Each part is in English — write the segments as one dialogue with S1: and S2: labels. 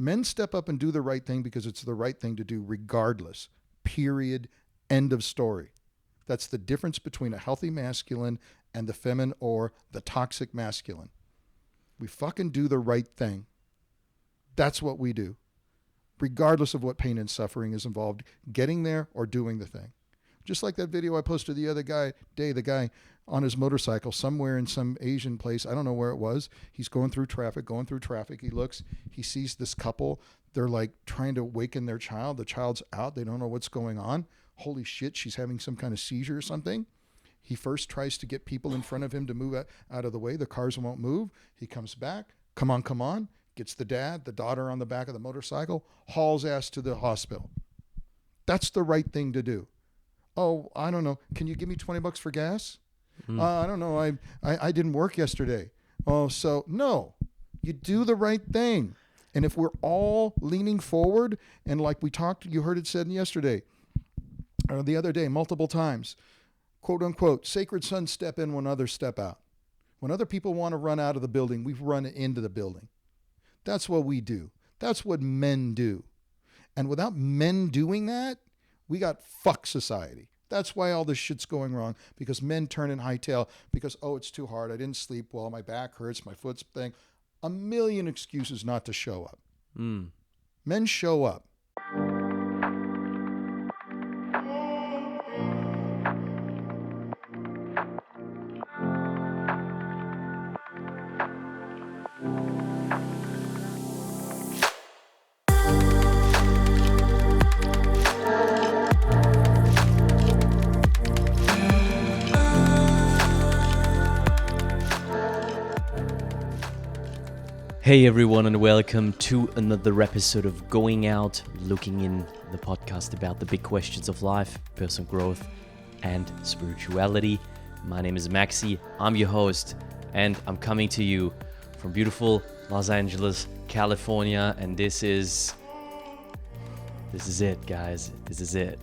S1: Men step up and do the right thing because it's the right thing to do regardless. Period. End of story. That's the difference between a healthy masculine and the feminine or the toxic masculine. We fucking do the right thing. That's what we do. Regardless of what pain and suffering is involved, getting there or doing the thing. Just like that video I posted the other day, the guy on his motorcycle somewhere in some Asian place. I don't know where it was. He's going through traffic. He looks, he sees this couple. They're like trying to waken their child. The child's out. They don't know what's going on. Holy shit, she's having some kind of seizure or something. He first tries to get people in front of him to move out of the way. The cars won't move. He comes back. Come on. Gets the dad, the daughter on the back of the motorcycle, hauls ass to the hospital. That's the right thing to do. Oh, I don't know. Can you give me $20 for gas? I don't know. I didn't work yesterday. Oh, so no, you do the right thing. And if we're all leaning forward and like we talked, you heard it said yesterday or the other day, multiple times, quote unquote, sacred sons step in when others step out. When other people want to run out of the building, we run into the building. That's what we do. That's what men do. And without men doing that, we got fuck society. That's why all this shit's going wrong, because men turn and hightail because, oh, it's too hard. I didn't sleep well. My back hurts. My foot's thing. A million excuses not to show up. Men show up.
S2: Hey everyone, and welcome to another episode of Going Out, Looking In, the podcast about the big questions of life, personal growth, and spirituality. My name is Maxi, I'm your host, and I'm coming to you from beautiful Los Angeles, California, and this is it, guys. This is it.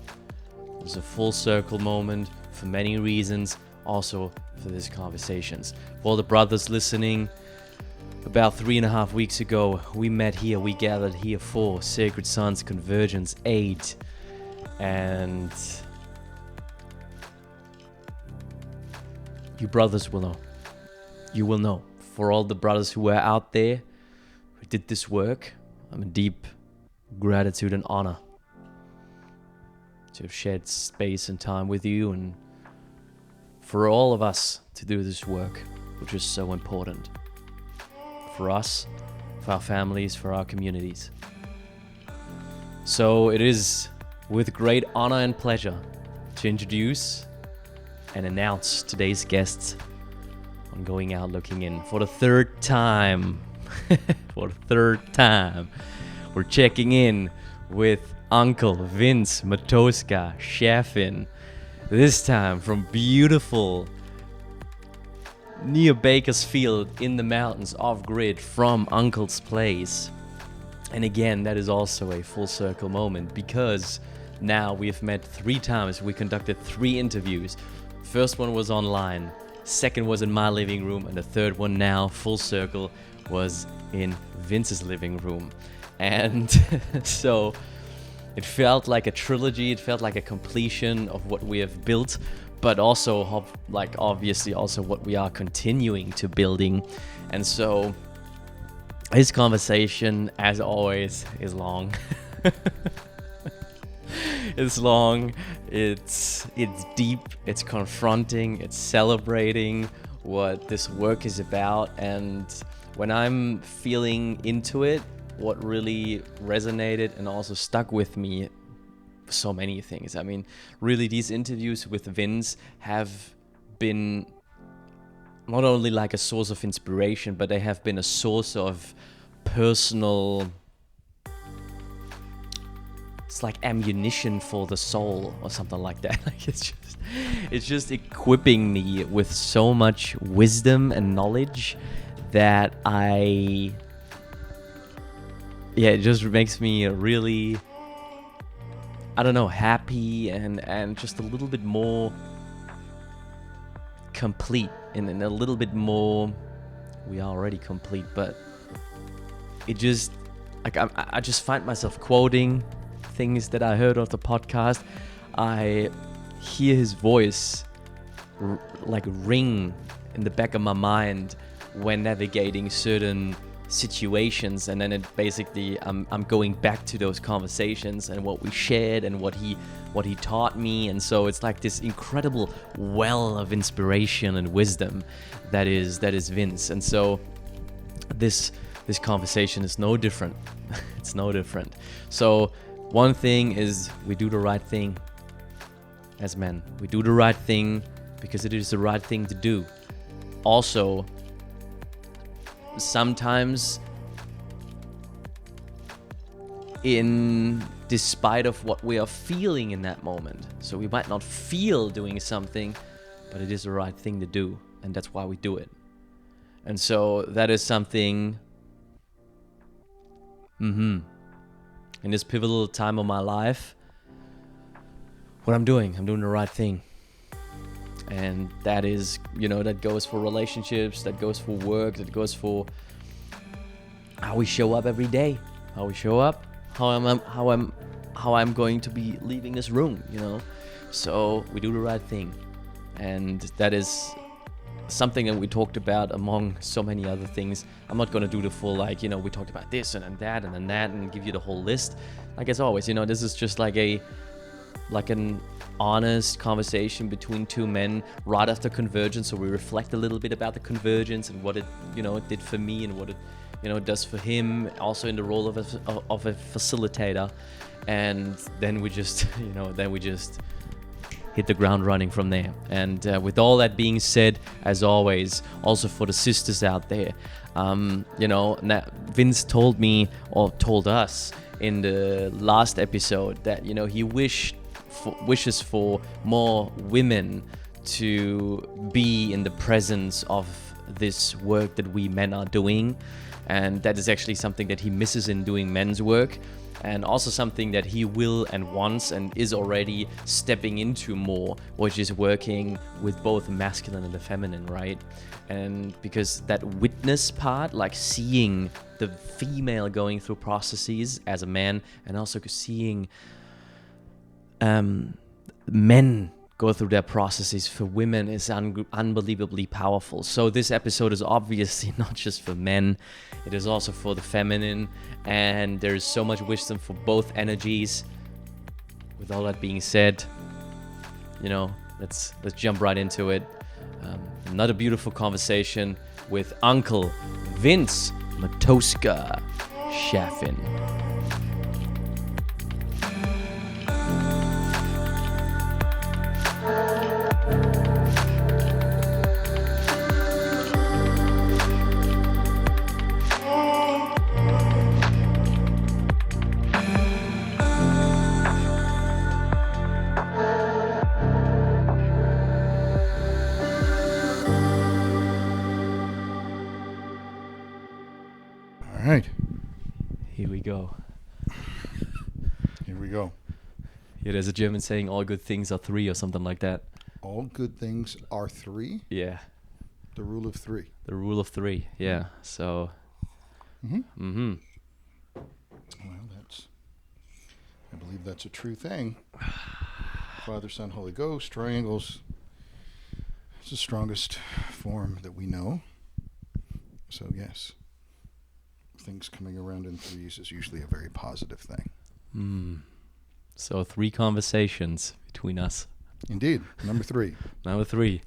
S2: It's a full circle moment for many reasons, also for these conversations. For all the brothers listening, about 3.5 weeks ago, we gathered here for Sacred Sons Convergence 8, and you brothers will know. You will know. For all the brothers who are out there who did this work, I'm in deep gratitude and honor to have shared space and time with you, and for all of us to do this work, which is so important. For us, for our families, for our communities. So it is with great honor and pleasure to introduce and announce today's guests on Going Out Looking In. For the third time, we're checking in with Uncle Vince Matoska Chafin. This time from beautiful near Bakersfield in the mountains off-grid from Uncle's place. And again, that is also a full circle moment because now we have met 3 times. We conducted 3 interviews. First one was online, second was in my living room, and the third one now, full circle, was in Vince's living room. And so it felt like a trilogy, it felt like a completion of what we have built, but also obviously also what we are continuing to building. And so this conversation, as always, is long. It's long, it's deep, it's confronting, it's celebrating what this work is about. And when I'm feeling into it, what really resonated and also stuck with me, so many things. I mean, really, these interviews with Vince have been not only like a source of inspiration, but they have been a source of personal, it's like ammunition for the soul or something like that. Like it's just equipping me with so much wisdom and knowledge that it just makes me really, I don't know, happy and just a little bit more complete and a little bit more, we are already complete, but it just like I just find myself quoting things that I heard on the podcast. I hear his voice like ring in the back of my mind when navigating certain situations, and then it basically I'm going back to those conversations and what we shared and what he taught me. And so it's like this incredible well of inspiration and wisdom that is Vince. And so this conversation is no different. It's no different. So one thing is, we do the right thing as men. We do the right thing because it is the right thing to do. Also, sometimes in despite of what we are feeling in that moment. So we might not feel doing something, but it is the right thing to do, and that's why we do it. And so that is something in this pivotal time of my life, what I'm doing the right thing. And that is, that goes for relationships, that goes for work, that goes for how we show up every day, how we show up, how I'm going to be leaving this room, So we do the right thing. And that is something that we talked about among so many other things. I'm not going to do the full, we talked about this and then that and then that and give you the whole list. Like as always, this is just like an honest conversation between two men right after convergence. So we reflect a little bit about the convergence and what it, it did for me and what it, does for him, also in the role of a facilitator. And then we just, hit the ground running from there. And with all that being said, as always, also for the sisters out there, Vince told me, or told us in the last episode, that he wishes for more women to be in the presence of this work that we men are doing. And that is actually something that he misses in doing men's work, and also something that he will and wants and is already stepping into more, which is working with both the masculine and the feminine, right? And because that witness part, like seeing the female going through processes as a man, and also seeing men go through their processes for women is unbelievably powerful. So this episode is obviously not just for men, it is also for the feminine, and there's so much wisdom for both energies. With all that being said, let's jump right into it. Another beautiful conversation with Uncle Vince Matoska Chafin.
S1: All right.
S2: Here we go.
S1: Here we go.
S2: Yeah, there's a German saying, all good things are three, or something like that.
S1: All good things are three?
S2: Yeah.
S1: The rule of three.
S2: The rule of three, yeah. So.
S1: Well, I believe that's a true thing. Father, Son, Holy Ghost, triangles. It's the strongest form that we know. So, yes. Things coming around in threes is usually a very positive thing.
S2: So 3 conversations between us.
S1: Indeed. Number 3.
S2: Number 3.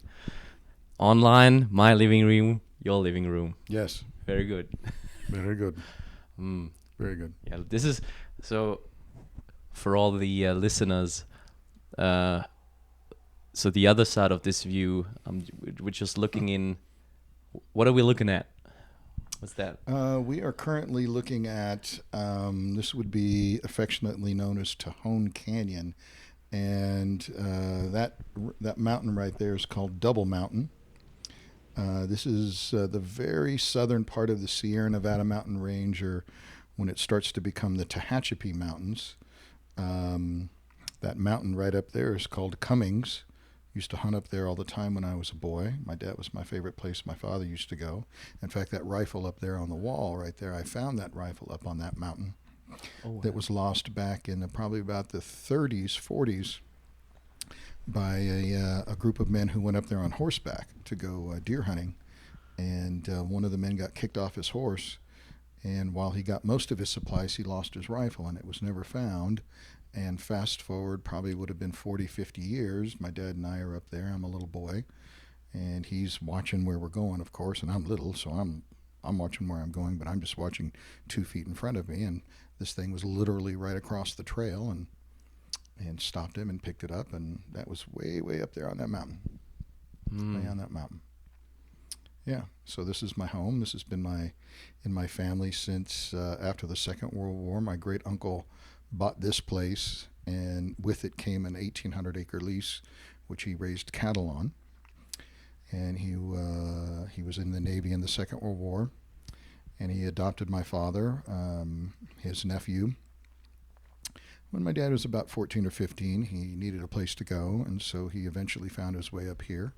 S2: Online, my living room, your living room.
S1: Yes.
S2: Very good.
S1: Very good. Very good.
S2: Yeah, this is, so for all the listeners, so the other side of this view, we're just looking in, what are we looking at? What's that?
S1: We are currently looking at, this would be affectionately known as Tejon Canyon. And that mountain right there is called Double Mountain. This is the very southern part of the Sierra Nevada mountain range, or when it starts to become the Tehachapi Mountains. That mountain right up there is called Cummings. Used to hunt up there all the time when I was a boy. That was my favorite place my father used to go. In fact, that rifle up there on the wall right there, I found that rifle up on that mountain that was lost back in probably about the 30s, 40s by a group of men who went up there on horseback to go deer hunting. And one of the men got kicked off his horse. And while he got most of his supplies, he lost his rifle, and it was never found. And fast forward, probably would have been 40, 50 years. My dad and I are up there. I'm a little boy, and he's watching where we're going, of course. And I'm little, so I'm watching where I'm going, but I'm just watching 2 feet in front of me. And this thing was literally right across the trail, and stopped him and picked it up. And that was way, way up there on that mountain, way on that mountain. Yeah, so this is my home. This has been in my family since after the Second World War. My great uncle bought this place, and with it came an 1,800-acre lease, which he raised cattle on. And he was in the Navy in the Second World War, and he adopted my father, his nephew. When my dad was about 14 or 15, he needed a place to go, and so he eventually found his way up here.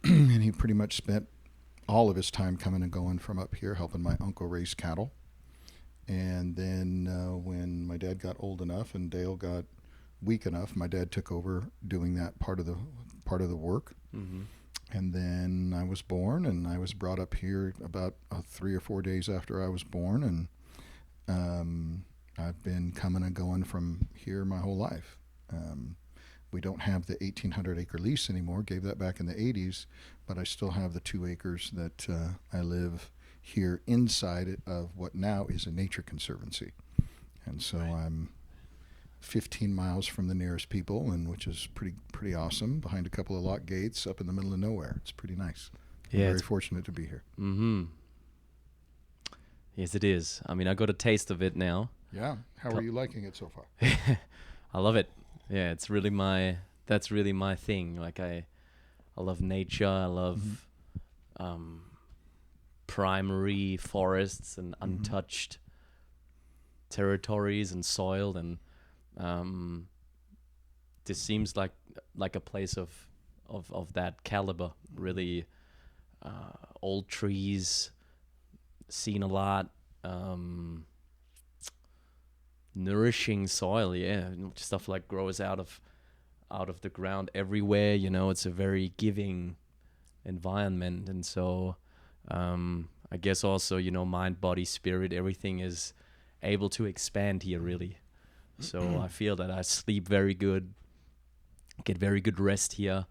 S1: And he pretty much spent all of his time coming and going from up here, helping my uncle raise cattle. And then when my dad got old enough and Dale got weak enough, my dad took over doing that part of the work. Mm-hmm. And then I was born, and I was brought up here about 3 or 4 days after I was born, and I've been coming and going from here my whole life. We don't have the 1,800-acre lease anymore. Gave that back in the 80s, but I still have the 2 acres that I live here inside of what now is a nature conservancy. And so I'm 15 miles from the nearest people, and which is pretty awesome, behind a couple of lock gates up in the middle of nowhere. It's pretty nice. Yeah, I'm very fortunate to be here.
S2: Mm-hmm. Yes, it is. I mean, I got a taste of it now.
S1: Yeah. How are you liking it so far?
S2: I love it. Yeah, that's really my thing. Like I love nature. I love primary forests and untouched territories and soil, and this seems like a place of that caliber. Really, old trees, seen a lot. Nourishing soil, stuff like grows out of the ground everywhere. It's a very giving environment, and so I guess also mind, body, spirit, everything is able to expand here really. So I feel that I sleep very good, get very good rest here.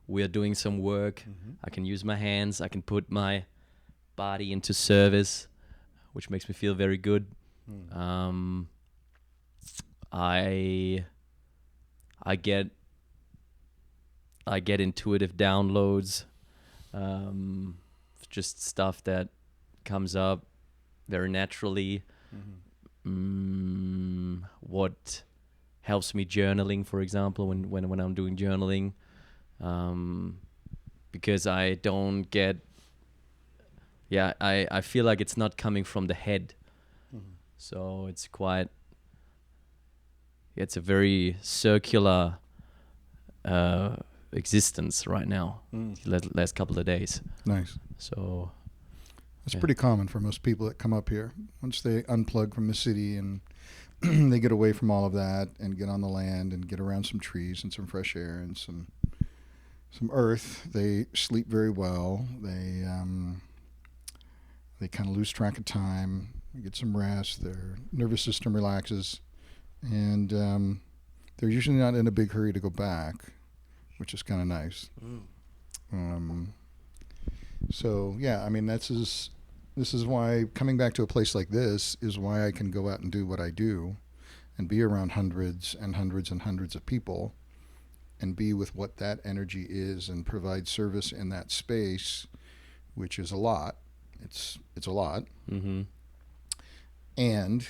S2: We're doing some work. I can use my hands. I can put my body into service, which makes me feel very good. I get intuitive downloads, just stuff that comes up very naturally. What helps me journaling, for example, when I'm doing journaling, because I don't get, I feel like it's not coming from the head. So it's it's a very circular existence right now, last couple of days.
S1: Nice.
S2: So
S1: it's pretty common for most people that come up here. Once they unplug from the city and they get away from all of that and get on the land and get around some trees and some fresh air and some earth, they sleep very well. They kind of lose track of time, get some rest, their nervous system relaxes, and they're usually not in a big hurry to go back, which is kind of nice. So yeah, I mean, this is why coming back to a place like this is why I can go out and do what I do and be around hundreds and hundreds and hundreds of people and be with what that energy is and provide service in that space, which is a lot. It's a lot. And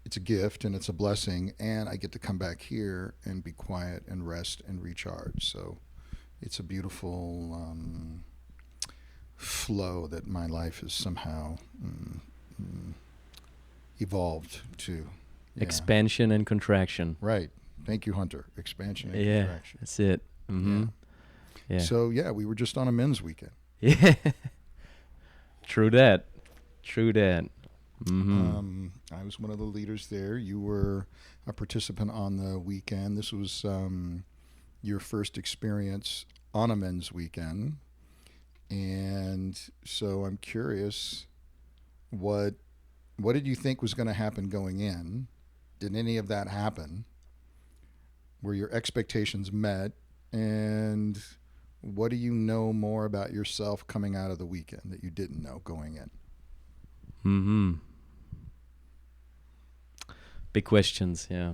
S1: it's a gift and it's a blessing, and I get to come back here and be quiet and rest and recharge. So it's a beautiful flow that my life has somehow evolved to.
S2: Expansion and contraction.
S1: Right. Thank you, Hunter. Expansion and
S2: Yeah,
S1: contraction.
S2: that's it. Mm-hmm. Yeah.
S1: So yeah, we were just on a men's weekend.
S2: Yeah. True that. True that. Mm-hmm.
S1: I was one of the leaders there. You were a participant on the weekend. This was your first experience on a men's weekend. And so I'm curious, what did you think was going to happen going in? Did any of that happen? Were your expectations met? And what do you know more about yourself coming out of the weekend that you didn't know going in?
S2: Mm-hmm. Big questions, yeah.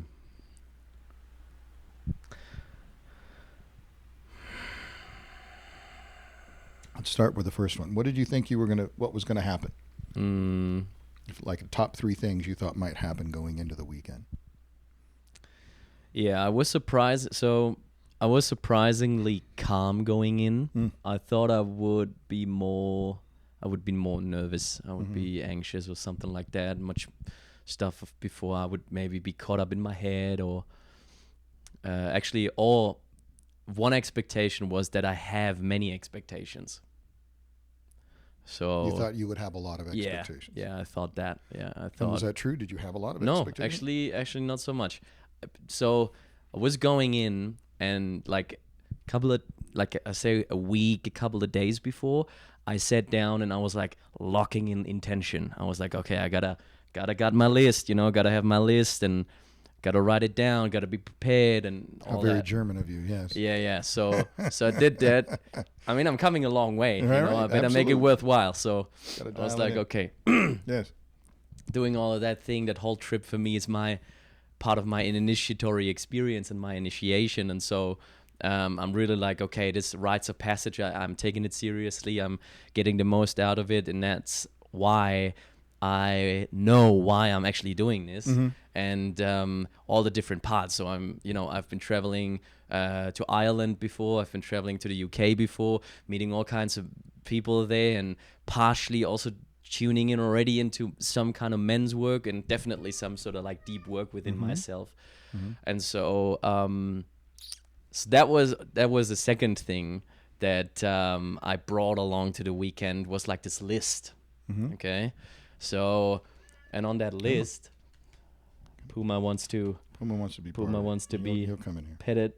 S1: Let's start with the first one. What did you think what was gonna happen? Like top 3 things you thought might happen going into the weekend.
S2: Yeah, I was surprised. So I was surprisingly calm going in. I thought I would be more nervous. I would be anxious or something like that. Much stuff before I would maybe be caught up in my head or one expectation was that I have many expectations. So
S1: You thought you would have a lot of expectations.
S2: Yeah, I thought that. Yeah, I thought.
S1: And was that true? Did you have a lot of
S2: No,
S1: expectations?
S2: actually not so much. So I was going in and like a couple of, like I say a week, a couple of days before, I sat down and I was like locking in intention. I was like, okay, I gotta got my list, gotta have my list and gotta write it down, gotta be prepared and all
S1: How very
S2: that.
S1: German of you, yes.
S2: Yeah. So I did that. I mean, I'm coming a long way.
S1: Right,
S2: I better make it
S1: absolutely.
S2: worthwhile. So
S1: Gotta
S2: I was
S1: dial
S2: like,
S1: it in.
S2: okay,
S1: Yes.
S2: doing all of that thing, that whole trip for me is my part of my initiatory experience and my initiation. And so I'm really like, okay, this rites of passage, I'm taking it seriously. I'm getting the most out of it. And that's why I know why I'm actually doing this and all the different parts. So I've been traveling to Ireland before. I've been traveling to the UK before, meeting all kinds of people there and partially also tuning in already into some kind of men's work and definitely some sort of like deep work within myself. And so that was the second thing that I brought along to the weekend was like this list. Okay. So, and on that list, Puma wants to
S1: be part
S2: Puma
S1: of it.
S2: wants to be
S1: He'll come in here.
S2: petted.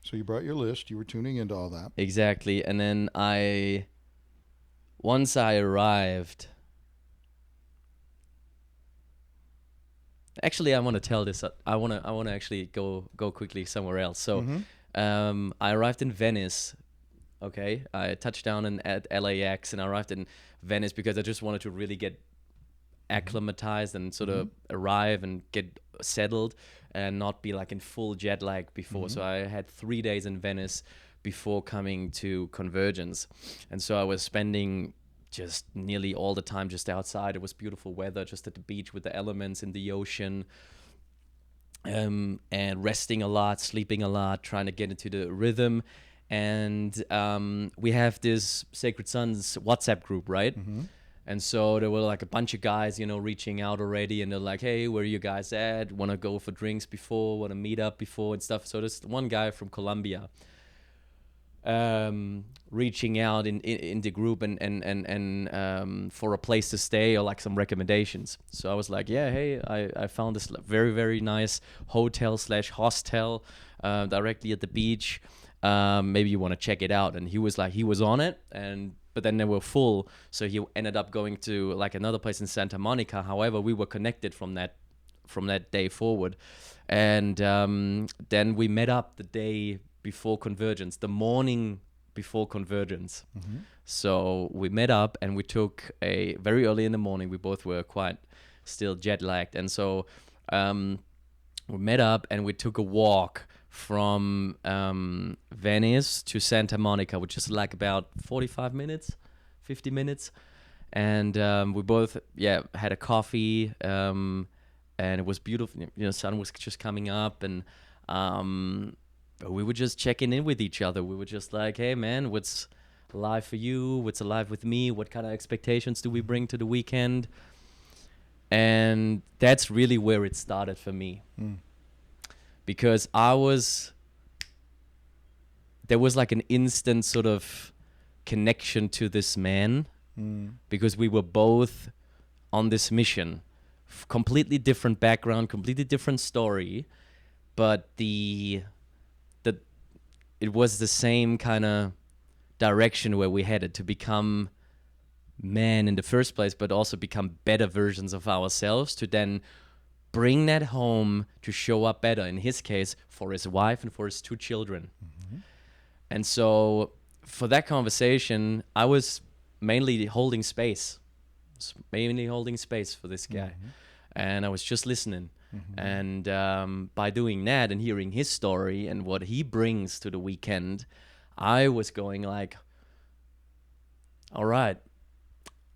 S1: So you brought your list. You were tuning into all that.
S2: Exactly. And then once I arrived, actually, I want to tell this. I want to actually go quickly somewhere else. So, I arrived in Venice. Okay, I touched down at LAX and I arrived in Venice because I just wanted to really get acclimatized and sort of arrive and get settled and not be like in full jet lag before. So I had 3 days in Venice before coming to Convergence. And so I was spending just nearly all the time just outside. It was beautiful weather, just at the beach with the elements in the ocean. And resting a lot, sleeping a lot, trying to get into the rhythm. And we have this Sacred Sons WhatsApp group, right? And so there were like a bunch of guys, reaching out already. And they're like, hey, where are you guys at? Want to go for drinks before? Want to meet up before and stuff? So there's one guy from Colombia reaching out in the group and for a place to stay or like some recommendations. So I was like, yeah, hey, I found this very, very nice hotel/hostel directly at the beach. Maybe you want to check it out. And he was on it, but then they were full. So he ended up going to like another place in Santa Monica. However, we were connected from that day forward. And then we met up the day before Convergence, the morning before Convergence. So we met up and we took very early in the morning. We both were quite still jet lagged. And so we met up and we took a walk from Venice to Santa Monica, which is like about 45 minutes, 50 minutes. And we both, had a coffee and it was beautiful. Sun was just coming up and we were just checking in with each other. We were just like, hey, man, what's alive for you? What's alive with me? What kind of expectations do we bring to the weekend? And that's really where it started for me. because there was like an instant sort of connection to this man, because we were both on this mission, completely different background, completely different story, but it was the same kind of direction where we headed, to become men in the first place, but also become better versions of ourselves, to then bring that home to show up better, in his case, for his wife and for his 2 children. And so for that conversation, I was mainly holding space for this guy. And I was just listening. And by doing that and hearing his story and what he brings to the weekend, I was going like, all right,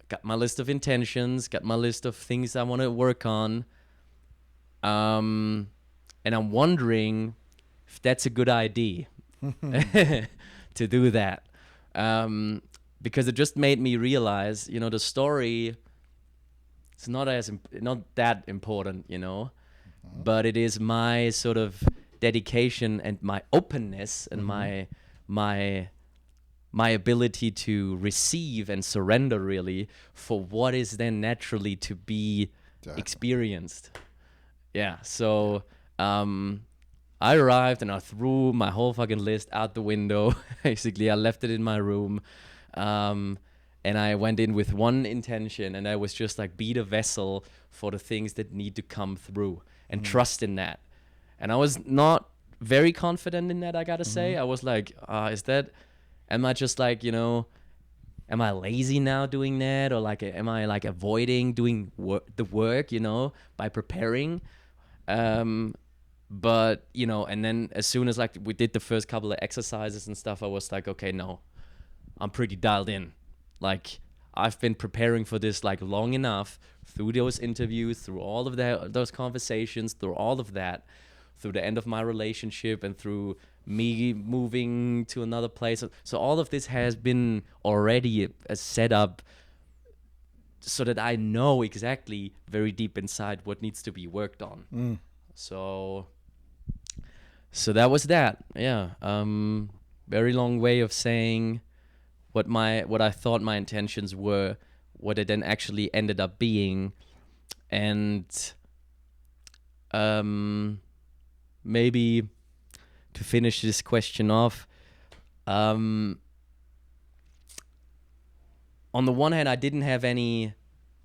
S2: got my list of intentions, got my list of things I want to work on. And I'm wondering if that's a good idea to do that. Because it just made me realize, the story is not that important, but it is my sort of dedication and my openness and my ability to receive and surrender, really, for what is then naturally to be experienced. Yeah, so I arrived and I threw my whole fucking list out the window. Basically, I left it in my room. And I went in with one intention, and I was just like, be the vessel for the things that need to come through, and trust in that. And I was not very confident in that, I gotta say. I was like, am I just like, am I lazy now doing that? Or like, am I like avoiding doing the work, by preparing? But, and then as soon as like we did the first couple of exercises and stuff, I was like, okay, no, I'm pretty dialed in. Like, I've been preparing for this like long enough, through those interviews, through all of those conversations, through all of that, through the end of my relationship, and through me moving to another place. So all of this has been already a setup, so that I know exactly very deep inside what needs to be worked on. So that was that. Yeah. Very long way of saying what I thought my intentions were, what it then actually ended up being. And maybe to finish this question off, on the one hand, I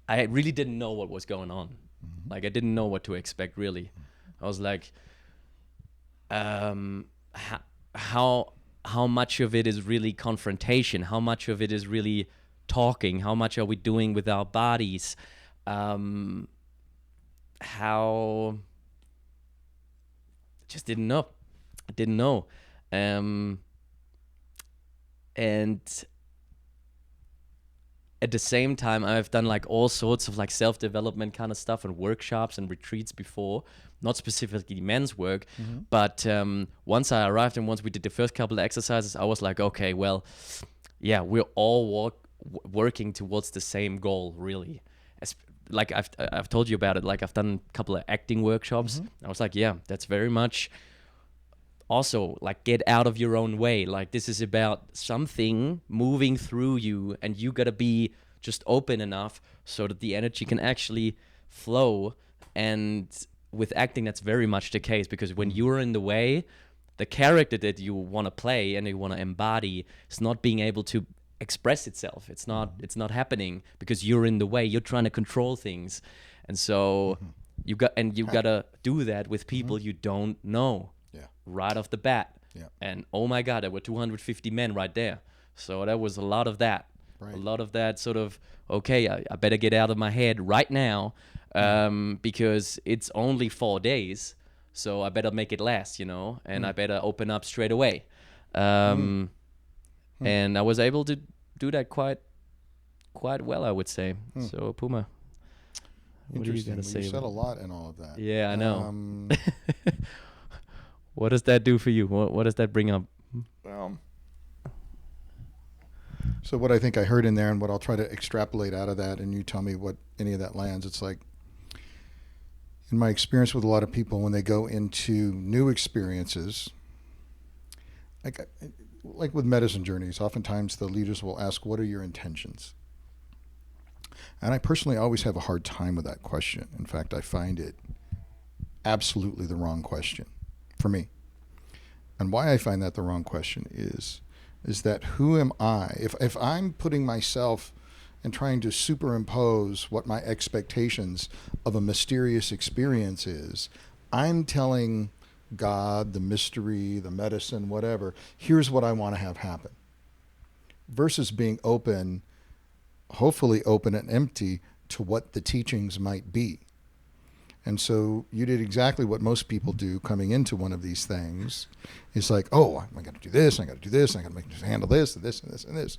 S2: really didn't know what was going on. Like, I didn't know what to expect, really. I was like, how much of it is really confrontation? How much of it is really talking? How much are we doing with our bodies? Just didn't know. I didn't know. And at the same time, I've done like all sorts of like self-development kind of stuff and workshops and retreats before, not specifically men's work, but once I arrived and once we did the first couple of exercises, I was like, okay, well, yeah, we're all working towards the same goal, really. Like I've told you about it, like I've done a couple of acting workshops. I was like, yeah, that's very much also like, get out of your own way. Like, this is about something moving through you, and you gotta be just open enough so that the energy can actually flow. And with acting, that's very much the case, because when you're in the way, the character that you want to play and you want to embody is not being able to express itself. It's not happening because you're in the way. You're trying to control things, and so you gotta do that with people you don't know. Right off the bat. And oh my God, there were 250 men right there. So that was a lot of that. Right. A lot of that sort of, okay, I better get out of my head right now, because it's only 4 days. So I better make it last, and I better open up straight away. And I was able to do that quite well, I would say. So Puma, what are you going to say?
S1: You said a lot in all of that.
S2: Yeah, I know. What does that do for you? What does that bring up?
S1: So what I think I heard in there, and what I'll try to extrapolate out of that, and you tell me what any of that lands, it's like in my experience with a lot of people, when they go into new experiences, like with medicine journeys, oftentimes the leaders will ask, what are your intentions? And I personally always have a hard time with that question. In fact, I find it absolutely the wrong question for me. And why I find that the wrong question is that who am I? If I'm putting myself and trying to superimpose what my expectations of a mysterious experience is, I'm telling God, the mystery, the medicine, whatever, here's what I want to have happen. Versus being open, hopefully open and empty to what the teachings might be. And so you did exactly what most people do coming into one of these things. It's like, oh, I got to do this, I got to do this, I got to handle this and this and this and this.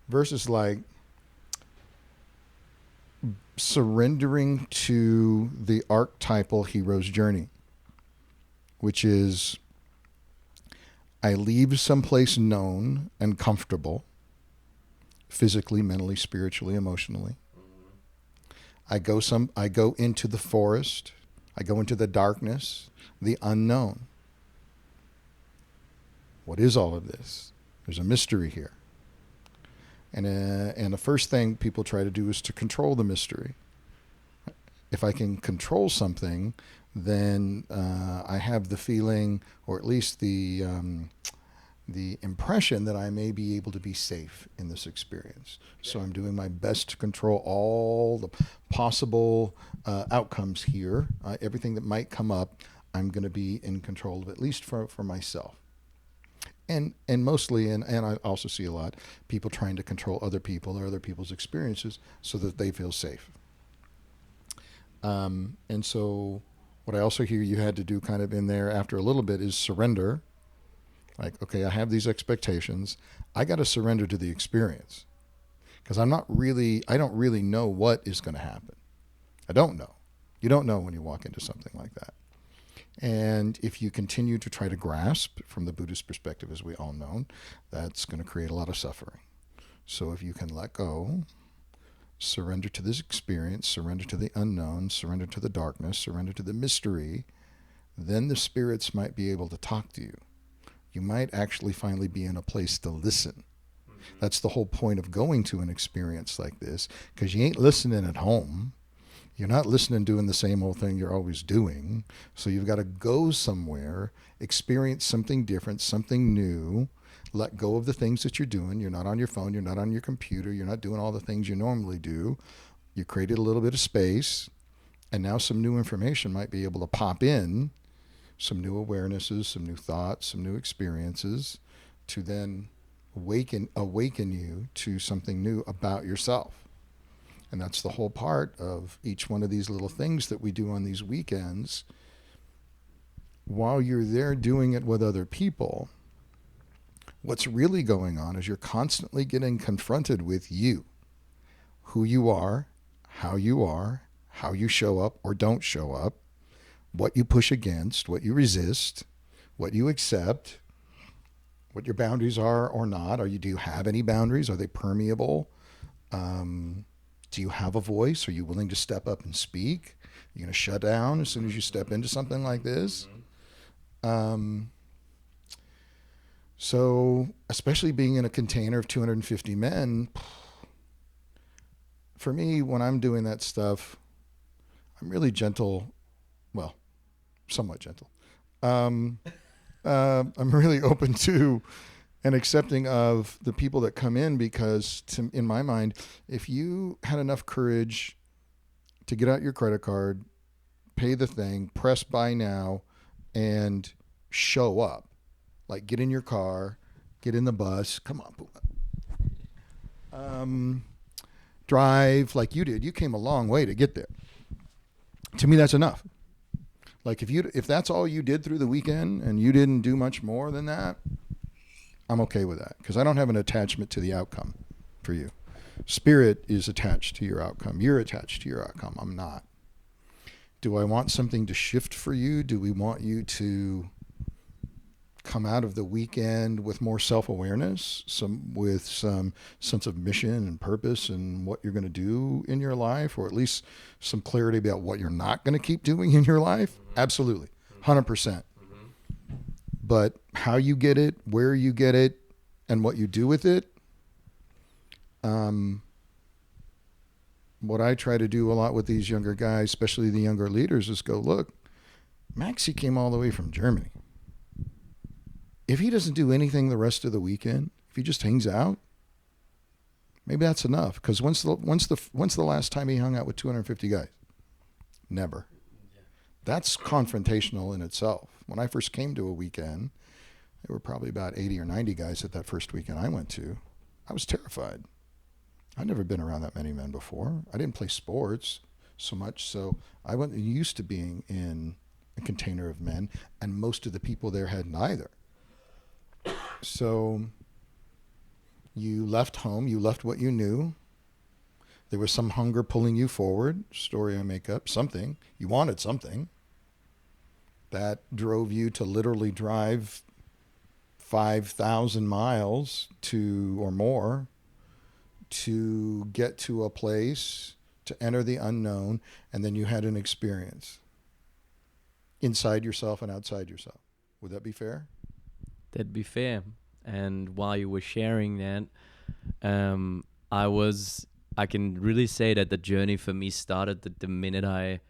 S1: Versus like surrendering to the archetypal hero's journey, which is I leave someplace known and comfortable, physically, mentally, spiritually, emotionally. I go into the forest. I go into the darkness, the unknown. What is all of this? There's a mystery here. And the first thing people try to do is to control the mystery. If I can control something, then I have the feeling, or at least the impression that I may be able to be safe in this experience. So I'm doing my best to control all the possible outcomes here. Everything that might come up, I'm going to be in control of, at least for myself. And mostly, and I also see a lot, people trying to control other people or other people's experiences so that they feel safe. And so what I also hear you had to do kind of in there after a little bit is surrender. Like, okay, I have these expectations. I got to surrender to the experience because I don't really know what is going to happen. I don't know. You don't know when you walk into something like that. And if you continue to try to grasp from the Buddhist perspective, as we all know, that's going to create a lot of suffering. So if you can let go, surrender to this experience, surrender to the unknown, surrender to the darkness, surrender to the mystery, then the spirits might be able to talk to you. You might actually finally be in a place to listen. That's the whole point of going to an experience like this, because you ain't listening at home. You're not listening doing the same old thing you're always doing. So you've got to go somewhere, experience something different, something new, let go of the things that you're doing. You're not on your phone. You're not on your computer. You're not doing all the things you normally do. You created a little bit of space, and now some new information might be able to pop in, some new awarenesses, some new thoughts, some new experiences to then awaken you to something new about yourself. And that's the whole part of each one of these little things that we do on these weekends. While you're there doing it with other people, what's really going on is you're constantly getting confronted with you, who you are, how you show up or don't show up, what you push against, what you resist, what you accept, what your boundaries are or not. Do you have any boundaries? Are they permeable? Do you have a voice? Are you willing to step up and speak? Are you going to shut down as soon as you step into something like this? So, especially being in a container of 250 men, for me, when I'm doing that stuff, I'm really gentle. Well, somewhat gentle. I'm really open to and accepting of the people that come in because, in my mind, if you had enough courage to get out your credit card, pay the thing, press buy now, and show up, like get in your car, get in the bus, come on, drive like you did. You came a long way to get there. To me, that's enough. Like if that's all you did through the weekend and you didn't do much more than that, I'm okay with that because I don't have an attachment to the outcome for you. Spirit is attached to your outcome. You're attached to your outcome. I'm not. Do I want something to shift for you? Do we want you to come out of the weekend with more self-awareness, with some sense of mission and purpose and what you're going to do in your life, or at least some clarity about what you're not going to keep doing in your life? Absolutely. 100%. But how you get it, where you get it, and what you do with it, what I try to do a lot with these younger guys, especially the younger leaders, is go, look, Maxie came all the way from Germany. If he doesn't do anything the rest of the weekend, if he just hangs out, maybe that's enough. Because when's the last time he hung out with 250 guys? Never. Yeah. That's confrontational in itself. When I first came to a weekend, there were probably about 80 or 90 guys at that first weekend I went to. I was terrified. I'd never been around that many men before. I didn't play sports so much, so I wasn't used to being in a container of men, and most of the people there hadn't either. So you left home, you left what you knew. There was some hunger pulling you forward, story I make up, something. You wanted something. That drove you to literally drive 5,000 miles or more to get to a place, to enter the unknown, and then you had an experience inside yourself and outside yourself. Would that be fair?
S2: That'd be fair. And while you were sharing that, I can really say that the journey for me started the minute I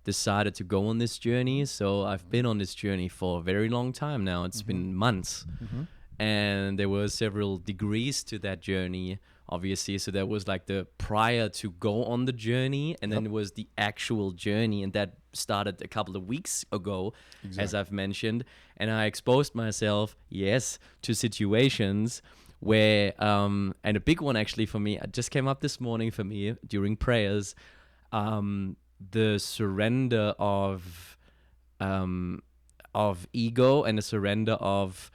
S2: decided to go on this journey. So I've been on this journey for a very long time now. It's been months. And there were several degrees to that journey, obviously. So that was like the prior to go on the journey, and then it was the actual journey, and that started a couple of weeks ago, as I've mentioned. And I exposed myself, to situations where, and a big one actually for me, it just came up this morning for me during prayers, the surrender of ego and the surrender of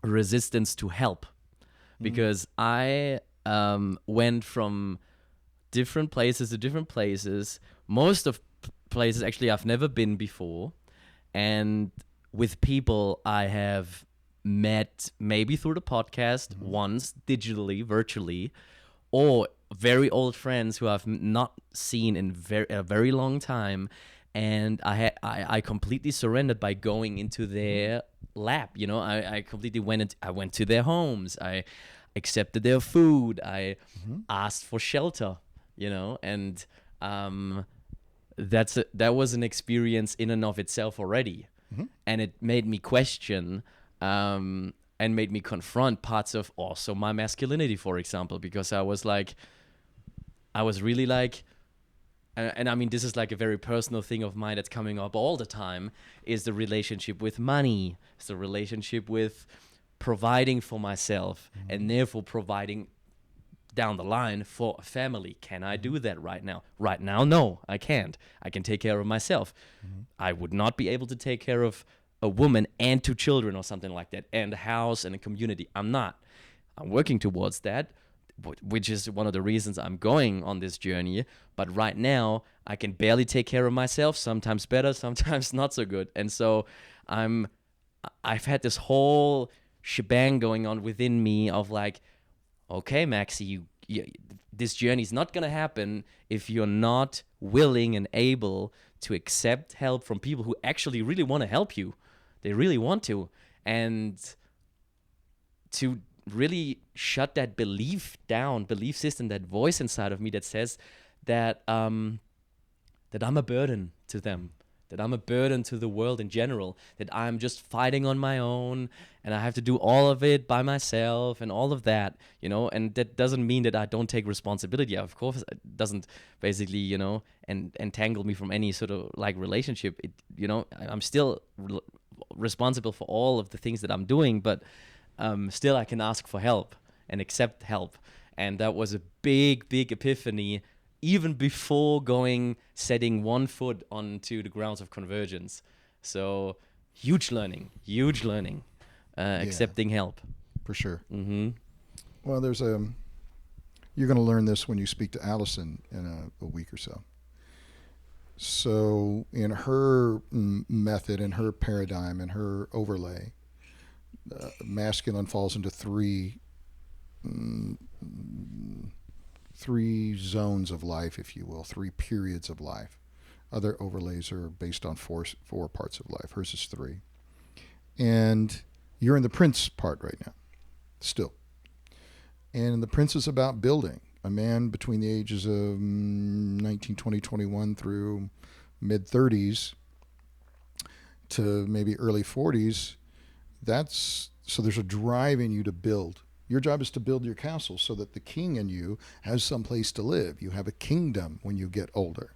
S2: resistance to help. Because I went from different places to different places, most of places actually I've never been before, and with people I have met maybe through the podcast once, digitally, virtually, or very old friends who I've not seen in a very long time, and I completely surrendered by going into their lab. I completely I went to their homes. I accepted their food. I asked for shelter. And that was an experience in and of itself already, and it made me question and made me confront parts of also my masculinity, for example, because I was really like. And I mean, this is like a very personal thing of mine that's coming up all the time, is the relationship with money. It's the relationship with providing for myself and therefore providing down the line for a family. Can I do that right now? Right now, no, I can't. I can take care of myself. I would not be able to take care of a woman and 2 children or something like that, and a house and a community. I'm not. I'm working towards that, which is one of the reasons I'm going on this journey. But right now, I can barely take care of myself, sometimes better, sometimes not so good. And so I've had this whole shebang going on within me of like, okay, Maxie, this journey is not going to happen if you're not willing and able to accept help from people who actually really want to help you. They really want to. And to really shut that belief system, that voice inside of me that says that that I'm a burden to them, that I'm a burden to the world in general, that I'm just fighting on my own and I have to do all of it by myself and all of that, and that doesn't mean that I don't take responsibility. Of course, it doesn't basically, entangle me from any sort of like relationship. I'm still responsible for all of the things that I'm doing, but still I can ask for help and accept help. And that was a big, big epiphany even before setting one foot onto the grounds of convergence. So huge learning, accepting help.
S1: For sure. Well, you're going to learn this when you speak to Allison in a week or so. So in her method, in her paradigm, in her overlay, masculine falls into mm, three zones of life, if you will, three periods of life. Other overlays are based on four parts of life. Hers is three. And you're in the prince part right now, still. And the prince is about building. A man between the ages of 19, 20, 21 through mid 30s to maybe early 40s, so there's a drive in you to build. Your job is to build your castle so that the king in you has some place to live. You have a kingdom when you get older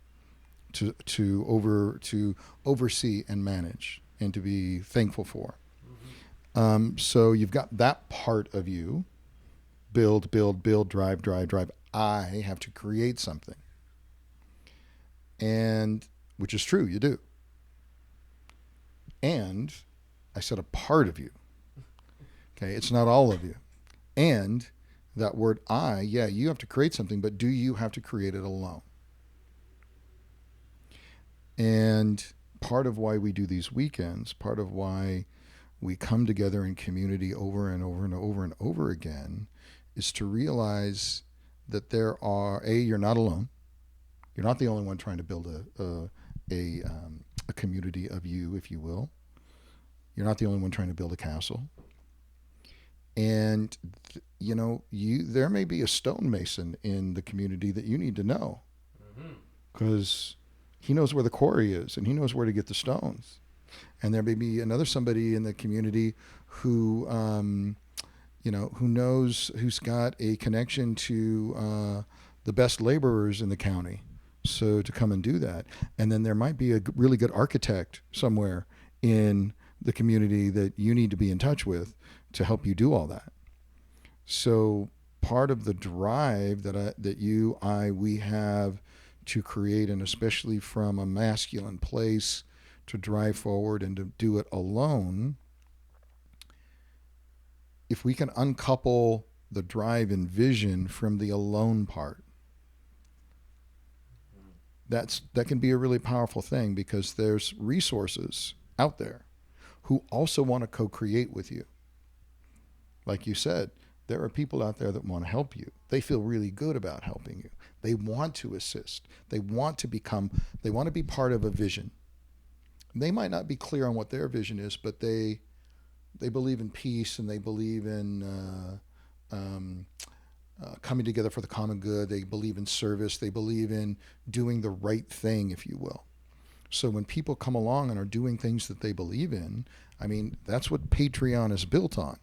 S1: to oversee and manage and to be thankful for. So you've got that part of you. Build, drive. I have to create something. And which is true, you do. And I said a part of you. Okay, it's not all of you. And that word I, yeah, you have to create something, but do you have to create it alone? And part of why we do these weekends, part of why we come together in community over and over and over and over again, is to realize that you're not alone. You're not the only one trying to build a community of you, if you will. You're not the only one trying to build a castle. And there may be a stonemason in the community that you need to know, because he knows where the quarry is and he knows where to get the stones. And there may be somebody in the community who who's got a connection to the best laborers in the county, so to come and do that. And then there might be a really good architect somewhere in the community that you need to be in touch with to help you do all that. So part of the drive we have to create, and especially from a masculine place, to drive forward and to do it alone, if we can uncouple the drive and vision from the alone part, that can be a really powerful thing, because there's resources out there who also want to co-create with you. Like you said, there are people out there that want to help you. They feel really good about helping you. They want to assist. They want to be part of a vision. They might not be clear on what their vision is, but they believe in peace, and they believe in coming together for the common good. They believe in service. They believe in doing the right thing, if you will. So when people come along and are doing things that they believe in, that's what Patreon is built on.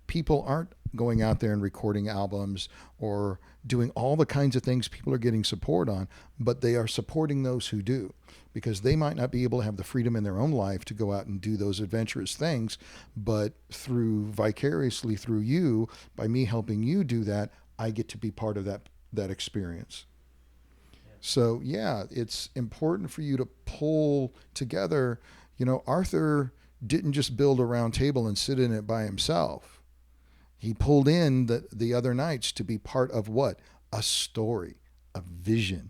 S1: People aren't going out there and recording albums or doing all the kinds of things people are getting support on, but they are supporting those who do, because they might not be able to have the freedom in their own life to go out and do those adventurous things, but vicariously through you, by me helping you do that, I get to be part of that experience. So yeah, it's important for you to pull together. Arthur didn't just build a round table and sit in it by himself. He pulled in the other knights to be part of what? A story, a vision.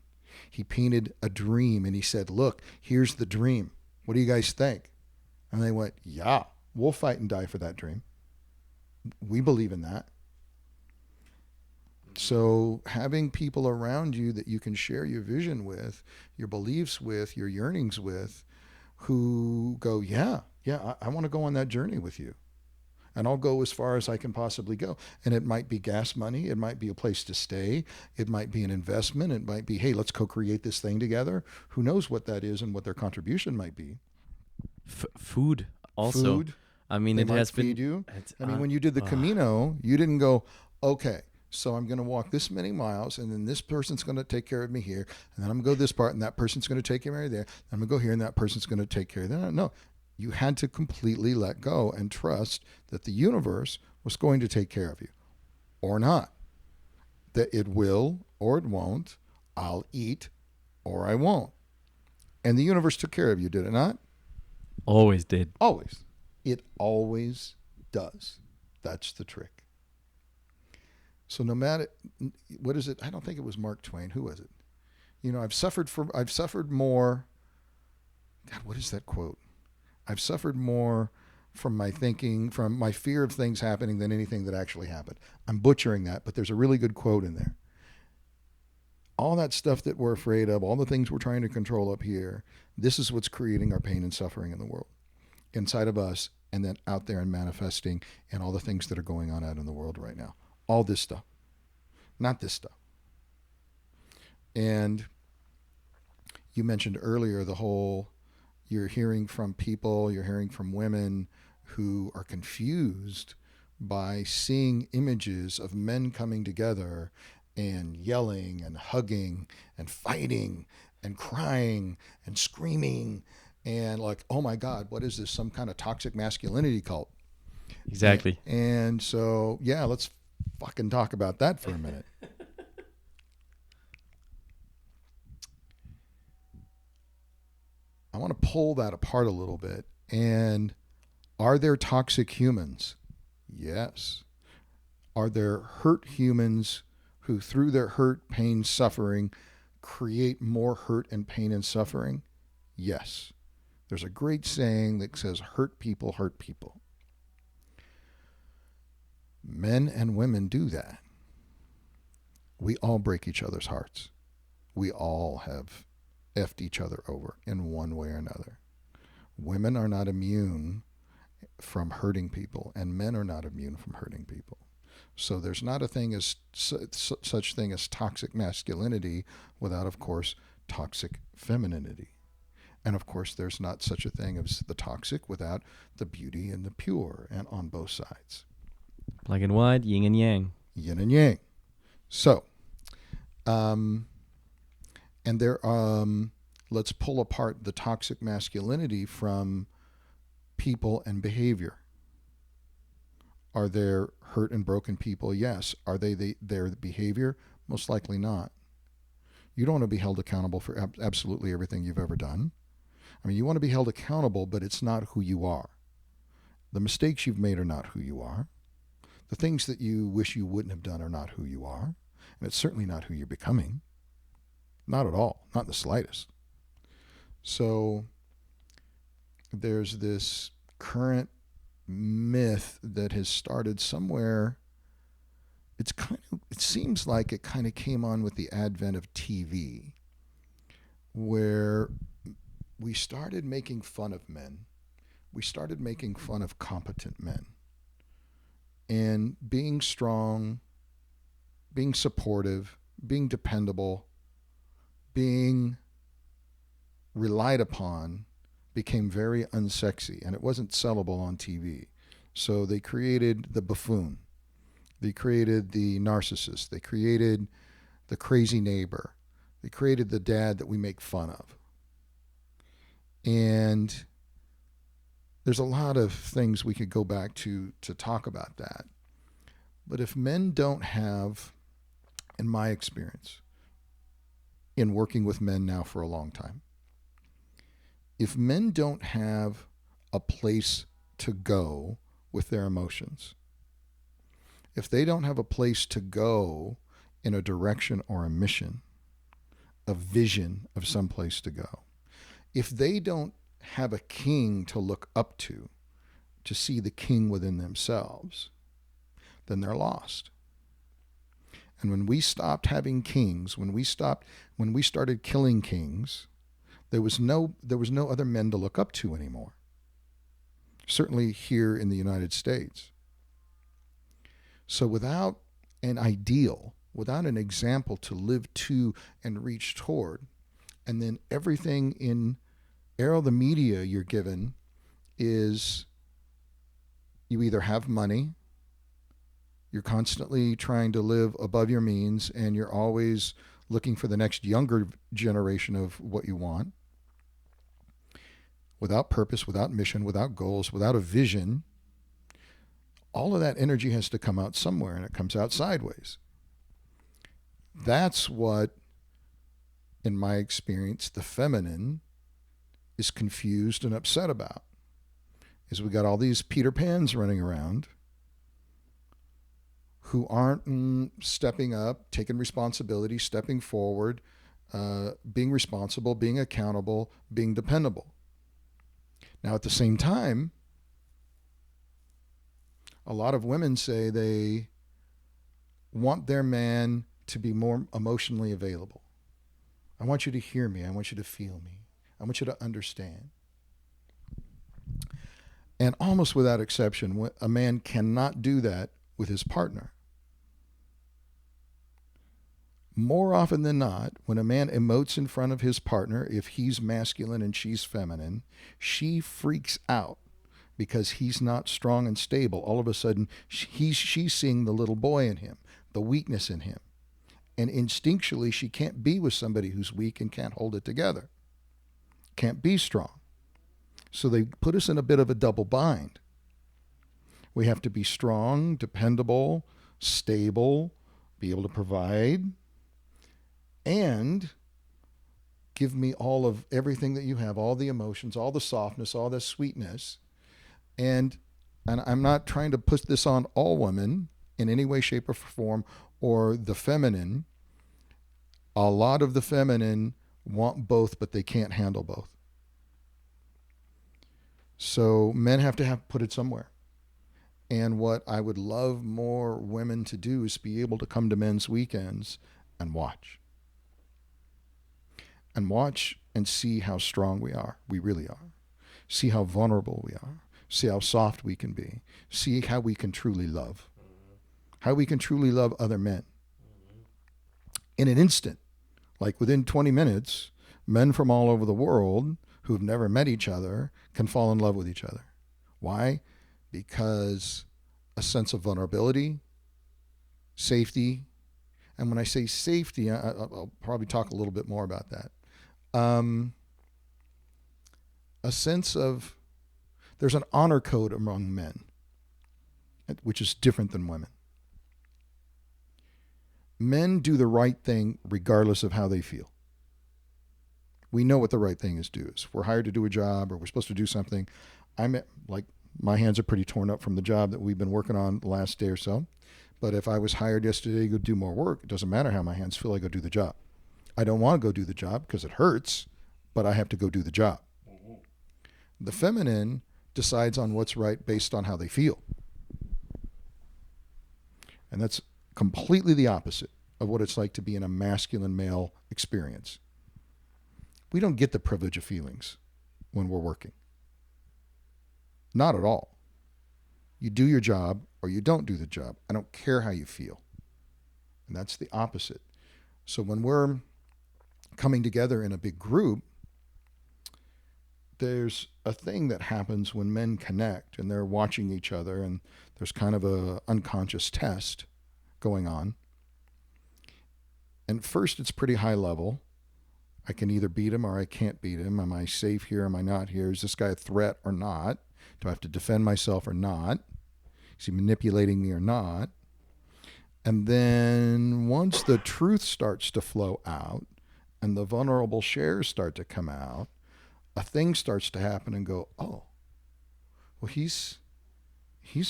S1: He painted a dream and he said, look, here's the dream. What do you guys think? And they went, yeah, we'll fight and die for that dream. We believe in that. So having people around you that you can share your vision with, your beliefs with, your yearnings with, who go, yeah, I want to go on that journey with you. And I'll go as far as I can possibly go. And it might be gas money. It might be a place to stay. It might be an investment. It might be, hey, let's co-create this thing together. Who knows what that is and what their contribution might be.
S2: Food also.
S1: Food.
S2: It has been...
S1: feed you. When you did the Camino, you didn't go, okay, so I'm going to walk this many miles, and then this person's going to take care of me here, and then I'm going to go this part, and that person's going to take care of me there. I'm going to go here, and that person's going to take care of that. No. You had to completely let go and trust that the universe was going to take care of you, or not. That it will or it won't. I'll eat or I won't. And the universe took care of you, did it not?
S2: Always did.
S1: Always. It always does. That's the trick. So no matter, what is it? I don't think it was Mark Twain. Who was it? I've suffered more. God, what is that quote? I've suffered more from my thinking, from my fear of things happening than anything that actually happened. I'm butchering that, but there's a really good quote in there. All that stuff that we're afraid of, all the things we're trying to control up here, this is what's creating our pain and suffering in the world, inside of us, and then out there and manifesting in all the things that are going on out in the world right now. All this stuff, not this stuff. And you mentioned earlier you're hearing from people, you're hearing from women who are confused by seeing images of men coming together and yelling and hugging and fighting and crying and screaming and like, oh my God, what is this? Some kind of toxic masculinity cult.
S2: Exactly.
S1: And so, yeah, let's fucking talk about that for a minute. I want to pull that apart a little bit. And are there toxic humans? Yes. Are there hurt humans who, through their hurt, pain, suffering, create more hurt and pain and suffering? Yes. There's a great saying that says, hurt people hurt people. Men and women do that. We all break each other's hearts. We all have effed each other over in one way or another. Women are not immune from hurting people, and men are not immune from hurting people. So there's not a thing as such thing as toxic masculinity without, of course, toxic femininity. And of course, there's not such a thing as the toxic without the beauty and the pure, and on both sides.
S2: Black and white, yin and yang.
S1: Yin and yang. So, and there, let's pull apart the toxic masculinity from people and behavior. Are there hurt and broken people? Yes. Are they their behavior? Most likely not. You don't want to be held accountable for absolutely everything you've ever done. I mean, you want to be held accountable, but it's not who you are. The mistakes you've made are not who you are. The things that you wish you wouldn't have done are not who you are. And it's certainly not who you're becoming. Not at all. Not in the slightest. So there's this current myth that has started somewhere. It seems like it kind of came on with the advent of TV, where we started making fun of men. We started making fun of competent men. And being strong, being supportive, being dependable, being relied upon became very unsexy, and it wasn't sellable on TV. So they created the buffoon. They created the narcissist. They created the crazy neighbor. They created the dad that we make fun of. And there's a lot of things we could go back to talk about that. But if men don't have, in my experience, in working with men now for a long time, if men don't have a place to go with their emotions, if they don't have a place to go in a direction or a mission, a vision of some place to go, if they don't have a king to look up to see the king within themselves, then they're lost. And when we stopped having kings, when we started killing kings, there was no other men to look up to anymore. Certainly here in the United States. So without an ideal, without an example to live to and reach toward, and then everything in the media you're given is you either have money, you're constantly trying to live above your means, and you're always looking for the next younger generation of what you want. Without purpose, without mission, without goals, without a vision, all of that energy has to come out somewhere, and it comes out sideways. That's what, in my experience, the feminine is confused and upset about. Is we got all these Peter Pans running around who aren't stepping up, taking responsibility, stepping forward, being responsible, being accountable, being dependable. Now, at the same time, a lot of women say they want their man to be more emotionally available. I want you to hear me. I want you to feel me. I want you to understand. And almost without exception, a man cannot do that with his partner. More often than not, when a man emotes in front of his partner, if he's masculine and she's feminine, she freaks out because he's not strong and stable. All of a sudden, she's seeing the little boy in him, the weakness in him. And instinctually, she can't be with somebody who's weak and can't hold it together, can't be strong. So they put us in a bit of a double bind. We have to be strong, dependable, stable, be able to provide, and give me all of everything that you have, all the emotions, all the softness, all the sweetness. And I'm not trying to put this on all women in any way, shape, or form, or the feminine. A lot of the feminine want both, but they can't handle both. So men have to put it somewhere. And what I would love more women to do is be able to come to men's weekends and watch. And watch and see how strong we are. We really are. See how vulnerable we are. See how soft we can be. See how we can truly love. How we can truly love other men. In an instant, like within 20 minutes, men from all over the world who've never met each other can fall in love with each other. Why? Because a sense of vulnerability, safety, and when I say safety, I'll probably talk a little bit more about that. A sense of, there's an honor code among men, which is different than women. Men do the right thing regardless of how they feel. We know what the right thing is to do. If we're hired to do a job or we're supposed to do something, my hands are pretty torn up from the job that we've been working on the last day or so. But if I was hired yesterday to go do more work, it doesn't matter how my hands feel, I go do the job. I don't want to go do the job because it hurts, but I have to go do the job. Mm-hmm. The feminine decides on what's right based on how they feel. And that's completely the opposite of what it's like to be in a masculine male experience. We don't get the privilege of feelings when we're working. Not at all. You do your job or you don't do the job. I don't care how you feel. And that's the opposite. So when we're coming together in a big group, there's a thing that happens when men connect and they're watching each other, and there's kind of a unconscious test going on. And first, it's pretty high level. I can either beat him or I can't beat him. Am I safe here? Am I not here? Is this guy a threat or not? Do I have to defend myself or not? Is he manipulating me or not? And then once the truth starts to flow out and the vulnerable shares start to come out, a thing starts to happen and go, oh, well, he's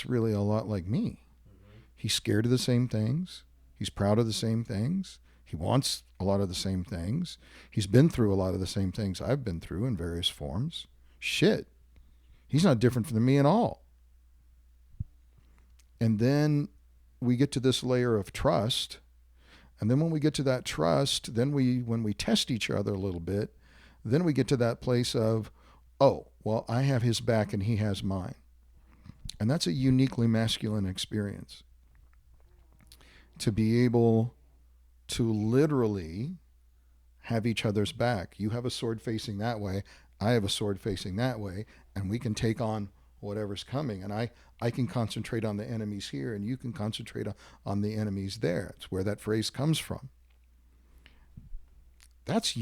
S1: really a lot like me. Mm-hmm. He's scared of the same things. He's proud of the same things. He wants a lot of the same things. He's been through a lot of the same things I've been through in various forms. Shit. He's not different from me at all. And then we get to this layer of trust. And then when we get to that trust, then when we test each other a little bit, then we get to that place of, oh, well, I have his back and he has mine. And that's a uniquely masculine experience. To be able to literally have each other's back. You have a sword facing that way. I have a sword facing that way. And we can take on whatever's coming. And I can concentrate on the enemies here and you can concentrate on the enemies there. It's where that phrase comes from. That's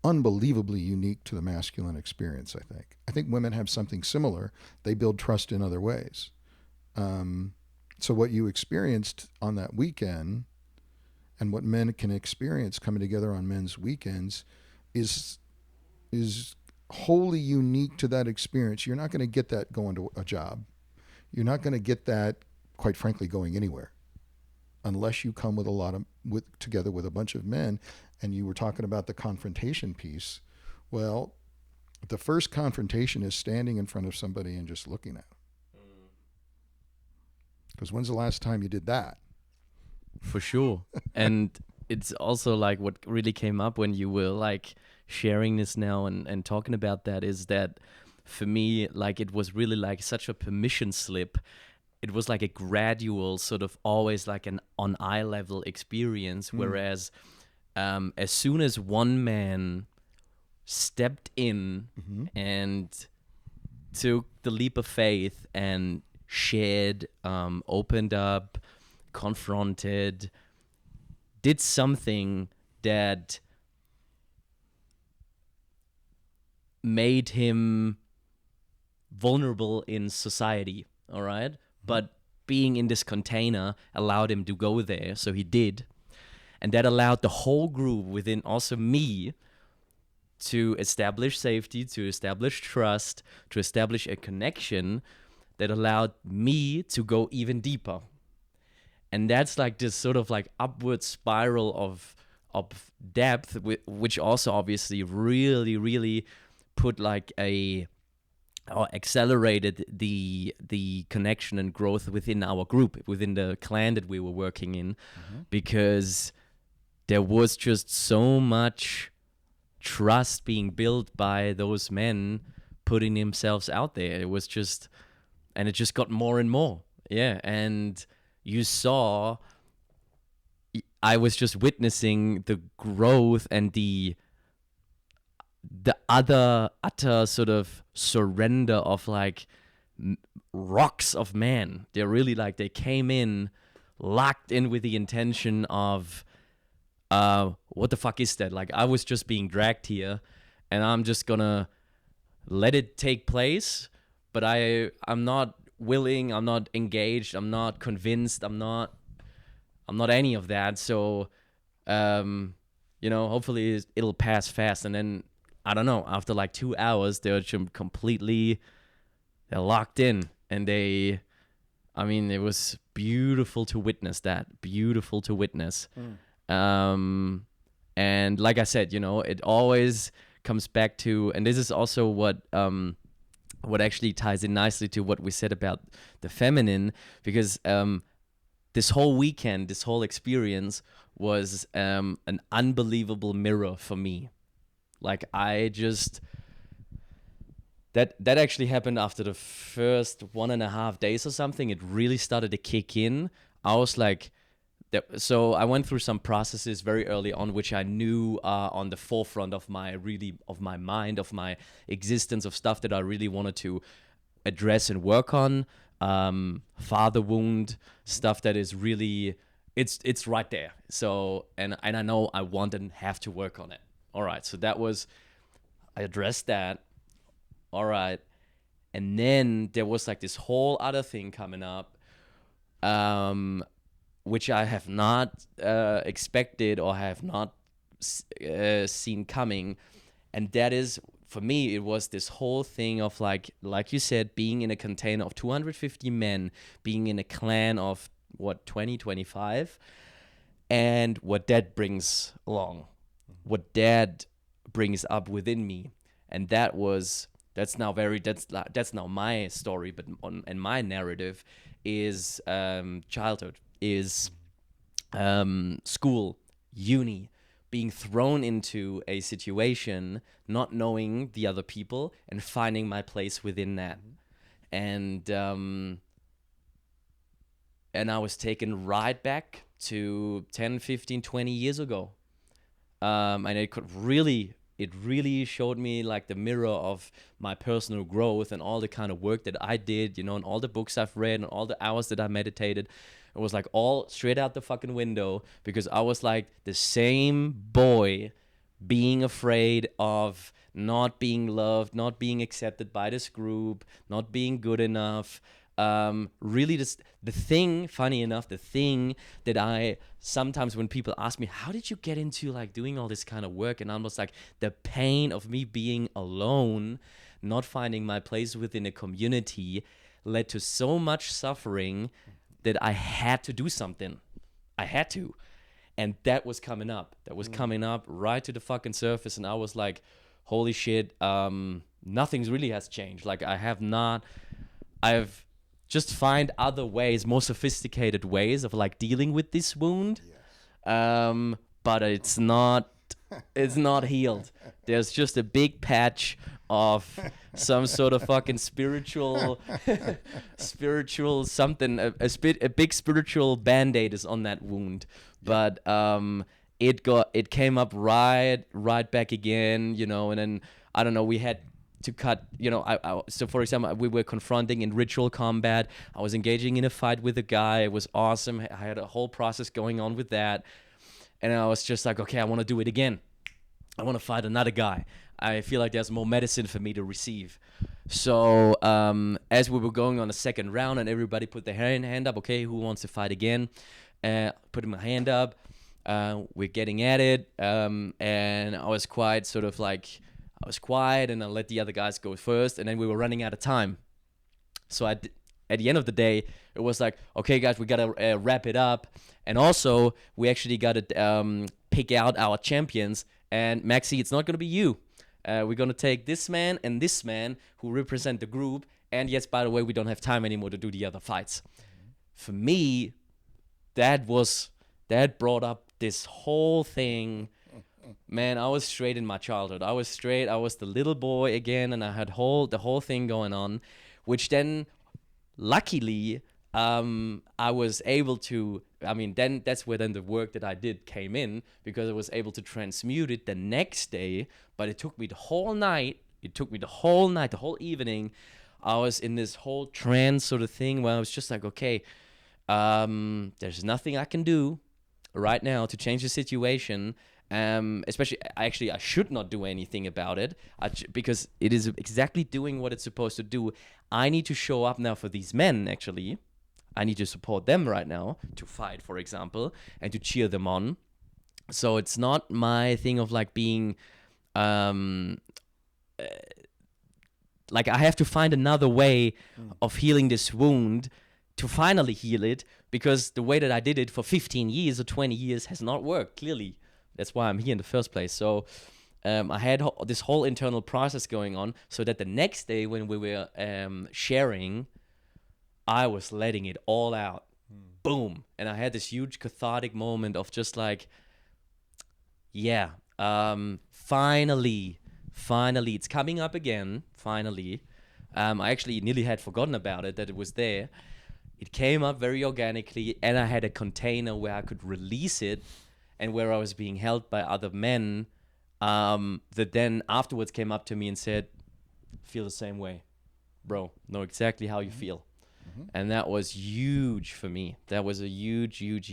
S1: unbelievably unique to the masculine experience, I think. I think women have something similar. They build trust in other ways. So what you experienced on that weekend and what men can experience coming together on men's weekends is wholly unique to that experience. You're not going to get that going to a job. You're not going to get that, quite frankly, going anywhere. unless you come with together with a bunch of men. And you were talking about the confrontation piece. Well, the first confrontation is standing in front of somebody and just looking at them. Because when's the last time you did that?
S2: For sure. And it's also like what really came up when you were like sharing this now and talking about that is that for me, like it was really like such a permission slip. It was like a gradual sort of always like an on eye level experience. Whereas as soon as one man stepped in and took the leap of faith and shared, opened up, confronted, did something that made him vulnerable in society, all right? But being in this container allowed him to go there, so he did. And that allowed the whole group within also me to establish safety, to establish trust, to establish a connection that allowed me to go even deeper. And that's like this sort of like upward spiral of depth, which also obviously really, really put like or accelerated the connection and growth within our group, within the clan that we were working in, because there was just so much trust being built by those men putting themselves out there. It was just, and it just got more and more. Yeah. And you saw, I was just witnessing the growth and the utter sort of surrender of like rocks of man. They're really like, they came in locked in with the intention of, what the fuck is that? Like, I was just being dragged here and I'm just gonna let it take place, but I'm not willing, I'm not engaged, I'm not convinced, I'm not any of that. So, hopefully it'll pass fast. And then, I don't know, after like 2 hours, they're locked in. And it was beautiful to witness that. Beautiful to witness. And like I said, it always comes back to, and this is also what actually ties in nicely to what we said about the feminine, because this whole weekend, this whole experience was an unbelievable mirror for me. Like that actually happened after the first 1.5 days or something. It really started to kick in. I was like, so I went through some processes very early on, which I knew are on the forefront of my mind, of my existence, of stuff that I really wanted to address and work on. Father wound, stuff that is really, it's right there. So, and I know I want and have to work on it. All right. So I addressed that. All right. And then there was like this whole other thing coming up, which I have not expected or have not seen coming. And that is, for me, it was this whole thing of like you said, being in a container of 250 men, being in a clan of 20, 25, and what that brings along, what that brings up within me. And that's now my story, but and my narrative is childhood, is school, uni, being thrown into a situation, not knowing the other people and finding my place within that. And I was taken right back to 10, 15, 20 years ago. And it really showed me like the mirror of my personal growth and all the kind of work that I did, and all the books I've read and all the hours that I meditated. It was like all straight out the fucking window, because I was like the same boy being afraid of not being loved, not being accepted by this group, not being good enough. Really the thing that I sometimes, when people ask me, how did you get into like doing all this kind of work? And I'm just like, the pain of me being alone, not finding my place within a community led to so much suffering that I had to do something. I had to. And that was coming up. That was coming up right to the fucking surface. And I was like, holy shit, nothing's really has changed. Like I've just find other ways, more sophisticated ways of like dealing with this wound. But it's not healed. There's just a big patch of some sort of fucking spiritual something. A big spiritual band-aid is on that wound. But it came up right back again, you know, and then I don't know, we had to cut, you know, so for example, we were confronting in ritual combat. I was engaging in a fight with a guy. It was awesome. I had a whole process going on with that. And I was just like, okay, I want to do it again. I want to fight another guy. I feel like there's more medicine for me to receive. So as we were going on the second round and everybody put their hand up, okay, who wants to fight again? Putting my hand up. We're getting at it. And I was quite sort of like, I was quiet and I let the other guys go first. And then we were running out of time. So at the end of the day, it was like, okay, guys, we got to wrap it up. And also, we actually got to pick out our champions. And Maxi, it's not going to be you. We're going to take this man and this man who represent the group. And yes, by the way, we don't have time anymore to do the other fights. For me, that brought up this whole thing. Man, I was straight in my childhood. I was the little boy again, and I had the whole thing going on, which then, luckily, I was able to, then that's where then the work that I did came in, because I was able to transmute it the next day, but it took me the whole night, the whole evening. I was in this whole trance sort of thing where I was just like, okay, there's nothing I can do right now to change the situation. Especially, I should not do anything about it because it is exactly doing what it's supposed to do. I need to show up now for these men, actually. I need to support them right now to fight, for example, and to cheer them on. So it's not my thing of like being, like I have to find another way of healing this wound to finally heal it, because the way that I did it for 15 years or 20 years has not worked, clearly. That's why I'm here in the first place. So I had this whole internal process going on, so that the next day when we were sharing, I was letting it all out. Boom. And I had this huge cathartic moment of just like, yeah, finally, it's coming up again, finally. I actually nearly had forgotten about it, that it was there. It came up very organically, and I had a container where I could release it, and where I was being held by other men that then afterwards came up to me and said, feel the same way, bro, know exactly how you feel. And that was huge for me. That was a huge healing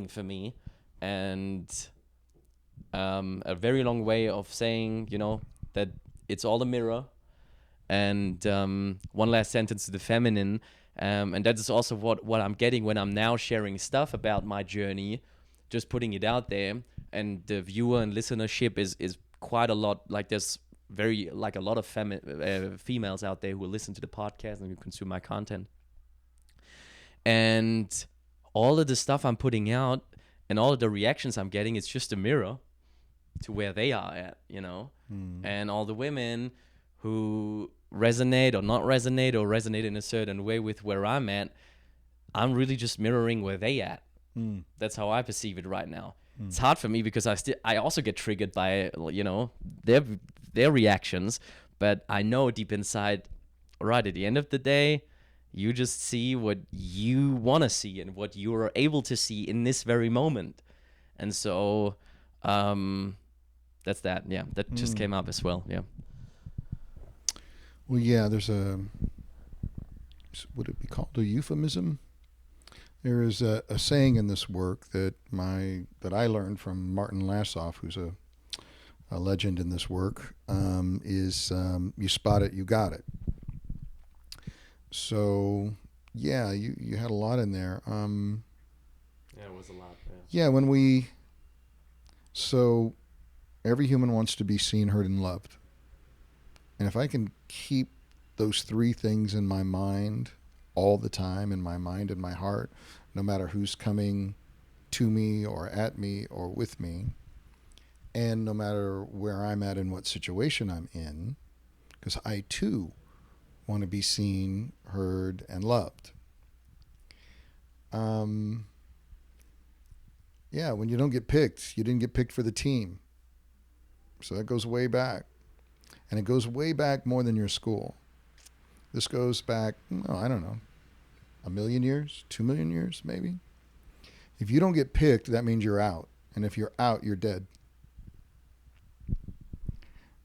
S2: for me, and a very long way of saying, you know, that it's all a mirror. And one last sentence to the feminine, and that is also what I'm getting when I'm now sharing stuff about my journey, just putting it out there, and the viewer and listenership is quite a lot. Like there's a lot of females out there who will listen to the podcast and who consume my content. And all of the stuff I'm putting out and all of the reactions I'm getting, it's just a mirror to where they are at, you know. And all the women who resonate or not resonate, or resonate in a certain way with where I'm at, I'm really just mirroring where they at. That's how I perceive it right now. It's hard for me because I also get triggered by, you know, their reactions, but I know deep inside, right, at the end of the day, you just see what you want to see and what you are able to see in this very moment. And so that's that. Yeah, that just came up as well. Yeah.
S1: Well, yeah, there's would it be called a euphemism? There is a saying in this work that I learned from Martin Lassoff, who's a legend in this work, is you spot it, you got it. So, yeah, you had a lot in there.
S2: Yeah, it was a lot.
S1: Yeah, so every human wants to be seen, heard, and loved. And if I can keep those three things in my mind all the time, in my mind and my heart, no matter who's coming to me or at me or with me, and no matter where I'm at and what situation I'm in, because I too want to be seen, heard, and loved. Yeah, when you don't get picked, you didn't get picked for the team. So that goes way back. And it goes way back more than your school. This goes back, oh, I don't know, 1,000,000 years, 2,000,000 years, maybe. If you don't get picked, that means you're out. And if you're out, you're dead.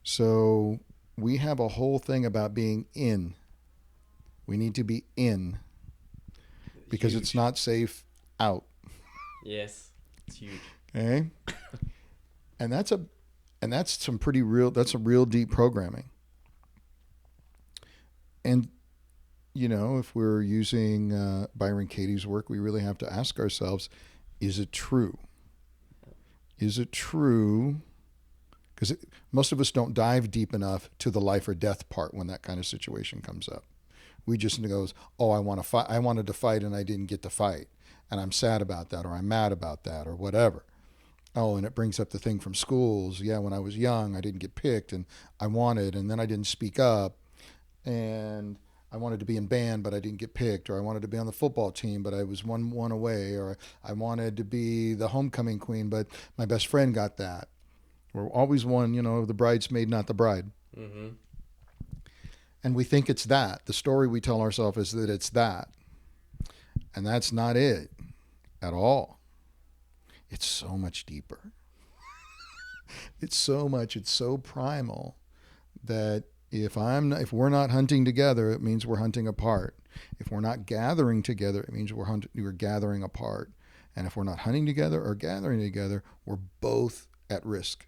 S1: So we have a whole thing about being in. We need to be in because
S2: Huge.
S1: it's not safe out.
S2: Yes, it's huge.
S1: Okay? And that's some pretty real, that's a real deep programming. And, you know, if we're using Byron Katie's work, we really have to ask ourselves, is it true? Is it true? Because most of us don't dive deep enough to the life or death part when that kind of situation comes up. We just goes, oh, I want to fight. I wanted to fight and I didn't get to fight. And I'm sad about that, or I'm mad about that, or whatever. Oh, and it brings up the thing from schools. Yeah, when I was young, I didn't get picked and I wanted, and then I didn't speak up. And I wanted to be in band, but I didn't get picked, or I wanted to be on the football team, but I was one away, or I wanted to be the homecoming queen, but my best friend got that. We're always one, you know, the bridesmaid, not the bride.
S2: Mm-hmm.
S1: And we think it's that. The story we tell ourselves is that it's that. And that's not it at all. It's so much deeper. It's so primal that if we're not hunting together, it means we're hunting apart. If we're not gathering together, it means we're gathering apart. And if we're not hunting together or gathering together, we're both at risk,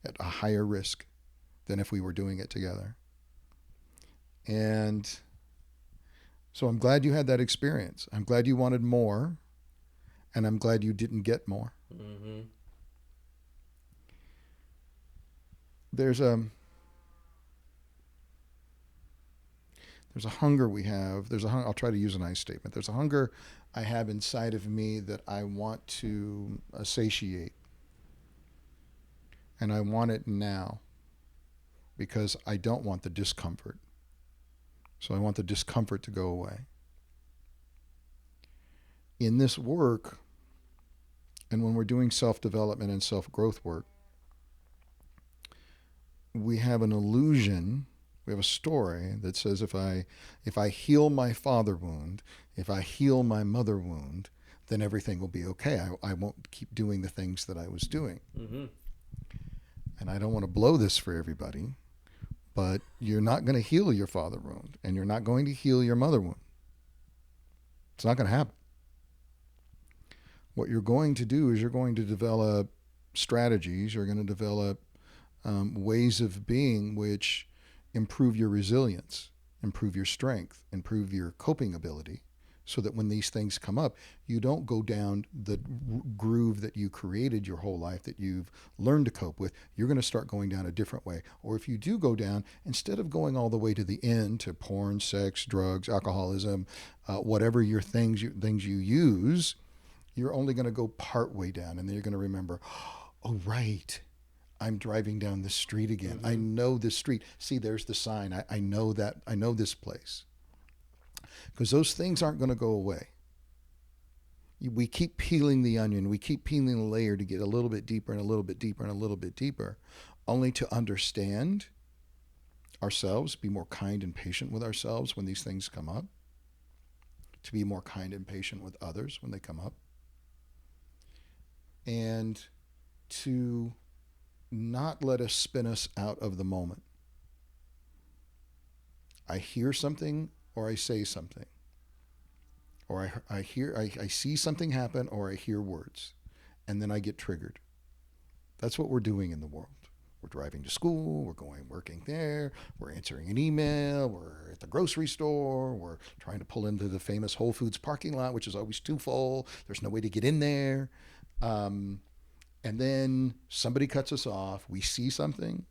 S1: at a higher risk than if we were doing it together. And so I'm glad you had that experience. I'm glad you wanted more, and I'm glad you didn't get more.
S2: Mm-hmm.
S1: There's a hunger we have. I'll try to use a nice statement. There's a hunger I have inside of me that I want to satiate. And I want it now because I don't want the discomfort. So I want the discomfort to go away. In this work, and when we're doing self-development and self-growth work, we have an illusion, we have a story that says if I heal my father wound, if I heal my mother wound, then everything will be okay. I won't keep doing the things that I was doing.
S2: Mm-hmm.
S1: And I don't want to blow this for everybody, but you're not going to heal your father wound, and you're not going to heal your mother wound. It's not going to happen. What you're going to do is you're going to develop strategies, you're going to develop ways of being which improve your resilience, improve your strength, improve your coping ability, so that when these things come up, you don't go down the groove that you created your whole life that you've learned to cope with. You're going to start going down a different way. Or if you do go down, instead of going all the way to the end, to porn, sex, drugs, alcoholism, whatever your things you use, you're only going to go part way down. And then you're going to remember, oh, right, I'm driving down this street again. Mm-hmm. I know this street. See, there's the sign. I know that. I know this place. Because those things aren't going to go away. We keep peeling the onion. We keep peeling the layer to get a little bit deeper and a little bit deeper and a little bit deeper, only to understand ourselves, be more kind and patient with ourselves when these things come up, to be more kind and patient with others when they come up, and to not let us spin us out of the moment. I hear something, or I say something, or I see something happen, or I hear words, and then I get triggered. That's what we're doing in the world. We're driving to school, we're working there, we're answering an email, we're at the grocery store, we're trying to pull into the famous Whole Foods parking lot, which is always too full. There's no way to get in there. And then somebody cuts us off, we see something,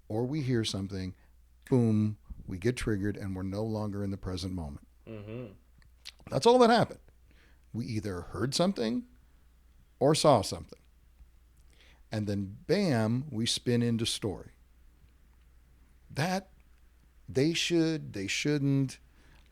S1: or we hear something, boom, we get triggered, and we're no longer in the present moment.
S2: Mm-hmm.
S1: That's all that happened. We either heard something or saw something. And then, bam, we spin into story. That they should, they shouldn't,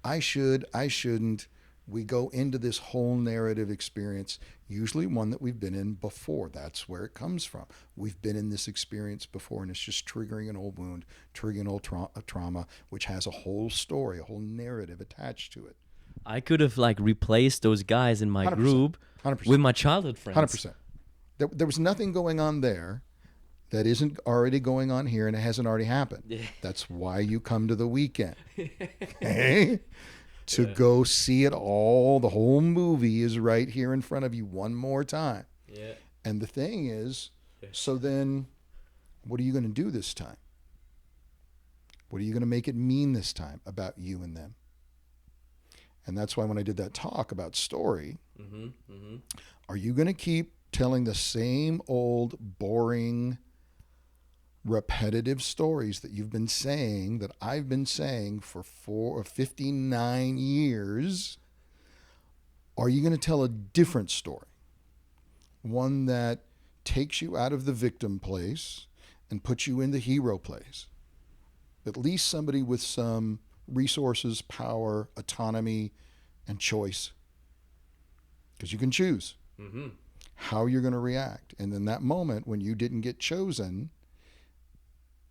S1: I should, I shouldn't. We go into this whole narrative experience, usually one that we've been in before. That's where it comes from. We've been in this experience before, and it's just triggering an old wound, triggering an old trauma, which has a whole story, a whole narrative attached to it.
S2: I could have like replaced those guys in my
S1: 100%,
S2: group
S1: 100%,
S2: with my childhood friends.
S1: 100%. There was nothing going on there that isn't already going on here, and it hasn't already happened.
S2: Yeah.
S1: That's why you come to the weekend. Okay? To go see it all. The whole movie is right here in front of you one more time.
S2: Yeah.
S1: And the thing is, so then what are you going to do this time? What are you going to make it mean this time about you and them? And that's why when I did that talk about story, are you going to keep telling the same old, boring, repetitive stories that you've been saying, that I've been saying for 59 years? Are you going to tell a different story? One that takes you out of the victim place and puts you in the hero place? At least somebody with some resources, power, autonomy, and choice. Because you can choose how you're going to react. And in that moment when you didn't get chosen,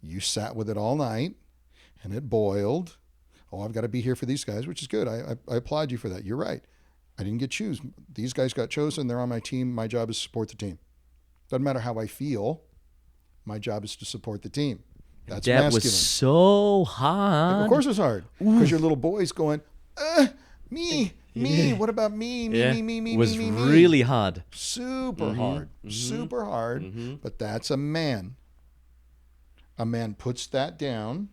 S1: you sat with it all night and it boiled. Oh, I've got to be here for these guys, which is good. I applaud you for that. You're right. I didn't get chosen. These guys got chosen. They're on my team. My job is to support the team. Doesn't matter how I feel. My job is to support the team. That's
S2: that
S1: masculine.
S2: was so hard.
S1: Of course it's hard. Because your little boy's going, me, what about me, me,
S2: was
S1: me,
S2: really hard.
S1: Super hard. Super hard. But that's a man. A man puts that down.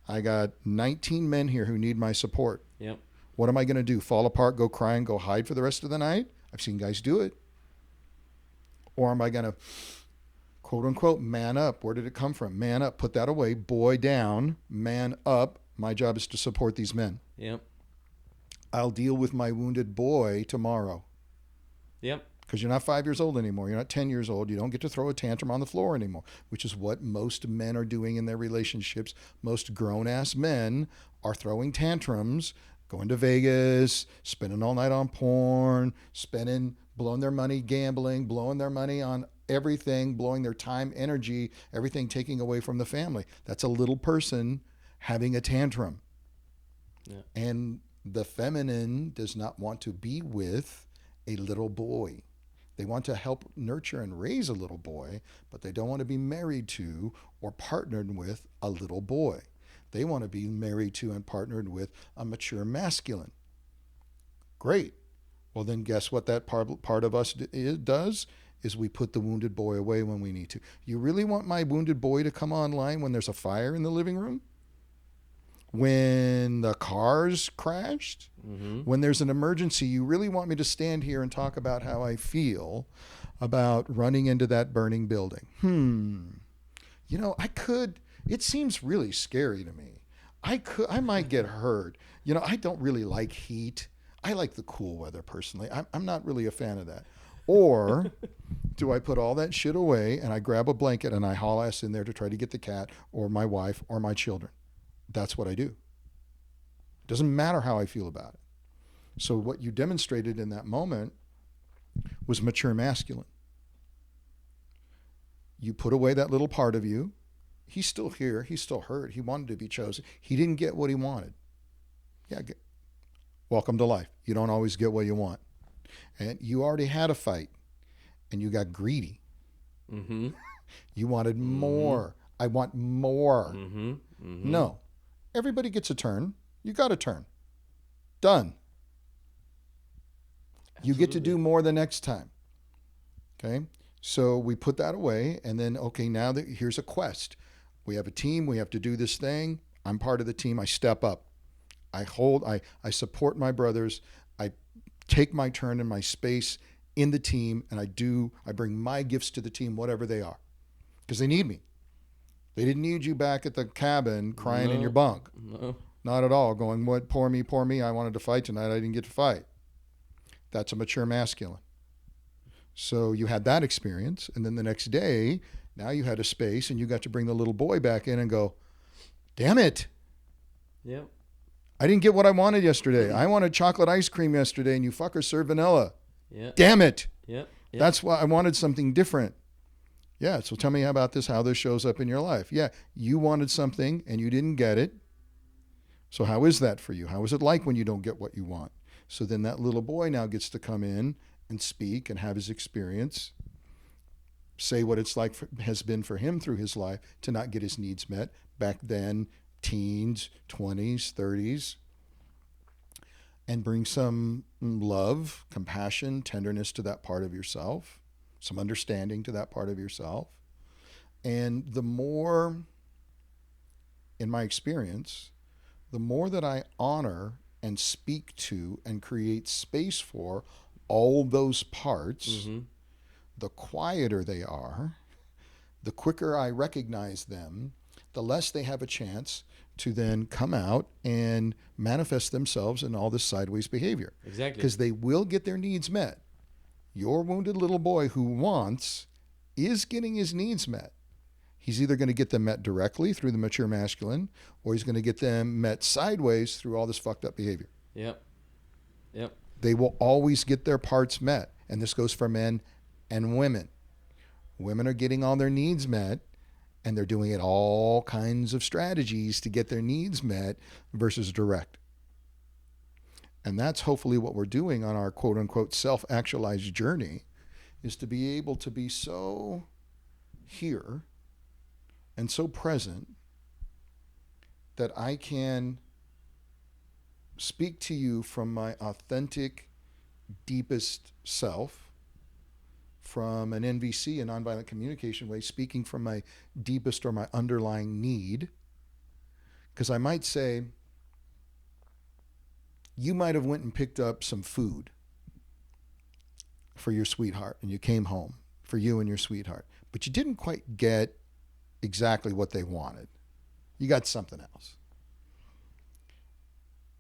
S1: I got 19 men here who need my support.
S2: Yep.
S1: What am I going to do? Fall apart, go cry, and go hide for the rest of the night? I've seen guys do it. Or am I going to, quote unquote, man up? Where did it come from? Man up, put that away, boy down, man up. My job is to support these men.
S2: Yep.
S1: I'll deal with my wounded boy tomorrow.
S2: Yep.
S1: Because you're not 5 years old anymore. You're not 10 years old. You don't get to throw a tantrum on the floor anymore, which is what most men are doing in their relationships. Most grown-ass men are throwing tantrums, going to Vegas, spending all night on porn, blowing their money gambling, blowing their money on everything, blowing their time, energy, everything taking away from the family. That's a little person having a tantrum.
S2: Yeah.
S1: And the feminine does not want to be with a little boy. They want to help nurture and raise a little boy, but they don't want to be married to or partnered with a little boy. They want to be married to and partnered with a mature masculine. Great. Well, then guess what that part of us does? Is we put the wounded boy away when we need to. You really want my wounded boy to come online when there's a fire in the living room? When the cars crashed? When there's an emergency, you really want me to stand here and talk about how I feel about running into that burning building? You know, it seems really scary to me. I might get hurt. You know, I don't really like heat. I like the cool weather personally. I'm not really a fan of that. Or do I put all that shit away and I grab a blanket and I haul ass in there to try to get the cat or my wife or my children? That's what I do. It doesn't matter how I feel about it. So what you demonstrated in that moment was mature masculine. You put away that little part of you. He's still here. He's still hurt. He wanted to be chosen. He didn't get what he wanted. Yeah, welcome to life. You don't always get what you want. And you already had a fight and you got greedy. You wanted more. I want more. No. Everybody gets a turn. You got a turn. Done. Absolutely. You get to do more the next time. Okay? So we put that away and then, okay, now that here's a quest. We have a team. We have to do this thing. I'm part of the team. I step up. I support my brothers. I take my turn in my space in the team, and I bring my gifts to the team, whatever they are, because they need me. They didn't need you back at the cabin crying in your bunk. No. Not at all. Going, what, poor me, I wanted to fight tonight. I didn't get to fight. That's a mature masculine. So you had that experience, and then the next day, now you had a space, and you got to bring the little boy back in and go, damn it.
S2: Yep.
S1: I didn't get what I wanted yesterday. I wanted chocolate ice cream yesterday, and you fuckers served vanilla.
S2: Yeah.
S1: Damn it.
S2: Yep.
S1: That's why I wanted something different. Yeah, so tell me about this, how this shows up in your life. Yeah, you wanted something, and you didn't get it. So how is that for you? How is it like when you don't get what you want? So then that little boy now gets to come in and speak and have his experience, say what it's like has been for him through his life to not get his needs met back then, teens, 20s, 30s, and bring some love, compassion, tenderness to that part of yourself, some understanding to that part of yourself. And the more, in my experience, the more that I honor and speak to and create space for all those parts, the quieter they are, the quicker I recognize them, the less they have a chance to then come out and manifest themselves in all this sideways behavior.
S2: Exactly.
S1: Because they will get their needs met. Your wounded little boy who wants is getting his needs met. He's either going to get them met directly through the mature masculine, or he's going to get them met sideways through all this fucked up behavior.
S2: Yep.
S1: They will always get their parts met. And this goes for men and women. Women are getting all their needs met, and they're doing it all kinds of strategies to get their needs met versus direct. And that's hopefully what we're doing on our quote unquote self-actualized journey, is to be able to be so here and so present that I can speak to you from my authentic, deepest self, from an NVC, a nonviolent communication way, speaking from my deepest or my underlying need. Because I might say, you might have went and picked up some food for your sweetheart, and you came home for you and your sweetheart, but you didn't quite get exactly what they wanted. You got something else.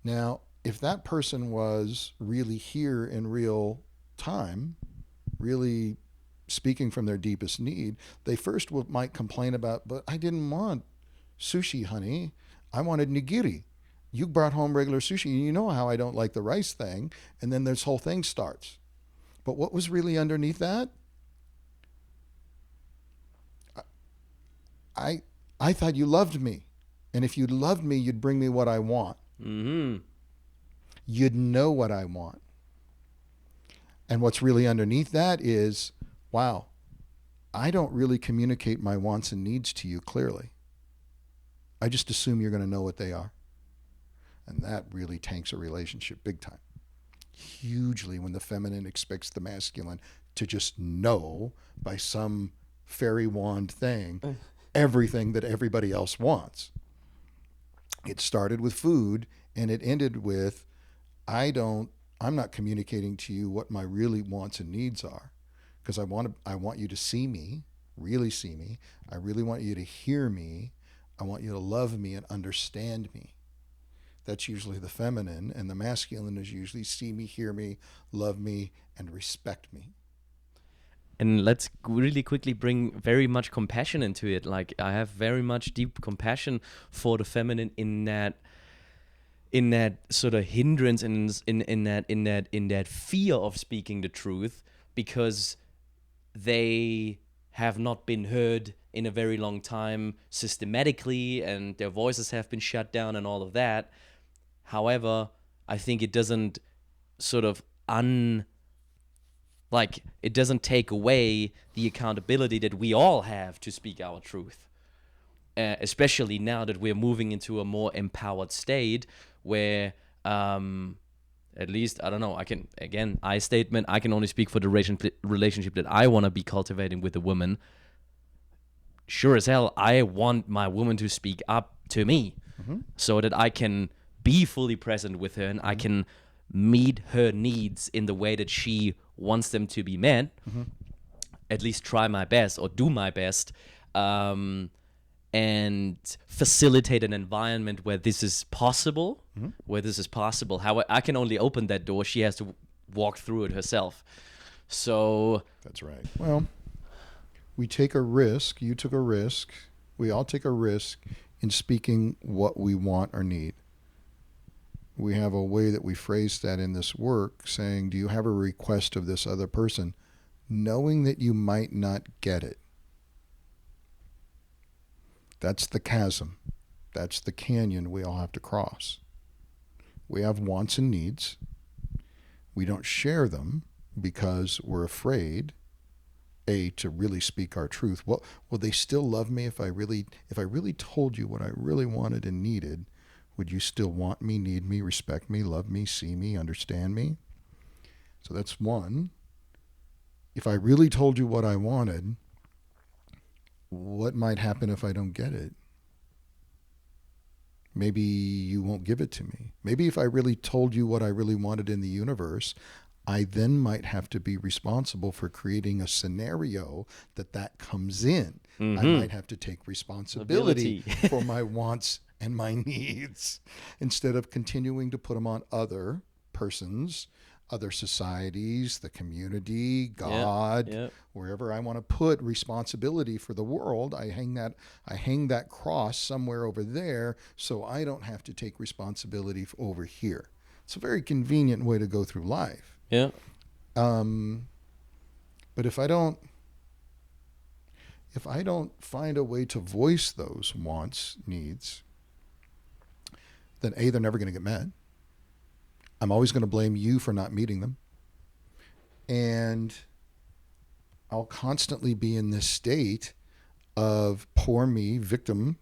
S1: Now, if that person was really here in real time, really speaking from their deepest need, they first might complain about, but I didn't want sushi, honey. I wanted nigiri. You brought home regular sushi. You know how I don't like the rice thing. And then this whole thing starts. But what was really underneath that? I thought you loved me. And if you loved me, you'd bring me what I want. You'd know what I want. And what's really underneath that is, wow, I don't really communicate my wants and needs to you clearly. I just assume you're going to know what they are. And that really tanks a relationship big time. Hugely, when the feminine expects the masculine to just know by some fairy wand thing everything that everybody else wants. It started with food, and it ended with, I'm not communicating to you what my really wants and needs are, because I want you to see me, really see me. I really want you to hear me. I want you to love me and understand me. That's usually the feminine, and the masculine is usually see me, hear me, love me, and respect me.
S2: And let's really quickly bring very much compassion into it. Like, I have very much deep compassion for the feminine in that sort of hindrance and in that fear of speaking the truth, because they have not been heard in a very long time systematically, and their voices have been shut down and all of that. However, I think it doesn't sort of it doesn't take away the accountability that we all have to speak our truth. Especially now that we're moving into a more empowered state where, at least, I don't know, I can only speak for the relationship that I want to be cultivating with a woman. Sure as hell, I want my woman to speak up to me, so that I can be fully present with her and I can meet her needs in the way that she wants them to be met. At least try my best or do my best, and facilitate an environment where this is possible. How I can only open that door. She has to walked through it herself. So
S1: That's right. Well, we take a risk. You took a risk. We all take a risk in speaking what we want or need. We have a way that we phrase that in this work, saying, do you have a request of this other person, knowing that you might not get it? That's the chasm. That's the canyon we all have to cross. We have wants and needs. We don't share them because we're afraid, to really speak our truth. Well, will they still love me if I really told you what I really wanted and needed? Would you still want me, need me, respect me, love me, see me, understand me? So that's one. If I really told you what I wanted, what might happen if I don't get it? Maybe you won't give it to me. Maybe if I really told you what I really wanted in the universe, I then might have to be responsible for creating a scenario that comes in.
S2: Mm-hmm.
S1: I might have to take responsibility for my wants and my needs instead of continuing to put them on other persons, other societies, the community, God, wherever I want to put responsibility for the world. I hang that cross somewhere over there so I don't have to take responsibility over here. It's a very convenient way to go through life.
S2: Yeah.
S1: But if I don't find a way to voice those wants, needs, then they're never going to get met. I'm always going to blame you for not meeting them. And I'll constantly be in this state of poor me, victim,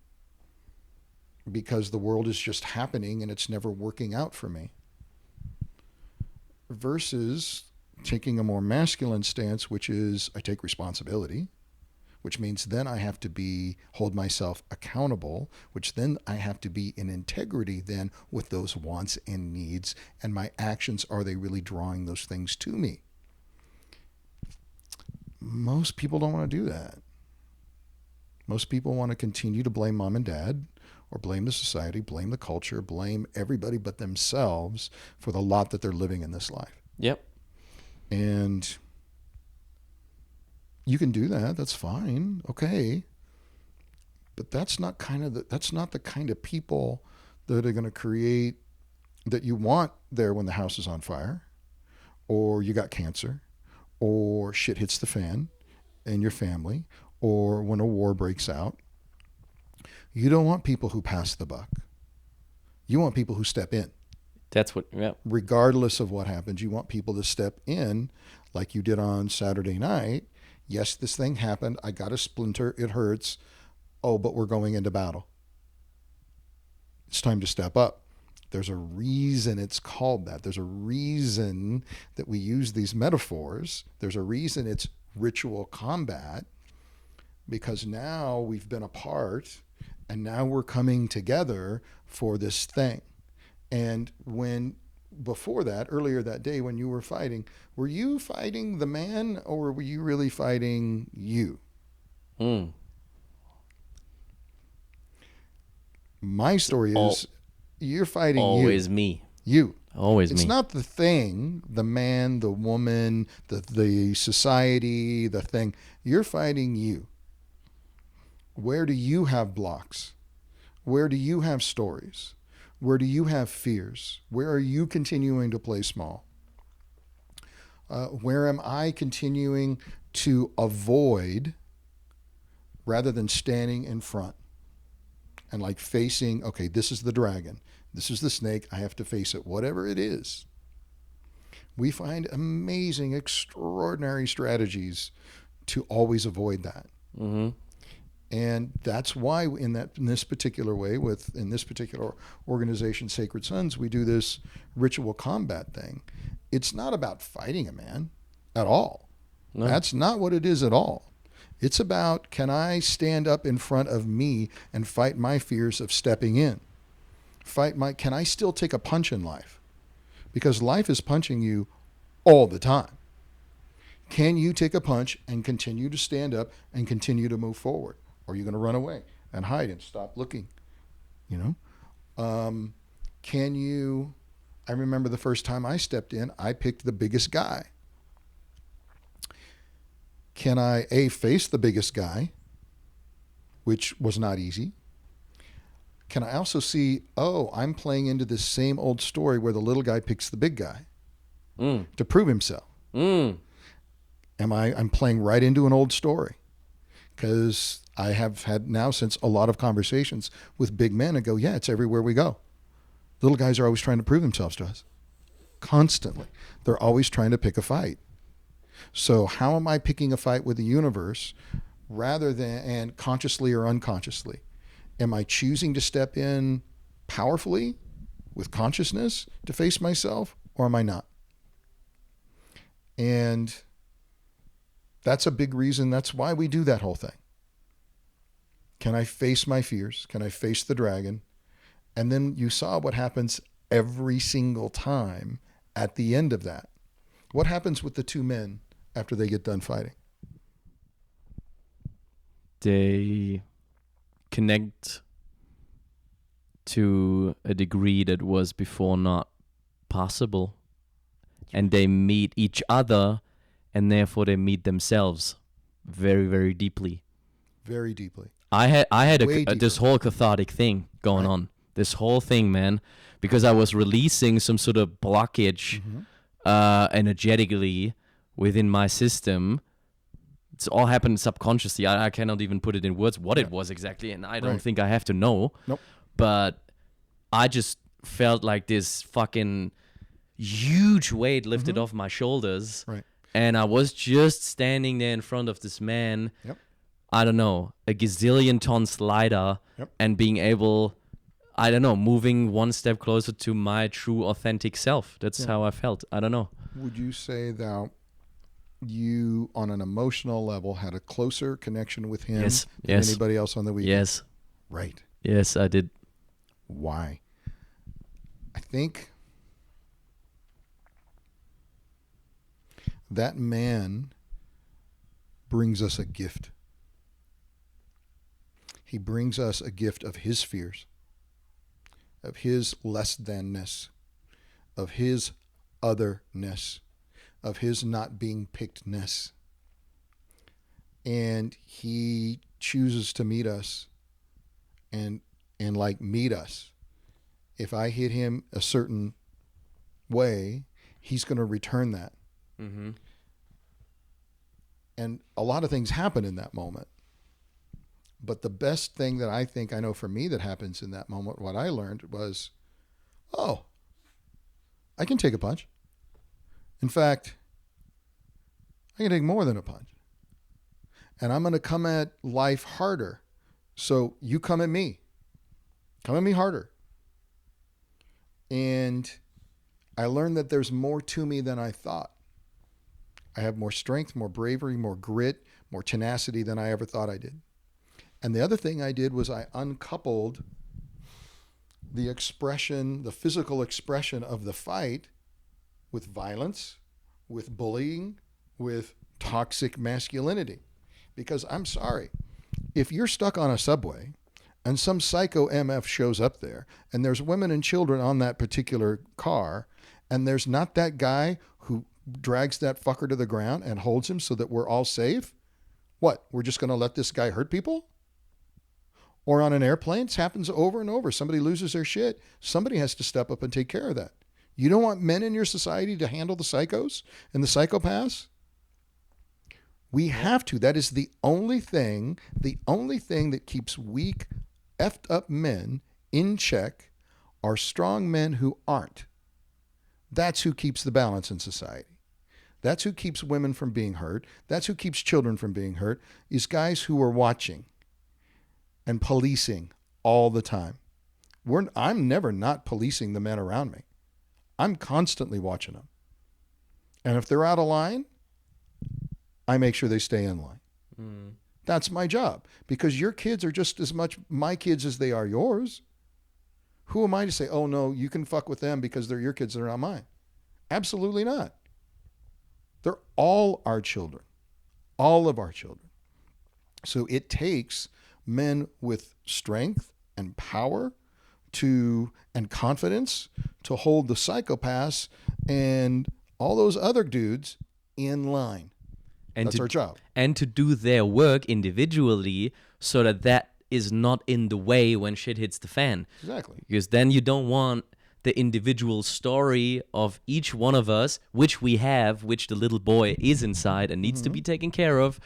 S1: because the world is just happening and it's never working out for me. Versus taking a more masculine stance, which is I take responsibility, which means then I have to hold myself accountable, which then I have to be in integrity then with those wants and needs, and my actions, are they really drawing those things to me? Most people don't want to do that. Most people want to continue to blame mom and dad, or blame the society, blame the culture, blame everybody but themselves for the lot that they're living in this life.
S2: Yep.
S1: And you can do that. That's fine. Okay. But that's not the kind of people that are going to create that you want there when the house is on fire, or you got cancer, or shit hits the fan in your family, or when a war breaks out. You don't want people who pass the buck. You want people who step in.
S2: That's what, yeah.
S1: Regardless of what happens, you want people to step in like you did on Saturday night. Yes, this thing happened. I got a splinter. It hurts. Oh, but we're going into battle. It's time to step up. There's a reason it's called that. There's a reason that we use these metaphors. There's a reason it's ritual combat, because now we've been apart and now we're coming together for this thing. And before that, earlier that day when you were you fighting the man, or were you really fighting you? My story is you're fighting
S2: always me.
S1: You.
S2: Always me.
S1: It's not the thing, the man, the woman, the society, the thing. You're fighting you. Where do you have blocks? Where do you have stories? Where do you have fears? Where are you continuing to play small? Where am I continuing to avoid rather than standing in front and like facing, okay, this is the dragon. This is the snake. I have to face it, whatever it is. We find amazing, extraordinary strategies to always avoid that.
S2: Mm-hmm.
S1: And that's why in this particular way, in this particular organization, Sacred Sons, we do this ritual combat thing. It's not about fighting a man at all. No. That's not what it is at all. It's about, can I stand up in front of me and fight my fears of stepping in? Can I still take a punch in life? Because life is punching you all the time. Can you take a punch and continue to stand up and continue to move forward? Or are you going to run away and hide and stop looking? I remember the first time I stepped in, I picked the biggest guy. Can I, A, face the biggest guy, which was not easy? Can I also see, oh, I'm playing into this same old story where the little guy picks the big guy to prove himself? I'm playing right into an old story, because I have had now since a lot of conversations with big men and go, yeah, it's everywhere we go. Little guys are always trying to prove themselves to us. Constantly. They're always trying to pick a fight. So how am I picking a fight with the universe rather than, and consciously or unconsciously? Am I choosing to step in powerfully with consciousness to face myself, or am I not? And that's a big reason. That's why we do that whole thing. Can I face my fears? Can I face the dragon? And then you saw what happens every single time at the end of that. What happens with the two men after they get done fighting?
S2: They connect to a degree that was before not possible. And they meet each other, and therefore they meet themselves very, very deeply.
S1: Very deeply.
S2: I had
S1: Way
S2: this
S1: deeper.
S2: whole cathartic thing going
S1: Right.
S2: on. This whole thing, man, because I was releasing some sort of blockage energetically within my system. It's all happened subconsciously. I cannot even put it in words what it was exactly, and I don't
S1: Right.
S2: think I have to know.
S1: Nope.
S2: But I just felt like this fucking huge weight lifted off my shoulders.
S1: Right.
S2: And I was just standing there in front of this man,
S1: Yep.
S2: I don't know, a gazillion tons lighter,
S1: Yep.
S2: and being able, I don't know, moving one step closer to my true authentic self. That's how I felt. I don't know.
S1: Would you say that you, on an emotional level, had a closer connection with him
S2: Yes.
S1: than
S2: Yes.
S1: anybody else on the weekend?
S2: Yes.
S1: Right.
S2: Yes, I did.
S1: Why? I think that man brings us a gift. He brings us a gift of his fears, of his less thanness, of his otherness, of his not being pickedness. And he chooses to meet us and like meet us. If I hit him a certain way, he's going to return that.
S2: Mm-hmm.
S1: And a lot of things happen in that moment. But the best thing that I think I know for me that happens in that moment, what I learned was, oh, I can take a punch. In fact, I can take more than a punch. And I'm going to come at life harder. So you come at me. Come at me harder. And I learned that there's more to me than I thought. I have more strength, more bravery, more grit, more tenacity than I ever thought I did. And the other thing I did was I uncoupled the expression, the physical expression of the fight with violence, with bullying, with toxic masculinity. Because I'm sorry, if you're stuck on a subway and some psycho MF shows up there and there's women and children on that particular car and there's not that guy who drags that fucker to the ground and holds him so that we're all safe, what, we're just going to let this guy hurt people? Or on an airplane, it happens over and over. Somebody loses their shit. Somebody has to step up and take care of that. You don't want men in your society to handle the psychos and the psychopaths? We have to. That is the only thing that keeps weak, effed up men in check are strong men who aren't. That's who keeps the balance in society. That's who keeps women from being hurt. That's who keeps children from being hurt, is guys who are watching and policing all the time. I'm never not policing the men around me. I'm constantly watching them. And if they're out of line, I make sure they stay in line. That's my job, because your kids are just as much my kids as they are yours. Who am I to say, oh no, you can fuck with them because they're your kids, they're not mine? Absolutely not. They're all our children, all of our children. So it takes men with strength and power and confidence to hold the psychopaths and all those other dudes in line.
S2: And
S1: That's our job.
S2: And to do their work individually so that is not in the way when shit hits the fan.
S1: Exactly.
S2: Because then you don't want the individual story of each one of us, which we have, which the little boy is inside and needs to be taken care of,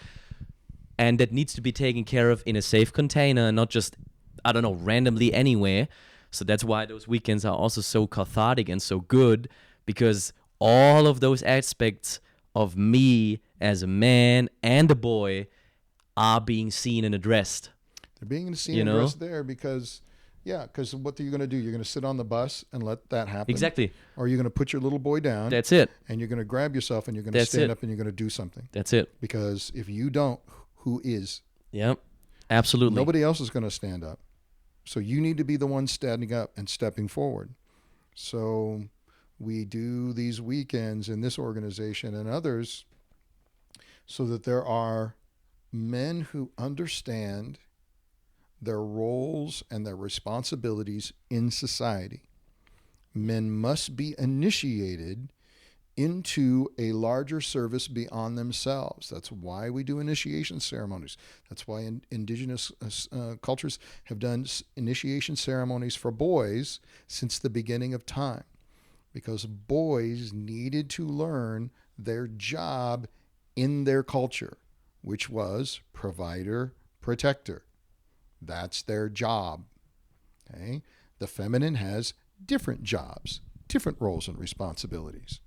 S2: and that needs to be taken care of in a safe container, not just, I don't know, randomly anywhere. So that's why those weekends are also so cathartic and so good, because all of those aspects of me as a man and a boy are being seen and addressed.
S1: They're being seen and addressed there because what are you going to do? You're going to sit on the bus and let that happen.
S2: Exactly.
S1: Or you're going to put your little boy down.
S2: That's it.
S1: And you're going to grab yourself and you're going to stand up and you're going to do something.
S2: That's it.
S1: Because if you don't, who is?
S2: Yep. Absolutely.
S1: Nobody else is going to stand up. So you need to be the one standing up and stepping forward. So we do these weekends in this organization and others so that there are men who understand their roles and their responsibilities in society. Men must be initiated into a larger service beyond themselves. That's why we do initiation ceremonies. That's why indigenous cultures have done initiation ceremonies for boys since the beginning of time, because boys needed to learn their job in their culture, which was provider, protector. That's their job. Okay? The feminine has different jobs, different roles and responsibilities.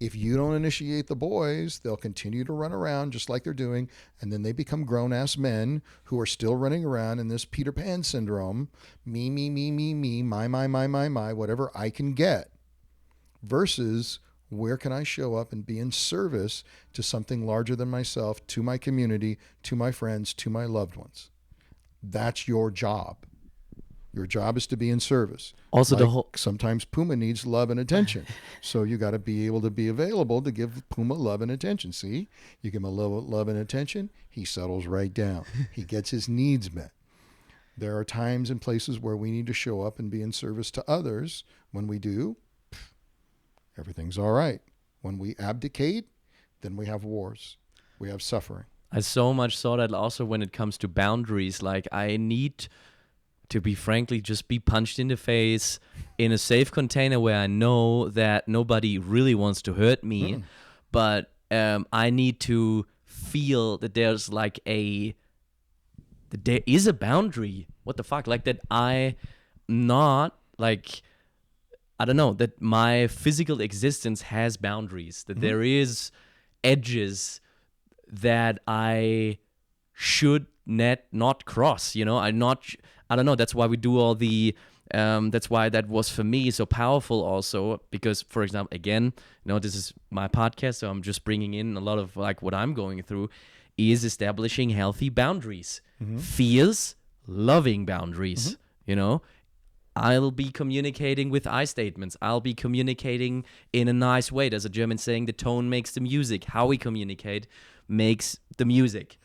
S1: If you don't initiate the boys, they'll continue to run around just like they're doing, and then they become grown-ass men who are still running around in this Peter Pan syndrome, me, my, whatever I can get, versus where can I show up and be in service to something larger than myself, to my community, to my friends, to my loved ones. That's your job. Your job is to be in service. Also, sometimes Puma needs love and attention. So you got to be able to be available to give Puma love and attention. See, you give him a love and attention, he settles right down. He gets his needs met. There are times and places where we need to show up and be in service to others. When we do, everything's all right. When we abdicate, then we have wars. We have suffering.
S2: I so much saw that also when it comes to boundaries. Like, I need to be frankly just be punched in the face in a safe container where I know that nobody really wants to hurt me, but I need to feel that there's like that there is a boundary. What the fuck? Like that I not like, I don't know, that my physical existence has boundaries, that there is edges that I should not cross, you know. I don't know, that's why we do all the that's why that was for me so powerful also, because, for example, again, you know, this is my podcast, so I'm just bringing in a lot of like what I'm going through, is establishing healthy boundaries, fierce, loving boundaries, you know. I'll be communicating with I statements. I'll be communicating in a nice way. There's a German saying, the tone makes the music. How we communicate makes the music.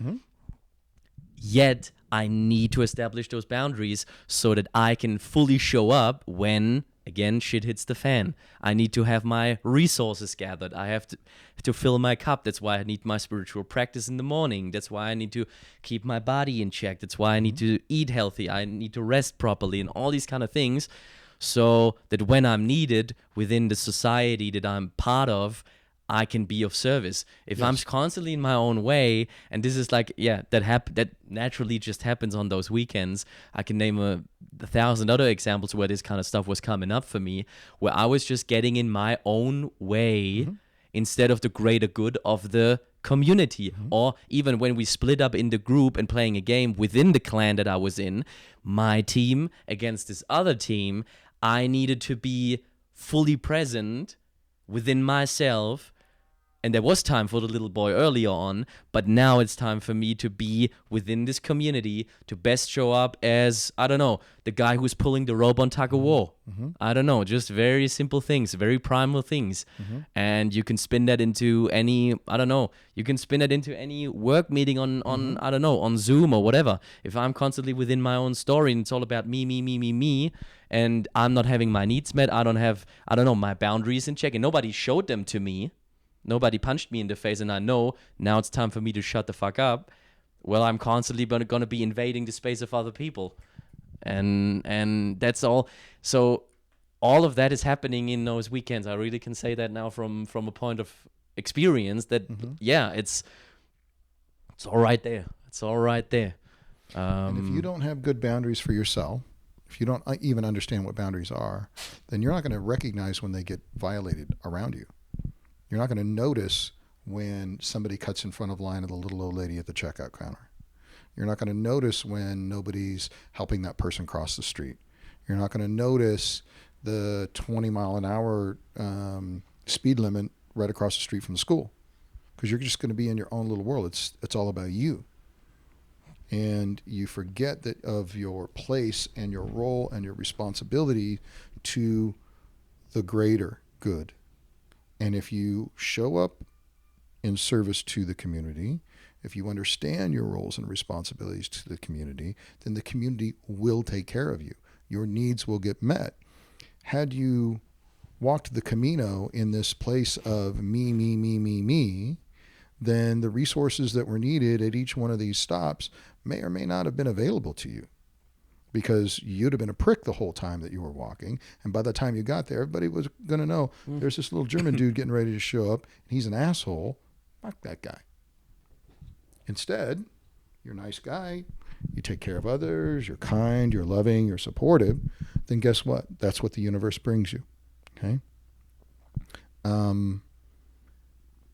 S2: Yet, I need to establish those boundaries so that I can fully show up when, again, shit hits the fan. I need to have my resources gathered. I have to fill my cup. That's why I need my spiritual practice in the morning. That's why I need to keep my body in check. That's why I need to eat healthy. I need to rest properly and all these kind of things, so that when I'm needed within the society that I'm part of, I can be of service. If I'm constantly in my own way, and this is like, that naturally just happens on those weekends. I can name 1,000 other examples where this kind of stuff was coming up for me, where I was just getting in my own way instead of the greater good of the community. Or even when we split up in the group and playing a game within the clan that I was in, my team against this other team, I needed to be fully present within myself And there was time for the little boy earlier on, but now it's time for me to be within this community, to best show up as, I don't know, the guy who's pulling the rope on tug of war. I don't know, just very simple things, very primal things. And you can spin that into any, I don't know, you can spin it into any work meeting on I don't know, on Zoom or whatever. If I'm constantly within my own story and it's all about me, and I'm not having my needs met, I don't have, I don't know, my boundaries in check, and nobody showed them to me. Nobody punched me in the face, and I know now it's time for me to shut the fuck up. Well, I'm constantly going to be invading the space of other people. And that's all. So all of that is happening in those weekends. I really can say that now from a point of experience that, yeah, it's all right there. It's all right there.
S1: And if you don't have good boundaries for yourself, if you don't even understand what boundaries are, then you're not going to recognize when they get violated around you. You're not going to notice when somebody cuts in front of line of the little old lady at the checkout counter. You're not going to notice when nobody's helping that person cross the street. You're not going to notice the 20 mile an hour speed limit right across the street from the school, because you're just going to be in your own little world. It's all about you. And you forget that of your place and your role and your responsibility to the greater good. And if you show up in service to the community, if you understand your roles and responsibilities to the community, then the community will take care of you. Your needs will get met. Had you walked the Camino in this place of me, then the resources that were needed at each one of these stops may or may not have been available to you, because you'd have been a prick the whole time that you were walking. And by the time you got there, everybody was going to know there's this little German dude getting ready to show up, and he's an asshole. Fuck that guy. Instead, you're a nice guy. You take care of others. You're kind. You're loving. You're supportive. Then guess what? That's what the universe brings you. Okay? And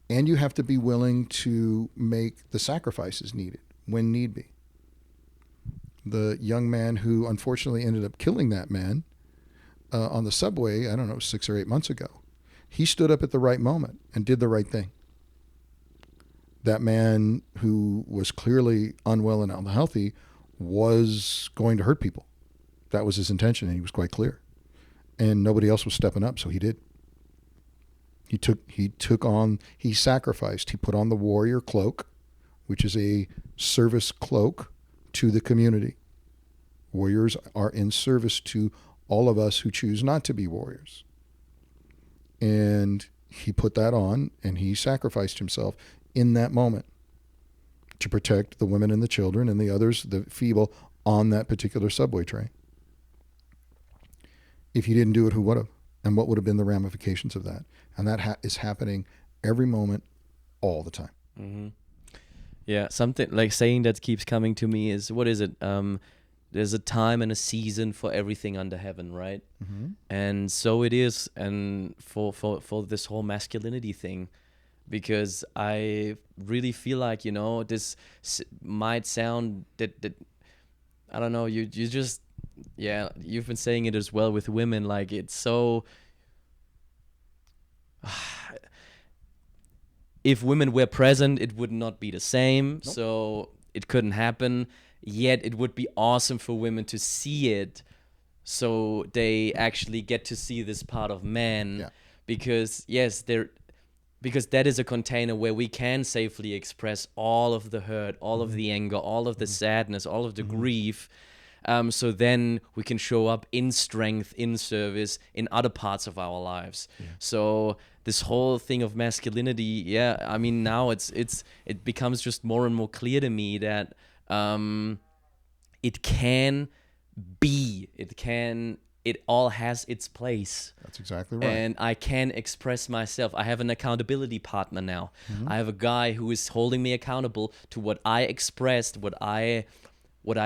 S1: you have to be willing to make the sacrifices needed when need be. The young man who unfortunately ended up killing that man on the subway, I don't know, 6 or 8 months ago, he stood up at the right moment and did the right thing. That man who was clearly unwell and unhealthy was going to hurt people. That was his intention, and he was quite clear. And nobody else was stepping up, so he did. He sacrificed. He put on the warrior cloak, which is a service cloak to the community. Warriors are in service to all of us who choose not to be warriors. And he put that on, and he sacrificed himself in that moment to protect the women and the children and the others, the feeble, on that particular subway train. If he didn't do it, who would have? And what would have been the ramifications of that? And that is happening every moment, all the time.
S2: Mm-hmm. Yeah, something like saying that keeps coming to me is, what is it? There's a time and a season for everything under heaven, right?
S1: Mm-hmm.
S2: And so it is, and for this whole masculinity thing, because I really feel like, this might sound that I don't know, you just, yeah, you've been saying it as well with women, like it's so, if women were present, it would not be the same. Nope. So it couldn't happen. Yet it would be awesome for women to see it, so they actually get to see this part of man. Yeah. Because because that is a container where we can safely express all of the hurt, all of the anger, all of the sadness, all of the grief. So then we can show up in strength, in service, in other parts of our lives. Yeah. So this whole thing of masculinity, yeah, I mean, now it becomes just more and more clear to me that it can be, it all has its place.
S1: That's exactly right.
S2: And I can express myself. I have an accountability partner now. Mm-hmm. I have a guy who is holding me accountable to what I expressed, what I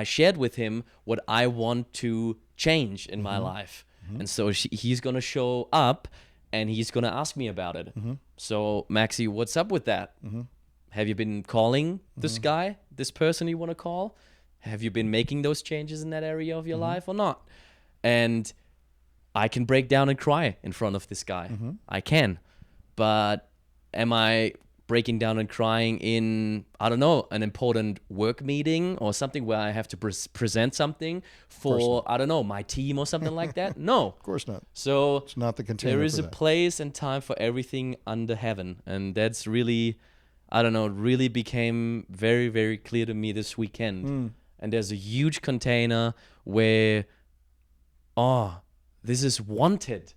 S2: shared with him, what I want to change in my life. Mm-hmm. And so he's going to show up and he's going to ask me about it. Mm-hmm. So, Maxi, what's up with that? Mm-hmm. Have you been calling this guy, this person you want to call? Have you been making those changes in that area of your life or not? And I can break down and cry in front of this guy. Mm-hmm. I can. But am I breaking down and crying in, I don't know, an important work meeting or something where I have to present something for, I don't know, my team or something like that? No.
S1: Of course not.
S2: So
S1: It's not the container
S2: there is
S1: for
S2: a
S1: that.
S2: place and time for everything under heaven. And that's really, I don't know, really became very, very clear to me this weekend. And there's a huge container where, this is wanted.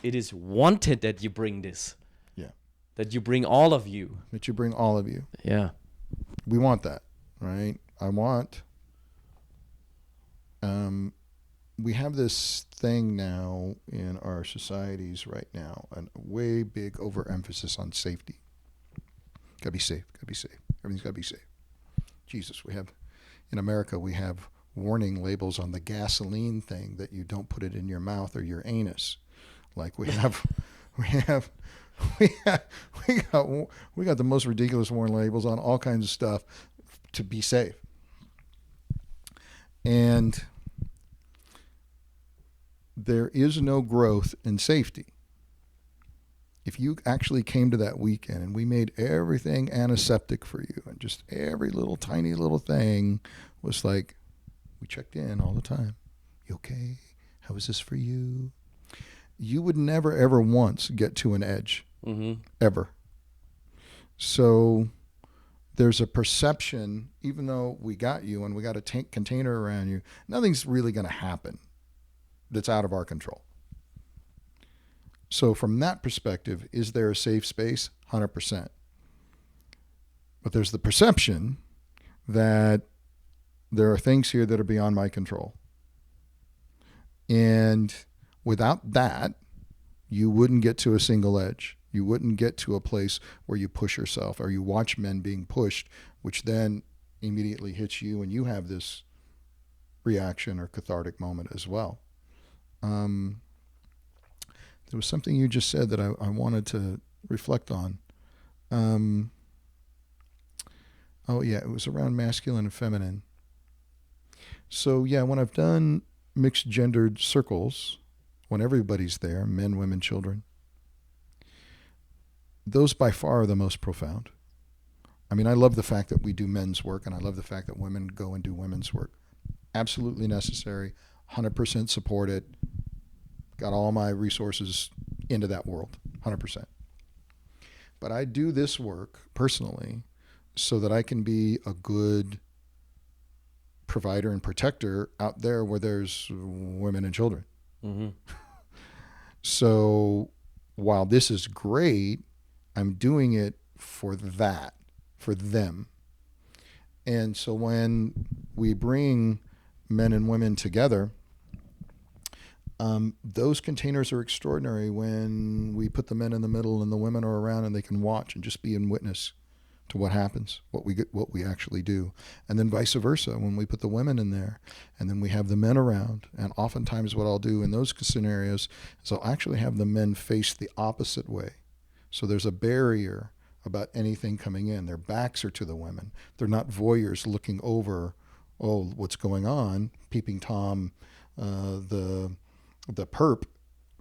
S2: It is wanted that you bring this.
S1: Yeah.
S2: That you bring all of you.
S1: That you bring all of you.
S2: Yeah.
S1: We want that, right? I want... we have this thing now in our societies right now, a way big overemphasis on safety. Gotta be safe, gotta be safe. Everything's gotta be safe. Jesus, in America, we have warning labels on the gasoline thing that you don't put it in your mouth or your anus. Like we got the most ridiculous warning labels on all kinds of stuff to be safe. And there is no growth in safety. If you actually came to that weekend and we made everything antiseptic for you and just every little tiny little thing was like, we checked in all the time. You okay? How is this for you? You would never, ever once get to an edge. Ever. So there's a perception, even though we got you and we got a container around you, nothing's really going to happen that's out of our control. So from that perspective, is there a safe space? 100%. But there's the perception that there are things here that are beyond my control. And without that, you wouldn't get to a single edge. You wouldn't get to a place where you push yourself or you watch men being pushed, which then immediately hits you and you have this reaction or cathartic moment as well. There was something you just said that I wanted to reflect on. It was around masculine and feminine. So yeah, when I've done mixed gendered circles, when everybody's there, men, women, children, those by far are the most profound. I mean, I love the fact that we do men's work and I love the fact that women go and do women's work. Absolutely necessary, 100% support it. Got all my resources into that world, 100%. But I do this work personally so that I can be a good provider and protector out there where there's women and children. So while this is great, I'm doing it for that, for them. And so when we bring men and women together, those containers are extraordinary when we put the men in the middle and the women are around and they can watch and just be in witness to what happens, what we actually do. And then vice versa, when we put the women in there and then we have the men around. And oftentimes what I'll do in those scenarios is I'll actually have the men face the opposite way. So there's a barrier about anything coming in. Their backs are to the women. They're not voyeurs looking over, what's going on, peeping Tom, the perp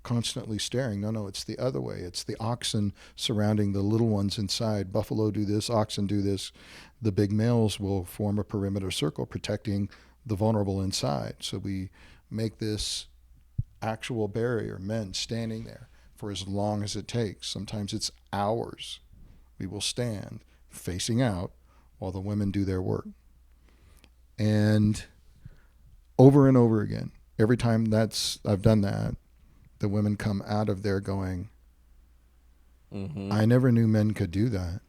S1: constantly staring. No, it's the other way. It's the oxen surrounding the little ones inside. Buffalo do this, oxen do this. The big males will form a perimeter circle protecting the vulnerable inside. So we make this actual barrier, men standing there for as long as it takes. Sometimes it's hours. We will stand facing out while the women do their work. And over again, every time I've done that, the women come out of there going, I never knew men could do that.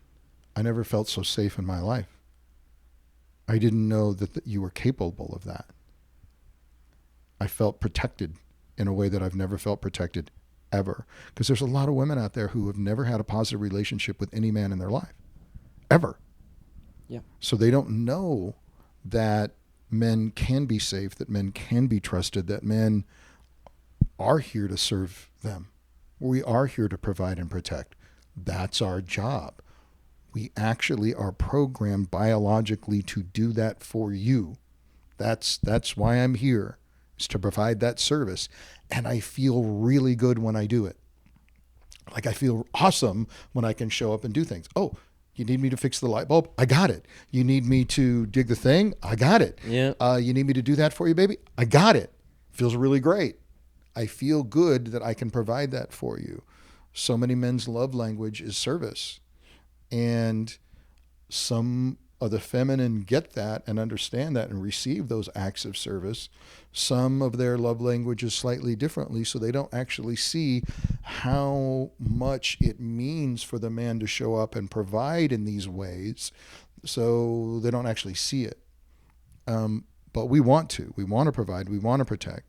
S1: I never felt so safe in my life. I didn't know that you were capable of that. I felt protected in a way that I've never felt protected ever. Because there's a lot of women out there who have never had a positive relationship with any man in their life. Ever.
S2: Yeah.
S1: So they don't know that men can be safe, that men can be trusted, that men are here to serve them. We are here to provide and protect. That's our job. We actually are programmed biologically to do that for you. That's why I'm here, is to provide that service. And I feel really good when I do it. Like I feel awesome when I can show up and do things. Oh, you need me to fix the light bulb? I got it. You need me to dig the thing? I got it.
S2: Yeah.
S1: You need me to do that for you, baby? I got it. Feels really great. I feel good that I can provide that for you. So many men's love language is service. And some of the feminine get that and understand that and receive those acts of service. Some of their love language is slightly differently, so they don't actually see how much it means for the man to show up and provide in these ways. So they don't actually see it. But we want to. We want to provide. We want to protect.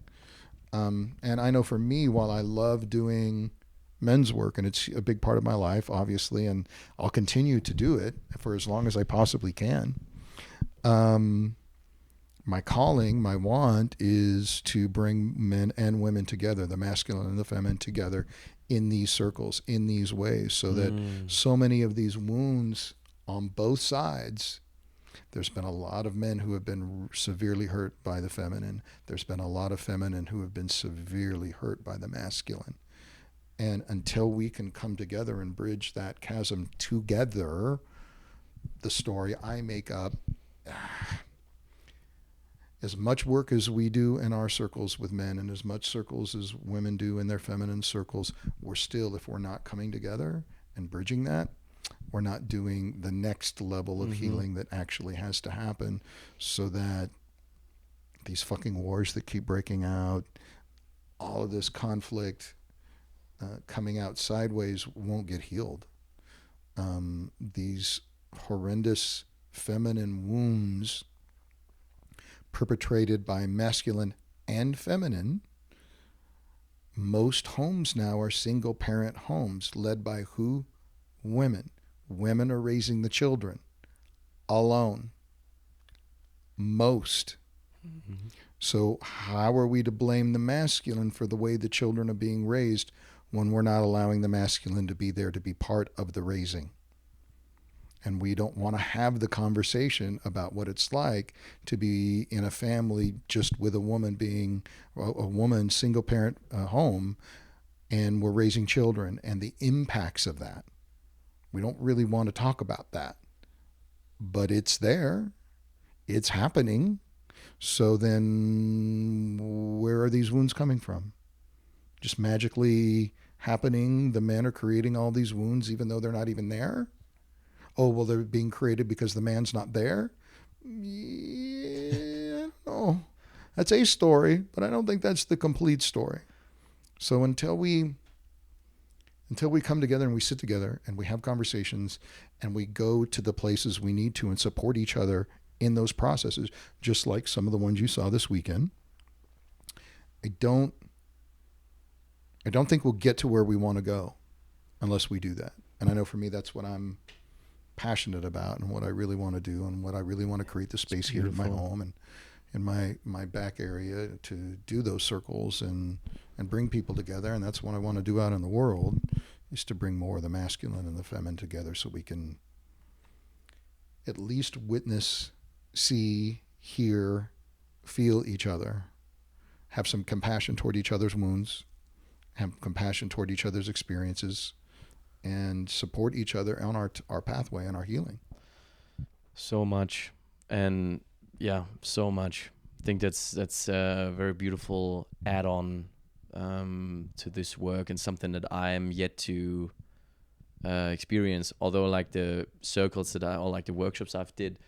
S1: And I know for me, while I love doing men's work, and it's a big part of my life, obviously, and I'll continue to do it for as long as I possibly can. My calling, my want is to bring men and women together, the masculine and the feminine together in these circles, in these ways, so that so many of these wounds on both sides. There's been a lot of men who have been severely hurt by the feminine. There's been a lot of feminine who have been severely hurt by the masculine. And until we can come together and bridge that chasm together, the story I make up, as much work as we do in our circles with men and as much circles as women do in their feminine circles, we're still, if we're not coming together and bridging that, we're not doing the next level of healing that actually has to happen, so that these fucking wars that keep breaking out, all of this conflict coming out sideways won't get healed. These horrendous feminine wounds perpetrated by masculine and feminine. Most homes now are single parent homes led by who? Women. Women are raising the children alone. Most. So how are we to blame the masculine for the way the children are being raised when we're not allowing the masculine to be there to be part of the raising? And we don't want to have the conversation about what it's like to be in a family just with a woman being a woman, single parent home, and we're raising children and the impacts of that. We don't really want to talk about that, but it's there. It's happening. So then where are these wounds coming from? Just magically happening? The men are creating all these wounds even though they're not even there? Oh, well, they're being created because the man's not there? Yeah, I don't know. That's a story, but I don't think that's the complete story. So until we come together and we sit together and we have conversations and we go to the places we need to and support each other in those processes, just like some of the ones you saw this weekend, I don't think we'll get to where we want to go unless we do that. And I know for me, that's what I'm passionate about and what I really want to do and what I really want to create the space here in my home and in my back area to do those circles and bring people together. And that's what I want to do out in the world, is to bring more of the masculine and the feminine together so we can at least witness, see, hear, feel each other, have some compassion toward each other's wounds, have compassion toward each other's experiences, and support each other on our pathway and our healing.
S2: So much. And yeah, so much. I think that's a very beautiful add-on to this work, and something that I am yet to experience. Although like the circles that or like the workshops I've did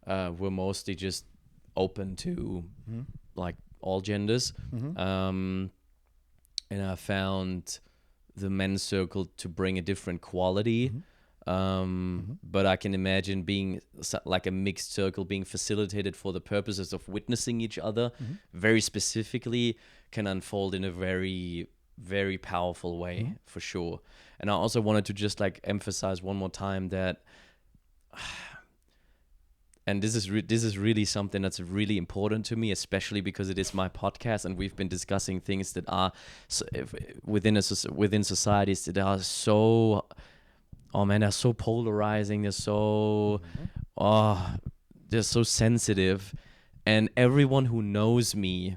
S2: were mostly just open to like all genders. And I found the men's circle to bring a different quality. But I can imagine being like a mixed circle being facilitated for the purposes of witnessing each other very specifically can unfold in a very, very powerful way for sure. And I also wanted to just like emphasize one more time that and this is really something that's really important to me, especially because it is my podcast, and we've been discussing things that are within societies that are so, oh man, they're so polarizing. They're so, they're so sensitive, and everyone who knows me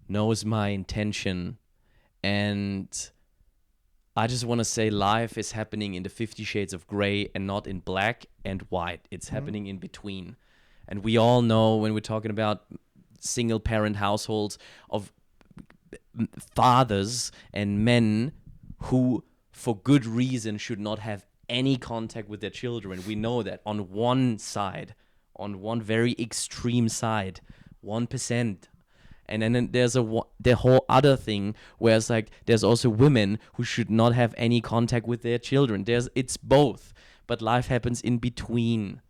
S2: knows my intention, and I just want to say life is happening in the 50 shades of gray and not in black and white. It's happening in between. And we all know when we're talking about single parent households of fathers and men who, for good reason, should not have any contact with their children. We know that on one side, on one very extreme side, 1%. And then there's the whole other thing where it's like there's also women who should not have any contact with their children. It's both, but life happens in between.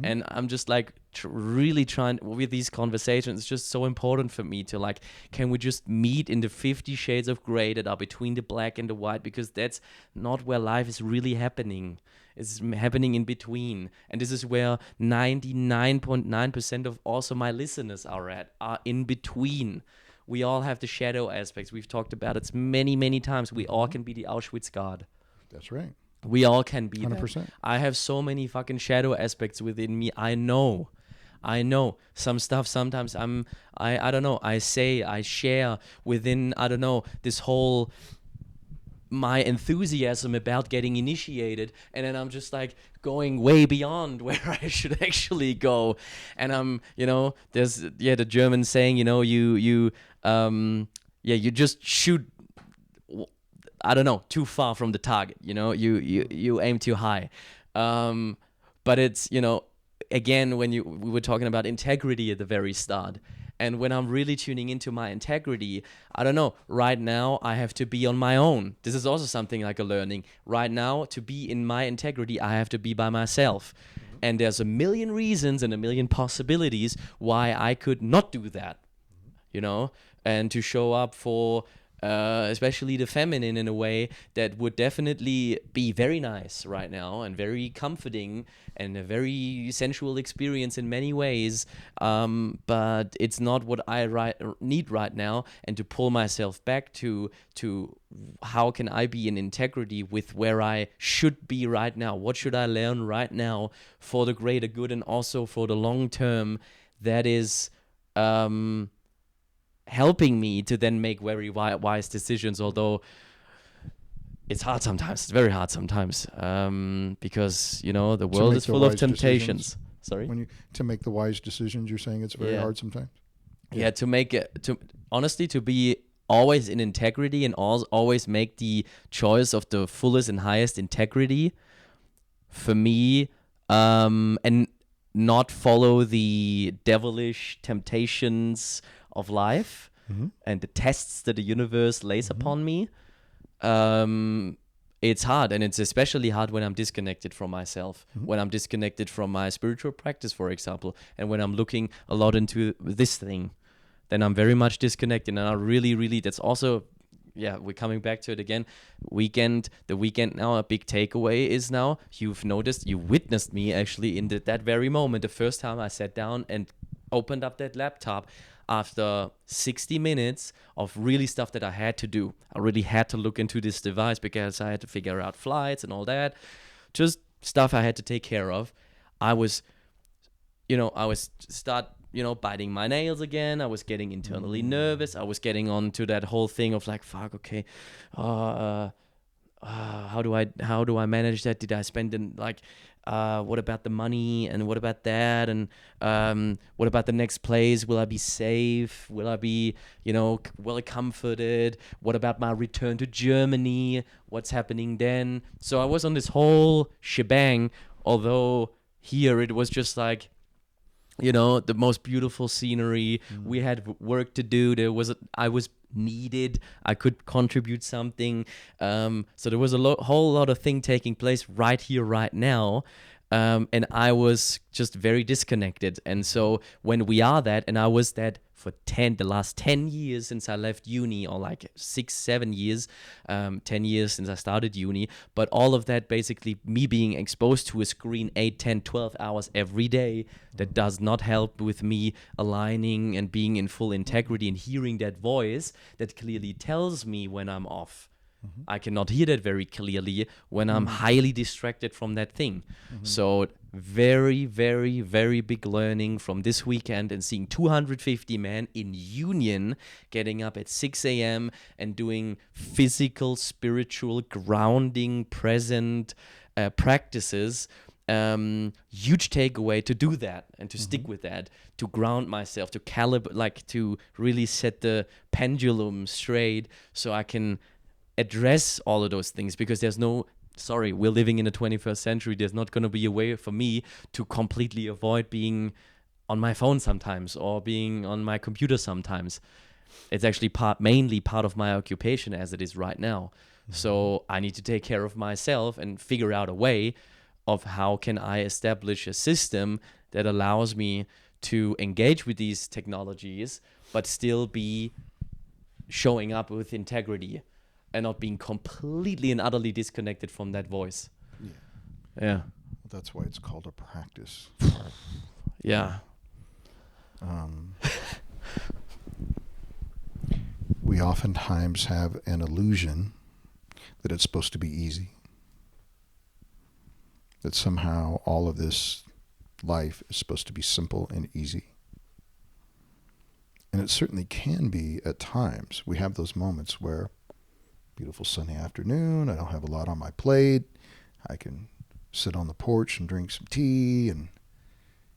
S2: And I'm just like really trying with these conversations. It's just so important for me to like, can we just meet in the 50 shades of gray that are between the black and the white? Because that's not where life is really happening. It's happening in between. And this is where 99.9% of also my listeners are in between. We all have the shadow aspects. We've talked about it many, many times. We all can be the Auschwitz guard.
S1: That's right.
S2: We all can be
S1: 100%.
S2: that. I have so many fucking shadow aspects within me. I know some stuff sometimes I don't know, I share within, I don't know, this whole my enthusiasm about getting initiated, and then I'm just like going way beyond where I should actually go. And I'm, there's the German saying, you just shoot, I don't know, too far from the target, you aim too high. But it's, again, we were talking about integrity at the very start. And when I'm really tuning into my integrity, I don't know, right now I have to be on my own. This is also something like a learning. Right now, to be in my integrity, I have to be by myself. And there's a million reasons and a million possibilities why I could not do that, and to show up for especially the feminine in a way that would definitely be very nice right now and very comforting and a very sensual experience in many ways, but it's not what I need right now. And to pull myself back to how can I be in integrity with where I should be right now? What should I learn right now for the greater good and also for the long term? That is helping me to then make very wise decisions, although it's hard sometimes. It's very hard sometimes, because the world is full of temptations. Sorry?
S1: To make the wise decisions, you're saying it's very hard sometimes?
S2: Yeah, to make it, honestly, to be always in integrity and always make the choice of the fullest and highest integrity for me, and not follow the devilish temptations of life and the tests that the universe lays upon me. It's hard, and it's especially hard when I'm disconnected from myself, when I'm disconnected from my spiritual practice, for example, and when I'm looking a lot into this thing, then I'm very much disconnected. And I really, that's also, we're coming back to it again. The weekend now, a big takeaway is now, you witnessed me actually in that very moment, the first time I sat down and opened up that laptop after 60 minutes of really stuff that I had to do. I really had to look into this device because I had to figure out flights and all that. Just stuff I had to take care of. I was biting my nails again. I was getting internally nervous. I was getting onto that whole thing of like, fuck, okay, how do I manage that? Did I spend what about the money, and what about that, and what about the next place? Will I be safe? Will I be, well comforted? What about my return to Germany? What's happening then? So I was on this whole shebang, although here it was just like, the most beautiful scenery. We had work to do. I was needed. I could contribute something. So there was a whole lot of thing taking place right here, right now. And I was just very disconnected. And so when we are that, and I was that for the last 10 years since I left uni, or like 6-7 years, 10 years since I started uni, but all of that basically me being exposed to a screen 8, 10, 12 hours every day, that does not help with me aligning and being in full integrity and hearing that voice that clearly tells me when I'm off. I cannot hear that very clearly when I'm highly distracted from that thing. So very, very, very big learning from this weekend, and seeing 250 men in union getting up at 6 a.m. and doing physical, spiritual, grounding, present practices. Huge takeaway to do that and to stick with that, to ground myself, to calibrate, like to really set the pendulum straight so I can address all of those things, because we're living in the 21st century. There's not going to be a way for me to completely avoid being on my phone sometimes or being on my computer sometimes. It's actually mainly part of my occupation as it is right now. So I need to take care of myself and figure out a way of how can I establish a system that allows me to engage with these technologies, but still be showing up with integrity and not being completely and utterly disconnected from that voice. Yeah.
S1: That's why it's called a practice.
S2: Yeah.
S1: We oftentimes have an illusion that it's supposed to be easy. That somehow all of this life is supposed to be simple and easy. And it certainly can be at times. We have those moments where beautiful sunny afternoon, I don't have a lot on my plate, I can sit on the porch and drink some tea and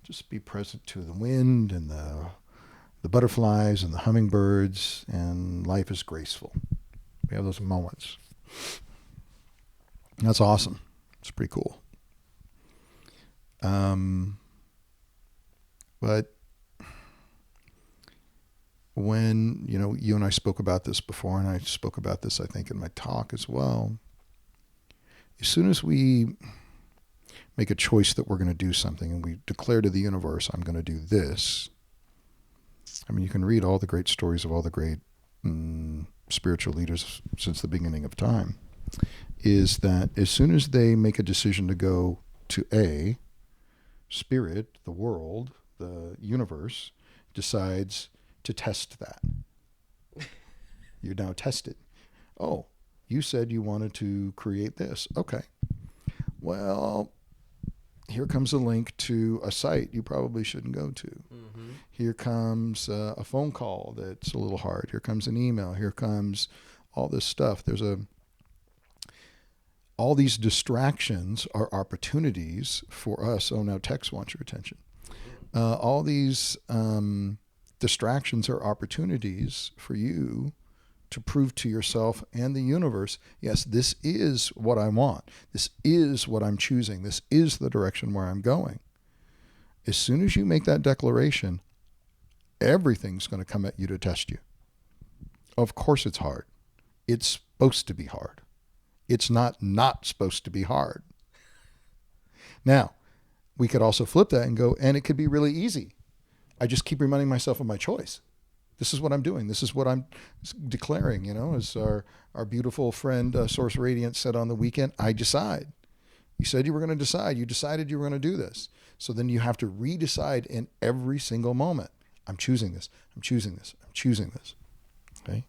S1: just be present to the wind and the butterflies and the hummingbirds, and life is graceful. We have those moments. And that's awesome. It's pretty cool. But when, you and I spoke about this before, and I spoke about this, I think, in my talk as well. As soon as we make a choice that we're going to do something and we declare to the universe, I'm going to do this. I mean, you can read all the great stories of all the great spiritual leaders since the beginning of time, is that as soon as they make a decision to go to A, spirit, the world, the universe, decides to test that. You're now tested. Oh, you said you wanted to create this. Okay. Well, here comes a link to a site you probably shouldn't go to. Mm-hmm. Here comes a phone call that's a little hard. Here comes an email. Here comes all this stuff. All these distractions are opportunities for us. Oh, now Tex wants your attention. All these distractions are opportunities for you to prove to yourself and the universe, yes, this is what I want. This is what I'm choosing. This is the direction where I'm going. As soon as you make that declaration, everything's going to come at you to test you. Of course it's hard. It's supposed to be hard. It's not supposed to be hard. Now, we could also flip that and go, and it could be really easy. I just keep reminding myself of my choice. This is what I'm doing. This is what I'm declaring, as our beautiful friend Source Radiant said on the weekend, I decide. You said you were going to decide. You decided you were going to do this. So then you have to redecide in every single moment. I'm choosing this. I'm choosing this. I'm choosing this. Okay?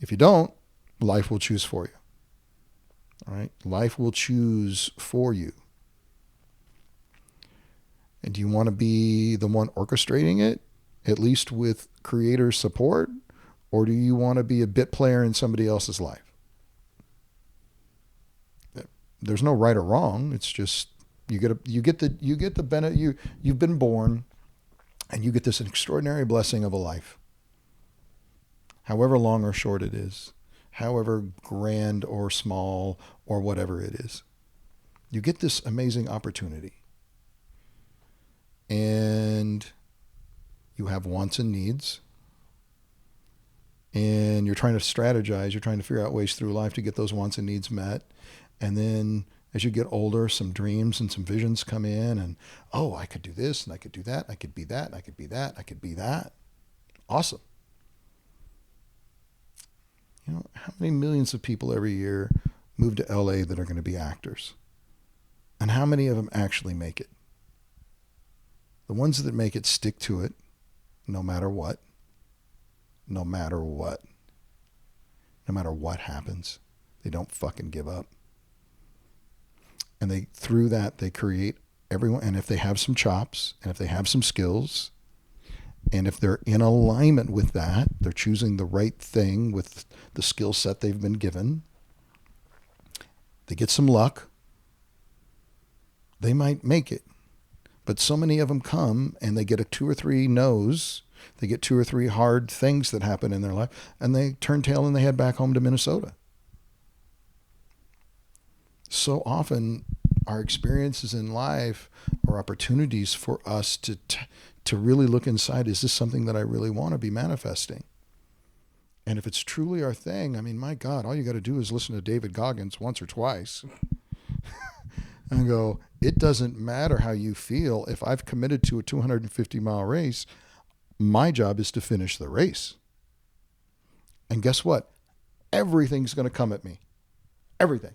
S1: If you don't, life will choose for you. All right? Life will choose for you. And do you want to be the one orchestrating it, at least with creator support, or do you want to be a bit player in somebody else's life? There's no right or wrong. It's just you get the benefit. You've been born, and you get this extraordinary blessing of a life, however long or short it is, however grand or small or whatever it is. You get this amazing opportunity. And you have wants and needs, and you're trying to strategize, you're trying to figure out ways through life to get those wants and needs met. And then as you get older, some dreams and some visions come in, and I could do this and I could do that, I could be that, I could be that, I could be that. Awesome. How many millions of people every year move to LA that are going to be actors? And how many of them actually make it? The ones that make it stick to it, no matter what happens. They don't fucking give up. And through that, they create everyone. And if they have some chops, and if they have some skills, and if they're in alignment with that, they're choosing the right thing with the skill set they've been given, they get some luck, they might make it. But so many of them come and they get a 2 or 3 no's, they get 2 or 3 hard things that happen in their life, and they turn tail and they head back home to Minnesota. So often our experiences in life are opportunities for us to really look inside. Is this something that I really want to be manifesting? And if it's truly our thing, I mean, my God, all you got to do is listen to David Goggins once or twice and go, it doesn't matter how you feel. If I've committed to a 250-mile race, my job is to finish the race. And guess what? Everything's going to come at me. Everything.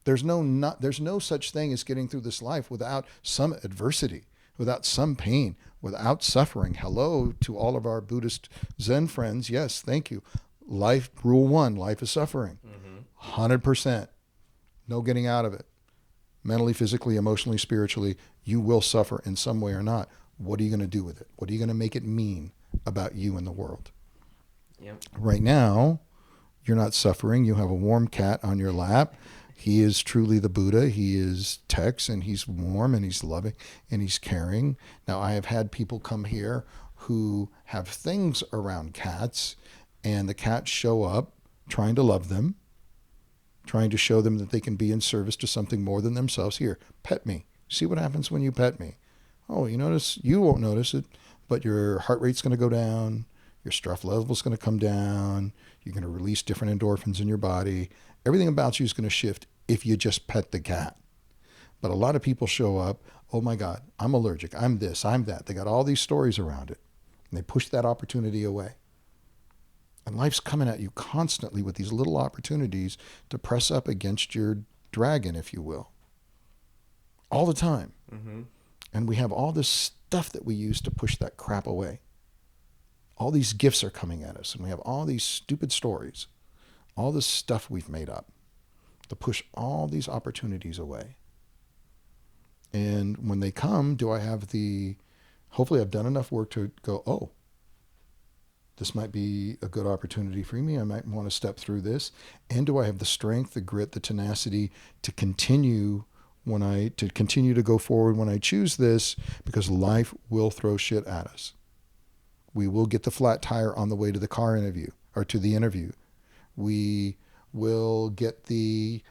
S1: There's no such thing as getting through this life without some adversity, without some pain, without suffering. Hello to all of our Buddhist Zen friends. Yes, thank you. Life, rule 1, life is suffering. 100%. No getting out of it. Mentally, physically, emotionally, spiritually, you will suffer in some way or not. What are you going to do with it? What are you going to make it mean about you and the world?
S2: Yep.
S1: Right now, you're not suffering. You have a warm cat on your lap. He is truly the Buddha. He is Tex, and he's warm, and he's loving, and he's caring. Now, I have had people come here who have things around cats, and the cats show up trying to love them, trying to show them that they can be in service to something more than themselves. Here, pet me. See what happens when you pet me. Oh, you won't notice it, but your heart rate's going to go down. Your stress level's going to come down. You're going to release different endorphins in your body. Everything about you is going to shift if you just pet the cat. But a lot of people show up, oh my God, I'm allergic, I'm this, I'm that. They got all these stories around it. And they push that opportunity away. And life's coming at you constantly with these little opportunities to press up against your dragon, if you will. All the time. Mm-hmm. And we have all this stuff that we use to push that crap away. All these gifts are coming at us, and we have all these stupid stories, all this stuff we've made up to push all these opportunities away. And when they come, do I have hopefully I've done enough work to go, oh, this might be a good opportunity for me. I might want to step through this. And do I have the strength, the grit, the tenacity to continue to go forward when I choose this? Because life will throw shit at us. We will get the flat tire on the way to the car interview or to the interview. We will get the,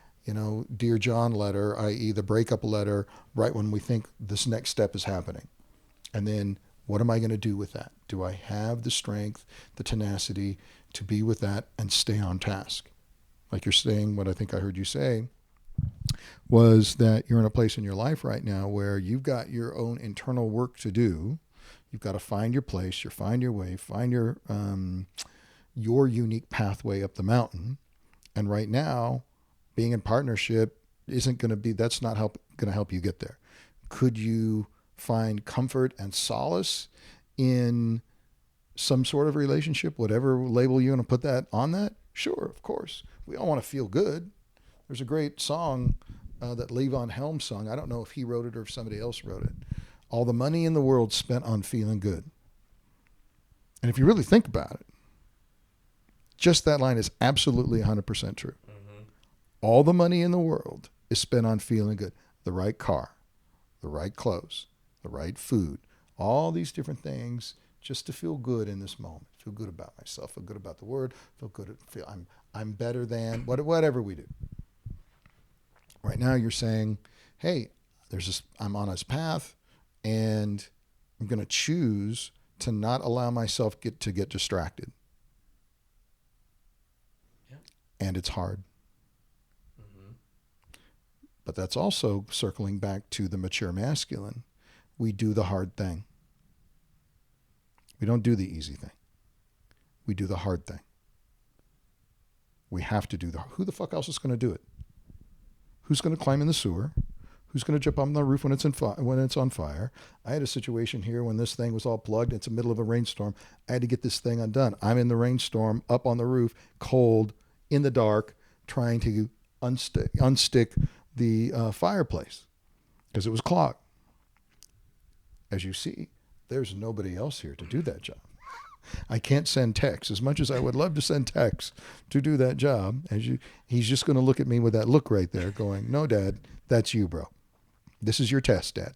S1: Dear John letter, i.e. the breakup letter, right when we think this next step is happening. And then what am I going to do with that? Do I have the strength, the tenacity to be with that and stay on task? Like you're saying, what I think I heard you say was that you're in a place in your life right now where you've got your own internal work to do. You've got to find your place, find your way, find your unique pathway up the mountain. And right now, being in partnership that's not going to help you get there. Could you find comfort and solace in some sort of relationship, whatever label you want to put that on that? Sure, of course. We all want to feel good. There's a great song that Levon Helm sung. I don't know if he wrote it or if somebody else wrote it. All the money in the world spent on feeling good. And if you really think about it, just that line is absolutely 100% true. Mm-hmm. All the money in the world is spent on feeling good. The right car, the right clothes, the right food, all these different things just to feel good in this moment. Feel good about myself, feel good about the word, I'm better than, whatever we do. Right now you're saying, hey, I'm on this path, and I'm going to choose to not allow myself to get distracted. Yeah. And it's hard. Mm-hmm. But that's also circling back to the mature masculine. We do the hard thing. We don't do the easy thing. We do the hard thing. We have to do who the fuck else is going to do it? Who's going to climb in the sewer? Who's going to jump on the roof when it's on fire? I had a situation here when this thing was all plugged. It's the middle of a rainstorm. I had to get this thing undone. I'm in the rainstorm, up on the roof, cold, in the dark trying to unstick the fireplace because it was clogged. As you see, there's nobody else here to do that job. I can't send texts as much as I would love to send texts to do that job. He's just going to look at me with that look right there going, no, Dad, that's you, bro. This is your test, Dad.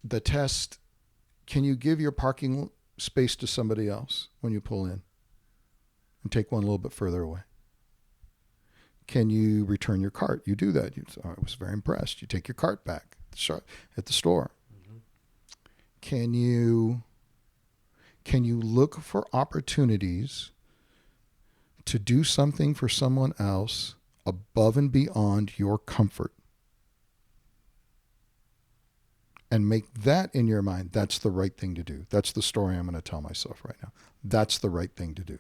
S1: The test, can you give your parking space to somebody else when you pull in and take one a little bit further away? Can you return your cart? You do that. I was very impressed. You take your cart back at the store. Mm-hmm. Can you look for opportunities to do something for someone else above and beyond your comfort? And make that in your mind, that's the right thing to do. That's the story I'm going to tell myself right now. That's the right thing to do.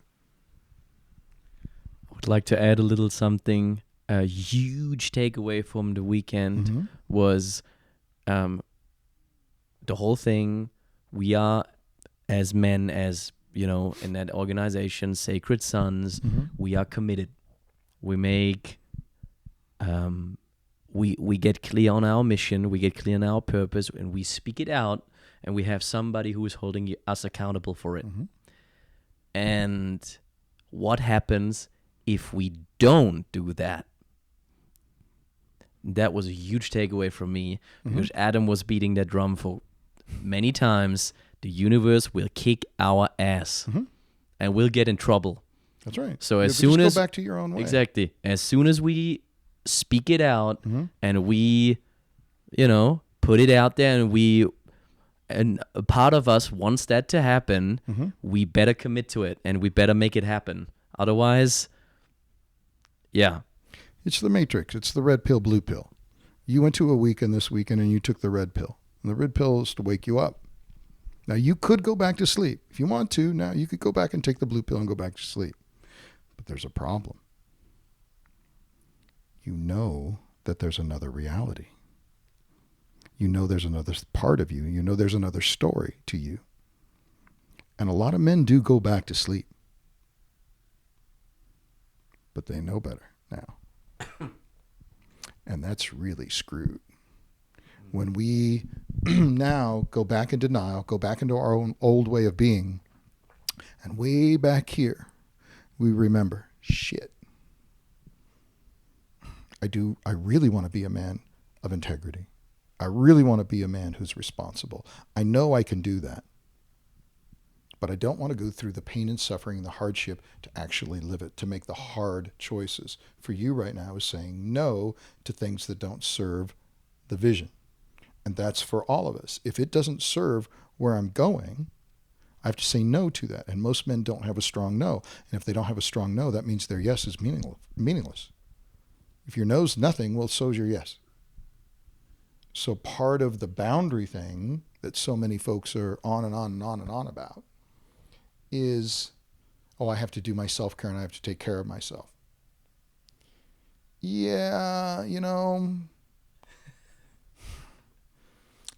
S2: I would like to add a little something. A huge takeaway from the weekend was the whole thing. We are, as men, as you know, in that organization, Sacred Sons, we are committed. We make, we get clear on our mission, we get clear on our purpose, and we speak it out, and we have somebody who is holding us accountable for it. Mm-hmm. And what happens if we don't do that? That was a huge takeaway from me, because Adam was beating that drum for many times. The universe will kick our ass, and we'll get in trouble.
S1: That's right.
S2: So as soon as
S1: go back to your own way.
S2: Exactly. As soon as we speak it out and we, put it out there, and a part of us wants that to happen, we better commit to it and we better make it happen. Otherwise, yeah.
S1: It's the Matrix. It's the red pill, blue pill. You went to a weekend this weekend and you took the red pill. And the red pill is to wake you up. Now, you could go back to sleep. If you want to, now you could go back and take the blue pill and go back to sleep. But there's a problem. You know that there's another reality. You know there's another part of you. You know there's another story to you. And a lot of men do go back to sleep. But they know better now. And that's really screwed. When we now go back in denial, go back into our own old way of being, and way back here, we remember, shit. I really want to be a man of integrity. I really want to be a man who's responsible. I know I can do that. But I don't want to go through the pain and suffering and the hardship to actually live it, to make the hard choices. For you right now is saying no to things that don't serve the vision. And that's for all of us. If it doesn't serve where I'm going, I have to say no to that. And most men don't have a strong no. And if they don't have a strong no, that means their yes is meaningless. If your no's nothing, well, so's your yes. So part of the boundary thing that so many folks are on and on and on and on about is, I have to do my self-care and I have to take care of myself. Yeah,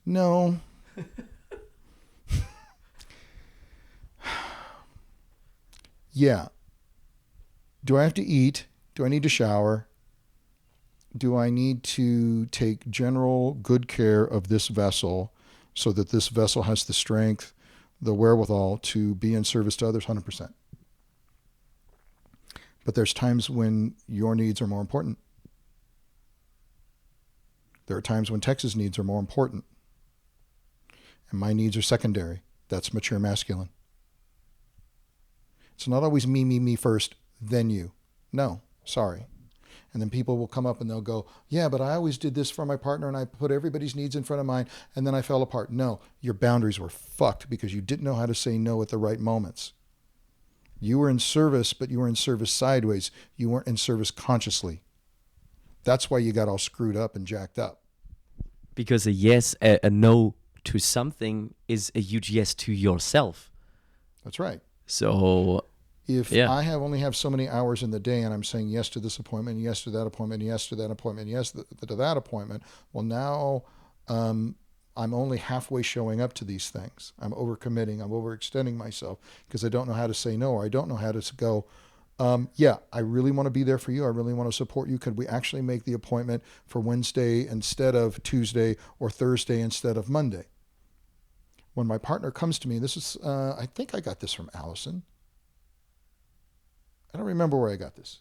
S1: no. Yeah. Do I have to eat? Do I need to shower? Do I need to take general good care of this vessel so that this vessel has the strength, the wherewithal to be in service to others? 100%. But there's times when your needs are more important. There are times when Texas needs are more important. And my needs are secondary. That's mature masculine. It's not always me first, then you. No, sorry. And then people will come up and they'll go, yeah, but I always did this for my partner and I put everybody's needs in front of mine and then I fell apart. No, your boundaries were fucked because you didn't know how to say no at the right moments. You were in service, but you were in service sideways. You weren't in service consciously. That's why you got all screwed up and jacked up.
S2: Because a yes, a no to something is a huge yes to yourself.
S1: That's right.
S2: So
S1: if I only have so many hours in the day and I'm saying yes to this appointment, yes to that appointment, yes to that appointment, yes to that appointment, well, now I'm only halfway showing up to these things. I'm overcommitting. I'm overextending myself because I don't know how to say no, or I don't know how to go, yeah, I really want to be there for you. I really want to support you. Could we actually make the appointment for Wednesday instead of Tuesday, or Thursday instead of Monday? When my partner comes to me, this is, I think I got this from Allison. I don't remember where I got this.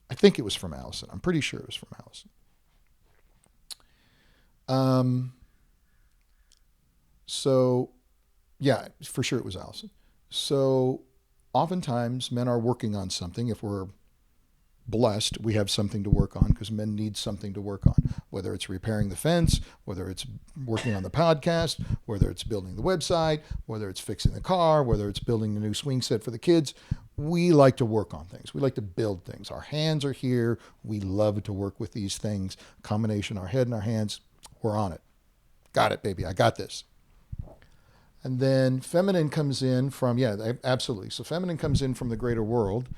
S1: I think it was from Allison. I'm pretty sure it was from Allison. So, yeah, for sure it was Allison. So, oftentimes men are working on something. If we're blessed, we have something to work on, because men need something to work on, whether it's repairing the fence, whether it's working on the podcast, whether it's building the website, whether it's fixing the car, whether it's building the new swing set for the kids. We like to work on things. We like to build things. Our hands are here. We love to work with these things. Combination, our head and our hands, we're on it. Got it, baby. I got this. And then feminine comes in from, yeah, absolutely. So feminine comes in from the greater world.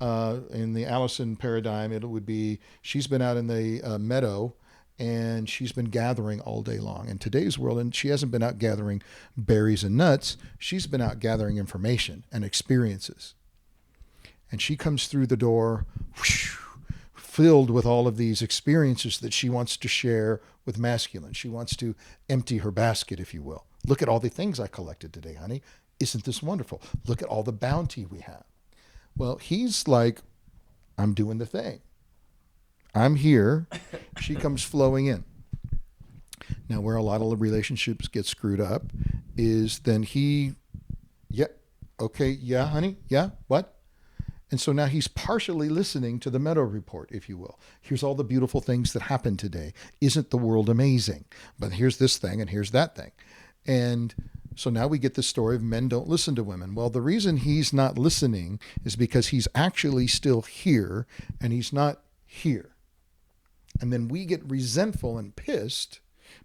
S1: In the Allison paradigm, it would be, she's been out in the meadow and she's been gathering all day long. In today's world, and she hasn't been out gathering berries and nuts, she's been out gathering information and experiences. And she comes through the door whoosh, filled with all of these experiences that she wants to share with masculine. She wants to empty her basket, if you will. Look at all the things I collected today, honey. Isn't this wonderful? Look at all the bounty we have. Well, he's like, I'm doing the thing. I'm here. She comes flowing in. Now, where a lot of relationships get screwed up is then he, yeah, okay, yeah, honey, yeah, what? And so now he's partially listening to the meadow report, if you will. Here's all the beautiful things that happened today. Isn't the world amazing? But here's this thing and here's that thing. And so now we get the story of men don't listen to women. Well, the reason he's not listening is because he's actually still here and he's not here. And then we get resentful and pissed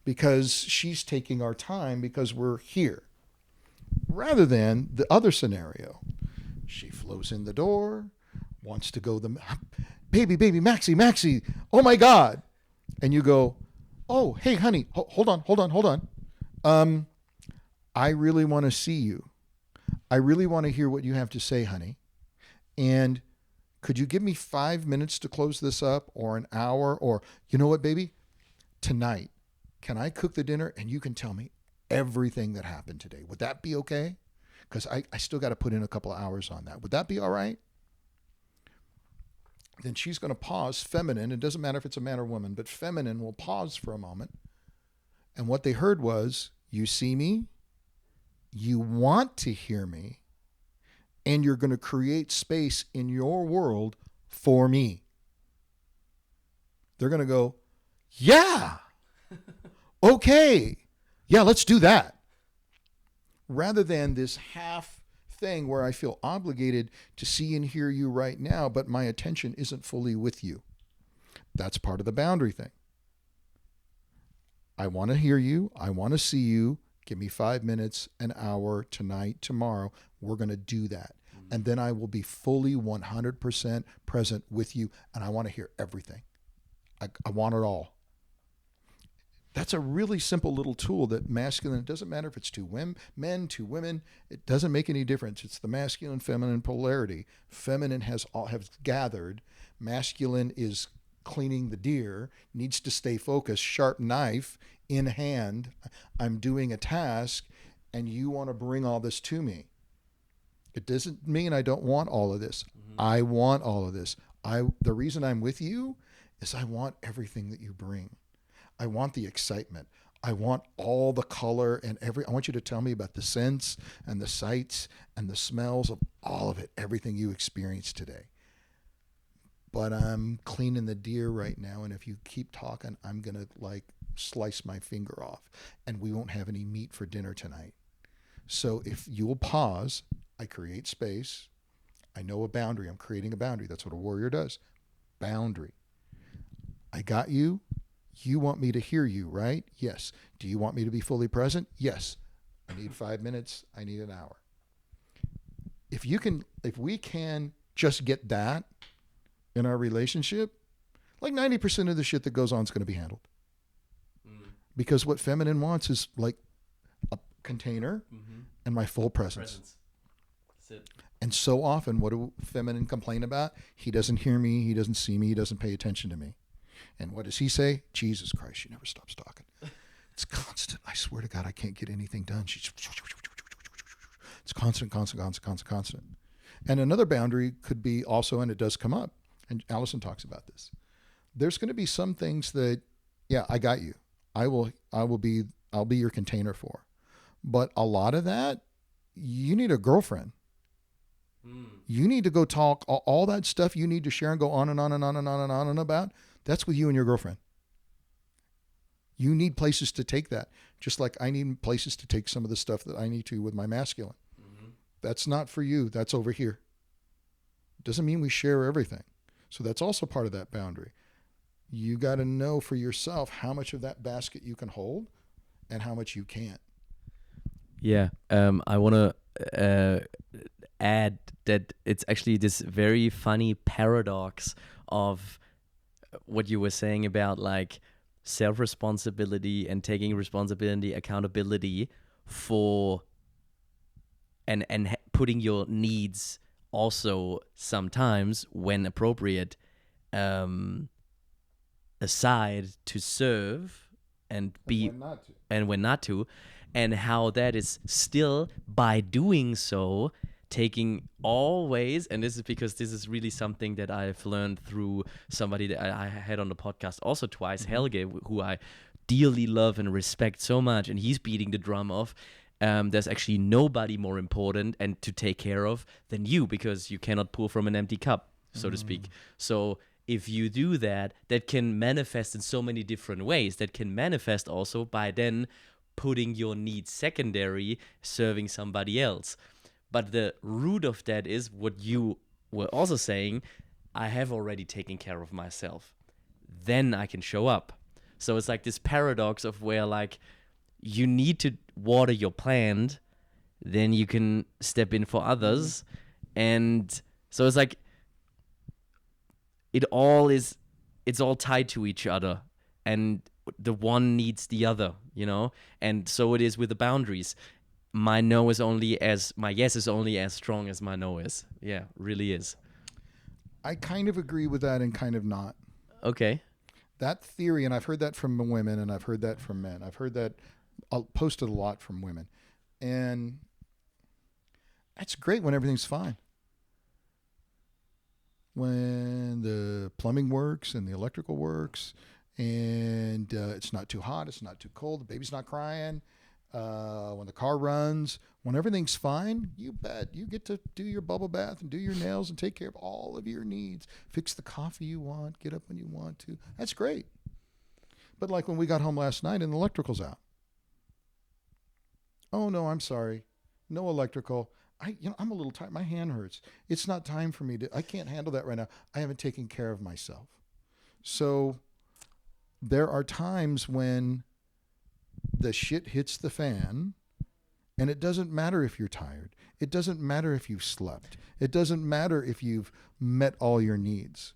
S1: because she's taking our time because we're here. Rather than the other scenario. She flows in the door, wants to go, baby, Maxie, oh my God. And you go, oh, hey, honey, hold on. I really want to see you. I really want to hear what you have to say, honey. And could you give me 5 minutes to close this up, or an hour, or you know what, baby? Tonight, can I cook the dinner and you can tell me everything that happened today? Would that be okay? Because I still got to put in a couple of hours on that. Would that be all right? Then she's going to pause, feminine. It doesn't matter if it's a man or woman, but feminine will pause for a moment. And what they heard was, you see me, you want to hear me, and you're going to create space in your world for me. They're going to go, yeah, okay, yeah, let's do that. Rather than this half thing where I feel obligated to see and hear you right now, but my attention isn't fully with you. That's part of the boundary thing. I want to hear you. I want to see you. Give me 5 minutes, an hour, tonight, tomorrow. We're going to do that. Mm-hmm. And then I will be fully 100% present with you. And I want to hear everything. I want it all. That's a really simple little tool that masculine, it doesn't matter if it's two men, two women, it doesn't make any difference. It's the masculine, feminine polarity. Feminine has gathered. Masculine is cleaning the deer, needs to stay focused, sharp knife in hand. I'm doing a task and you want to bring all this to me. It doesn't mean I don't want all of this. Mm-hmm. I want all of this. The reason I'm with you is I want everything that you bring. I want the excitement. I want all the color and I want you to tell me about the scents and the sights and the smells of all of it, everything you experienced today. But I'm cleaning the deer right now, and if you keep talking, I'm going to slice my finger off, and we won't have any meat for dinner tonight. So if you will pause, I create space. I know a boundary. I'm creating a boundary. That's what a warrior does. Boundary. I got you. You want me to hear you, right? Yes. Do you want me to be fully present? Yes. I need 5 minutes. I need an hour. If we can just get that in our relationship, 90% of the shit that goes on is going to be handled. Because what feminine wants is like a container and my full presence.
S2: That's it.
S1: And so often, what do feminine complain about? He doesn't hear me. He doesn't see me. He doesn't pay attention to me. And what does he say? Jesus Christ, she never stops talking. It's constant. I swear to God, I can't get anything done. It's constant. And another boundary could be also, and it does come up, and Allison talks about this. There's going to be some things that, yeah, I got you. I'll be your container for. But a lot of that, you need a girlfriend. You need to go talk all that stuff you need to share and go on and on and on and on and on and about. That's with you and your girlfriend. You need places to take that, just like I need places to take some of the stuff that I need to with my masculine. That's not for you. That's over here. Doesn't mean we share everything. So that's also part of that boundary. You got to know for yourself how much of that basket you can hold and how much you can't.
S2: Yeah, I want to add that it's actually this very funny paradox of what you were saying about like self-responsibility and taking responsibility, accountability for and putting your needs also sometimes when appropriate aside to serve and be and when not to, and how that is still by doing so taking always, and this is because this is really something that I've learned through somebody that I had on the podcast also twice, Helge, who I dearly love and respect so much, and he's beating the drum of there's actually nobody more important and to take care of than you, because you cannot pour from an empty cup, so to speak. So if you do that, that can manifest in so many different ways. That can manifest also by then putting your needs secondary, serving somebody else. But the root of that is what you were also saying, I have already taken care of myself. Then I can show up. So it's like this paradox of where like you need to water your plant, then you can step in for others. And so it's like it's all tied to each other. And the one needs the other, you know? And so it is with the boundaries. My yes is only as strong as my no is. Yeah, really is.
S1: I kind of agree with that and kind of not.
S2: Okay.
S1: That theory, and I've heard that from women and I've heard that from men. I've heard that posted a lot from women. And that's great when everything's fine. When the plumbing works and the electrical works and it's not too hot, it's not too cold, the baby's not crying, when the car runs, when everything's fine, you bet you get to do your bubble bath and do your nails and take care of all of your needs. Fix the coffee you want, get up when you want to. That's great. But like when we got home last night and the electrical's out. Oh no, I'm sorry. No electrical. I'm a little tired. My hand hurts. It's not time for me I can't handle that right now. I haven't taken care of myself. So there are times when the shit hits the fan, and it doesn't matter if you're tired. It doesn't matter if you've slept. It doesn't matter if you've met all your needs.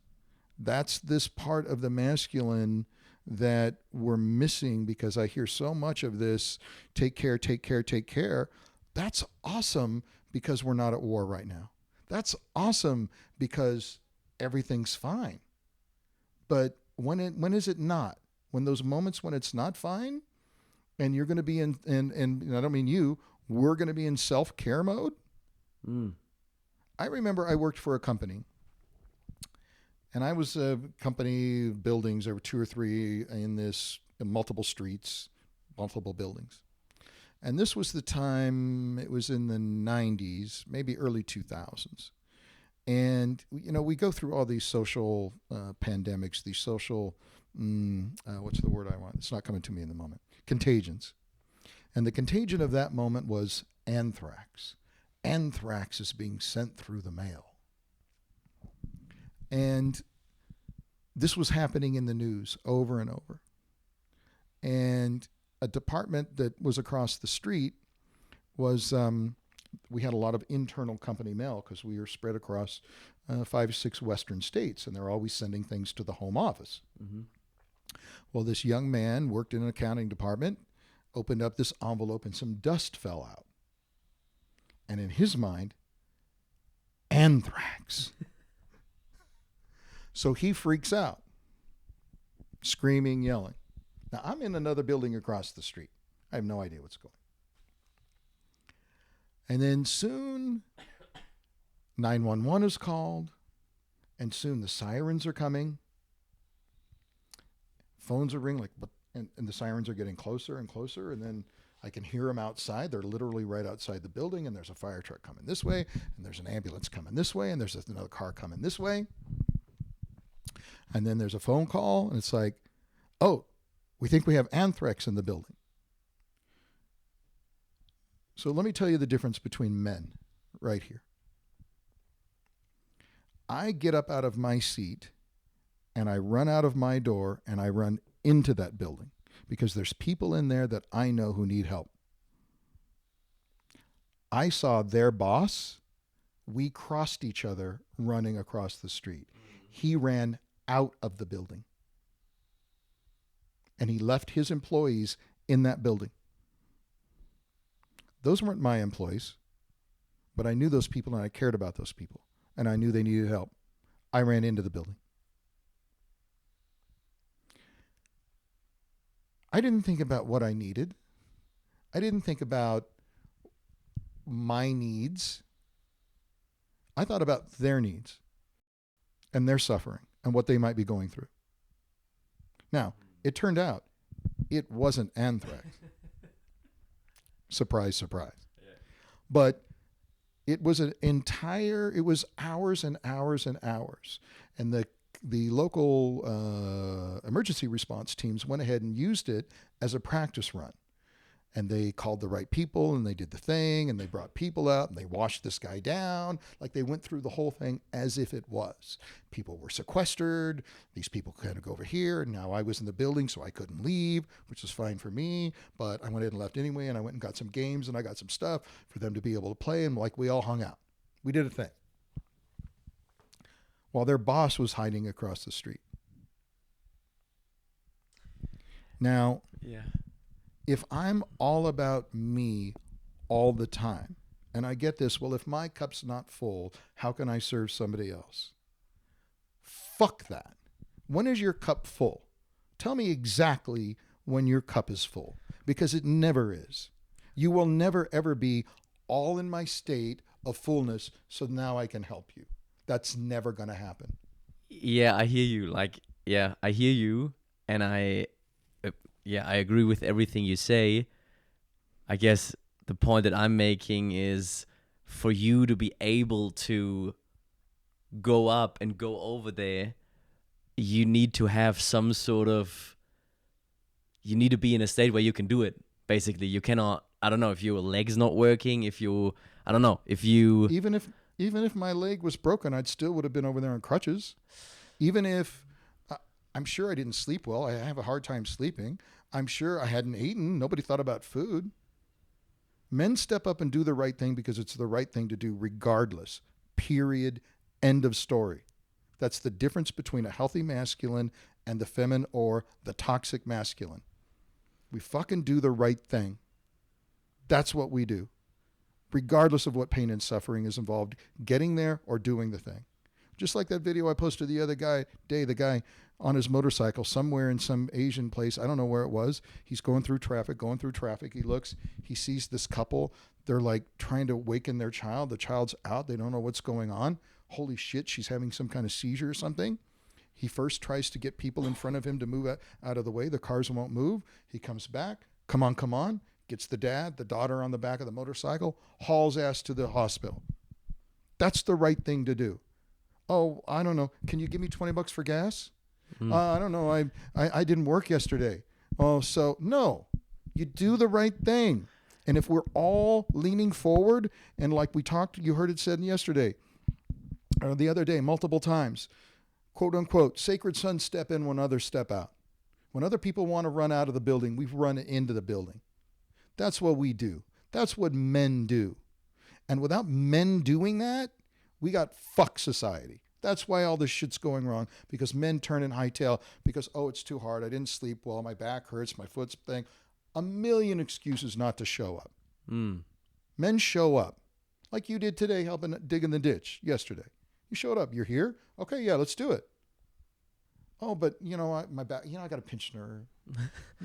S1: That's this part of the masculine that we're missing, because I hear so much of this, take care, take care, take care. That's awesome because we're not at war right now. That's awesome because everything's fine. But when is it not? When those moments when it's not fine, and you're going to be in I don't mean you, we're going to be in self-care mode. I remember I worked for a company, and I was a company buildings. There were 2 or 3 in multiple streets, multiple buildings. And this was the time, it was in the 90s, maybe early 2000s. And, we go through all these social pandemics, these social, what's the word I want? It's not coming to me in the moment. Contagions. And the contagion of that moment was anthrax. Anthrax is being sent through the mail. And this was happening in the news over and over. And a department that was across the street was, we had a lot of internal company mail because we were spread across 5 or 6 Western states, and they're always sending things to the home office. Well, this young man worked in an accounting department, opened up this envelope, and some dust fell out. And in his mind, anthrax. So he freaks out, screaming, yelling. Now, I'm in another building across the street. I have no idea what's going on. And then soon, 911 is called, and soon the sirens are coming. Phones are ringing, and the sirens are getting closer and closer, and then I can hear them outside. They're literally right outside the building, and there's a fire truck coming this way, and there's an ambulance coming this way, and there's another car coming this way. And then there's a phone call, and it's like, oh, we think we have anthrax in the building. So let me tell you the difference between men right here. I get up out of my seat, and I run out of my door, and I run into that building because there's people in there that I know who need help. I saw their boss. We crossed each other running across the street. He ran out of the building, and he left his employees in that building. Those weren't my employees, but I knew those people, and I cared about those people, and I knew they needed help. I ran into the building. I didn't think about what I needed. I didn't think about my needs. I thought about their needs and their suffering and what they might be going through. Now, it turned out it wasn't anthrax. Surprise, surprise. Yeah. But it was it was hours and hours and hours. And the local emergency response teams went ahead and used it as a practice run. And they called the right people, and they did the thing, and they brought people out, and they washed this guy down. Like, they went through the whole thing as if it was. People were sequestered. These people kind of go over here. And now I was in the building, so I couldn't leave, which was fine for me. But I went ahead and left anyway, and I went and got some games, and I got some stuff for them to be able to play. And like, we all hung out. We did a thing. While their boss was hiding across the street. Now,
S2: yeah.
S1: If I'm all about me all the time, and I get this, well, if my cup's not full, how can I serve somebody else? Fuck that. When is your cup full? Tell me exactly when your cup is full, because it never is. You will never, ever be all in my state of fullness, so now I can help you. That's never going to happen.
S2: Yeah, I hear you. I hear you, and I agree with everything you say. I guess the point that I'm making is for you to be able to go up and go over there, you need to have some sort of, you need to be in a state where you can do it. Basically, you cannot, I don't know, if your leg's not working, if you, I don't know, if you...
S1: Even if my leg was broken, I'd still would have been over there on crutches. Even if... I'm sure I didn't sleep well. I have a hard time sleeping. I'm sure I hadn't eaten. Nobody thought about food. Men step up and do the right thing because it's the right thing to do regardless. Period. End of story. That's the difference between a healthy masculine and the feminine or the toxic masculine. We fucking do the right thing. That's what we do. Regardless of what pain and suffering is involved, getting there or doing the thing. Just like that video I posted the other day, the guy on his motorcycle somewhere in some Asian place. I don't know where it was. He's going through traffic. He looks, he sees this couple. They're like trying to waken their child. The child's out. They don't know what's going on. Holy shit, she's having some kind of seizure or something. He first tries to get people in front of him to move out of the way. The cars won't move. He comes back. Come on. Gets the dad, the daughter on the back of the motorcycle, hauls ass to the hospital. That's the right thing to do. Oh, I don't know. Can you give me $20 for gas? I don't know. I didn't work yesterday. Oh, so no, you do the right thing. And if we're all leaning forward and like we talked, you heard it said yesterday or the other day, multiple times, quote unquote, sacred sons step in when others step out. When other people want to run out of the building, we run into the building. That's what we do. That's what men do. And without men doing that, we got fuck society. That's why all this shit's going wrong, because men turn and hightail because, oh, it's too hard. I didn't sleep well. My back hurts. My foot's thing. A million excuses not to show up. Men show up like you did today, helping dig in the ditch yesterday. You showed up. You're here. Okay, yeah, let's do it. Oh, but my back, I got a pinched nerve.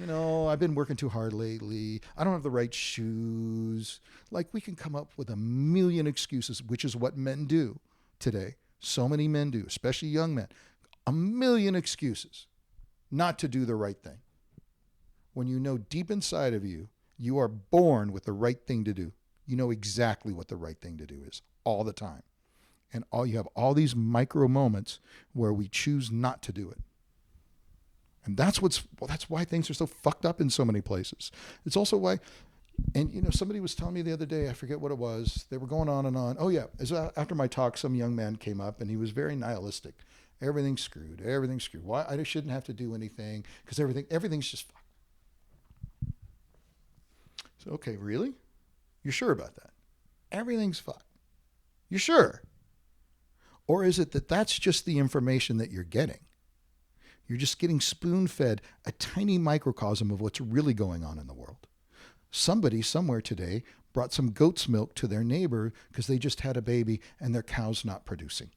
S1: I've been working too hard lately. I don't have the right shoes. Like, we can come up with a million excuses, which is what men do today. So many men do, especially young men. A million excuses not to do the right thing. When you know deep inside of you, you are born with the right thing to do. You know exactly what the right thing to do is all the time. And you have all these micro moments where we choose not to do it. And that's why things are so fucked up in so many places. It's also why, and somebody was telling me the other day, I forget what it was. They were going on and on. Oh yeah, after my talk, some young man came up and he was very nihilistic. Everything's screwed. Everything's screwed. Why I shouldn't have to do anything because everything's just fucked. So okay, really? You're sure about that? Everything's fucked. You're sure? Or is it that that's just the information that you're getting? You're just getting spoon-fed a tiny microcosm of what's really going on in the world. Somebody somewhere today brought some goat's milk to their neighbor because they just had a baby and their cow's not producing.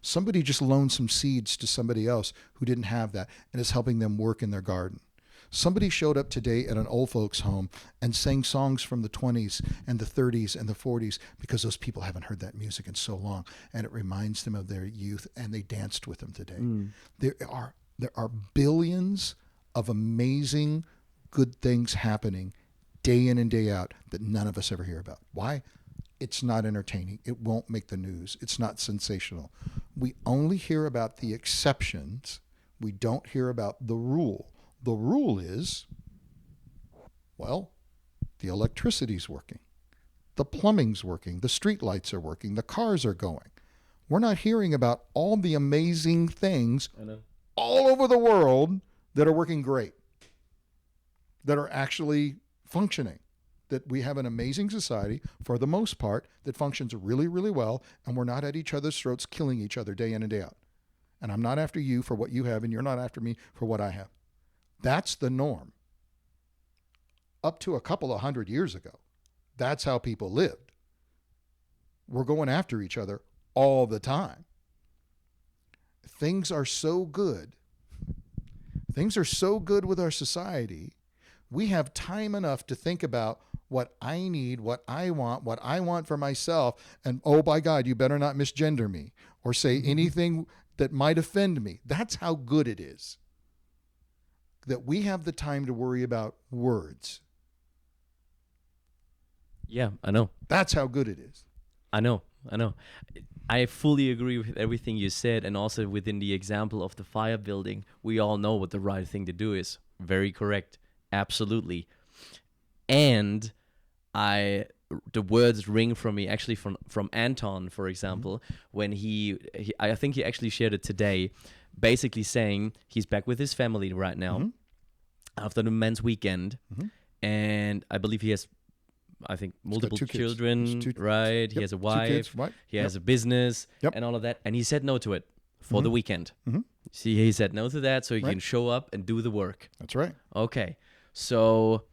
S1: Somebody just loaned some seeds to somebody else who didn't have that and is helping them work in their garden. Somebody showed up today at an old folks home and sang songs from the 20s and the 30s and the 40s because those people haven't heard that music in so long, and it reminds them of their youth, and they danced with them today. There are billions of amazing good things happening day in and day out that none of us ever hear about. Why? It's not entertaining. It won't make the news. It's not sensational. We only hear about the exceptions. We don't hear about the rule. The rule is, well, the electricity's working, the plumbing's working, the street lights are working, the cars are going. We're not hearing about all the amazing things all over the world that are working great, that are actually functioning, that we have an amazing society, for the most part, that functions really, really well, and we're not at each other's throats killing each other day in and day out. And I'm not after you for what you have, and you're not after me for what I have. That's the norm. Up to a couple of 100 years ago, that's how people lived. We're going after each other all the time. Things are so good. Things are so good with our society. We have time enough to think about what I need, what I want for myself. And oh, by God, you better not misgender me or say anything that might offend me. That's how good it is. That we have the time to worry about words.
S2: Yeah, I know.
S1: That's how good it is.
S2: I know. I fully agree with everything you said, and also within the example of the fire building, we all know what the right thing to do is. Very correct. Absolutely. And the words ring from me actually from Anton, for example, when he I think he actually shared it today, basically saying he's back with his family right now after the men's weekend, and I believe he has, I think, multiple children, right? Yep. He has a wife, he has a business, and all of that, and he said no to it for the weekend. See, he said no to that so he can show up and do the work.
S1: That's right.
S2: Okay, so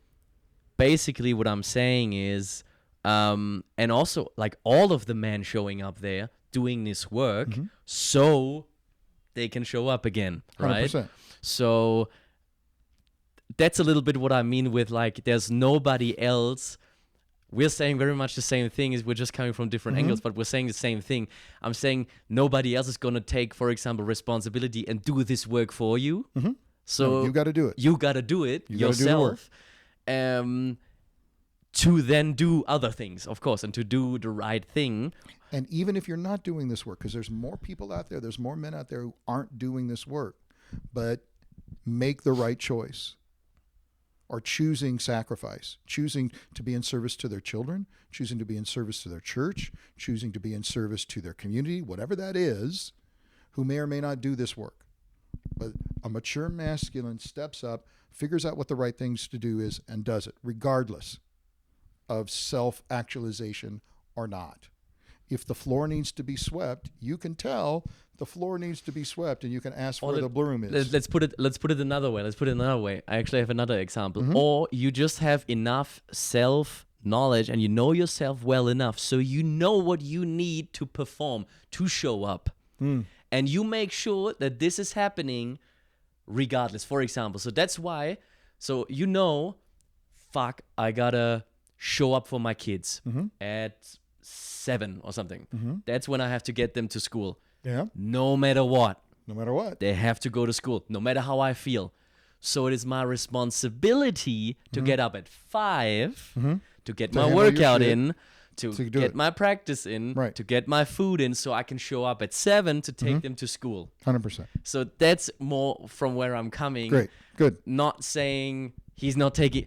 S2: basically what I'm saying is, and also like all of the men showing up there doing this work so they can show up again, right?
S1: 100%.
S2: So that's a little bit what I mean with like there's nobody else. We're saying very much the same thing, is we're just coming from different angles, but we're saying the same thing. I'm saying nobody else is going to take, for example, responsibility and do this work for you. So
S1: no, you got to do it.
S2: You got to do it yourself. To then do other things, of course, and to do the right thing.
S1: And even if you're not doing this work, because there's more people out there, there's more men out there who aren't doing this work, but make the right choice, or choosing sacrifice, choosing to be in service to their children, choosing to be in service to their church, choosing to be in service to their community, whatever that is, who may or may not do this work. But a mature masculine steps up, figures out what the right things to do is, and does it, regardless of self-actualization or not. If the floor needs to be swept, you can tell the floor needs to be swept, and you can ask where the broom is.
S2: Let's put it another way. I actually have another example. Or you just have enough self-knowledge and you know yourself well enough so you know what you need to perform, to show up. And you make sure that this is happening regardless, for example. So that's why, fuck, I gotta show up for my kids at 7 or something. That's when I have to get them to school.
S1: Yeah.
S2: No matter what.
S1: No matter what.
S2: They have to go to school, no matter how I feel. So it is my responsibility to get up at 5, to get my workout in, to get my practice in, to get my food in, so I can show up at 7 to take them to school.
S1: 100%.
S2: So that's more from where I'm coming.
S1: Great. Good.
S2: Not saying he's not taking...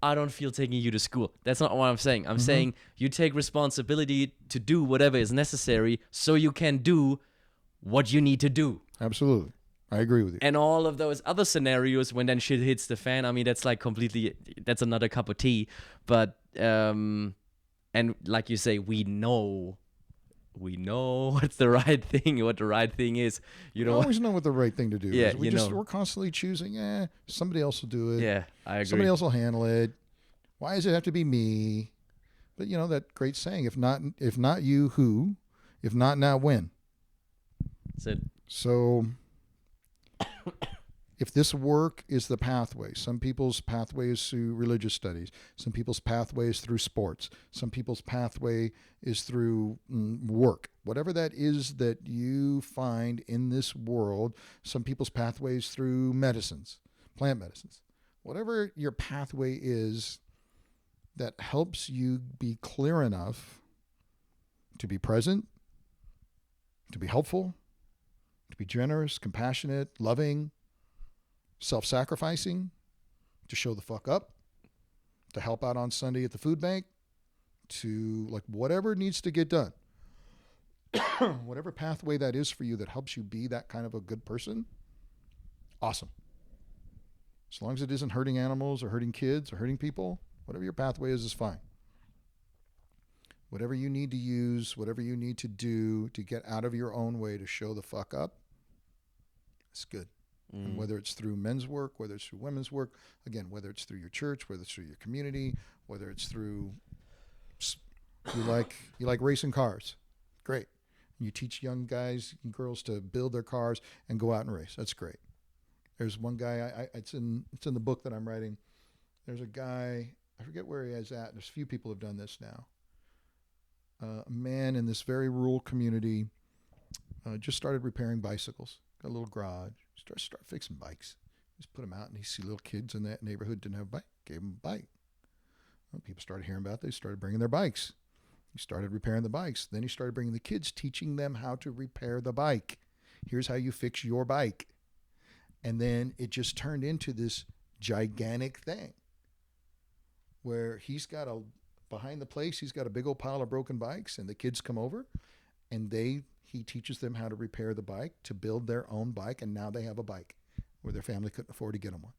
S2: I don't feel taking you to school. That's not what I'm saying. I'm saying you take responsibility to do whatever is necessary so you can do what you need to do.
S1: Absolutely. I agree with you.
S2: And all of those other scenarios when then shit hits the fan, I mean, that's like that's another cup of tea. But, and like you say, we know what's the right thing, what the right thing is. You
S1: always know what the right thing to do is.
S2: Yeah,
S1: We're constantly choosing, somebody else will do it.
S2: Yeah, I agree.
S1: Somebody else will handle it. Why does it have to be me? But that great saying, if not you, who? If not now, when?
S2: That's it.
S1: So if this work is the pathway, some people's pathway is through religious studies, some people's pathway is through sports, some people's pathway is through work. Whatever that is that you find in this world, some people's pathway is through medicines, plant medicines. Whatever your pathway is that helps you be clear enough to be present, to be helpful, to be generous, compassionate, loving, self-sacrificing, to show the fuck up, to help out on Sunday at the food bank, to whatever needs to get done. Whatever pathway that is for you that helps you be that kind of a good person, awesome. As long as it isn't hurting animals or hurting kids or hurting people, whatever your pathway is fine. Whatever you need to use, whatever you need to do to get out of your own way to show the fuck up, it's good. And whether it's through men's work, whether it's through women's work, again, whether it's through your church, whether it's through your community, whether it's through, you like racing cars, great. You teach young guys and girls to build their cars and go out and race. That's great. There's one guy, it's in the book that I'm writing. There's a guy, I forget where he is at. There's a few people who have done this now. A man in this very rural community just started repairing bicycles. Got a little garage. Start fixing bikes. Just put them out, and he see little kids in that neighborhood didn't have a bike. Gave them a bike. Well, people started hearing about it. They started bringing their bikes. He started repairing the bikes. Then he started bringing the kids, teaching them how to repair the bike. Here's how you fix your bike. And then it just turned into this gigantic thing where behind the place, he's got a big old pile of broken bikes, and the kids come over, and he teaches them how to repair the bike, to build their own bike, and now they have a bike where their family couldn't afford to get them one.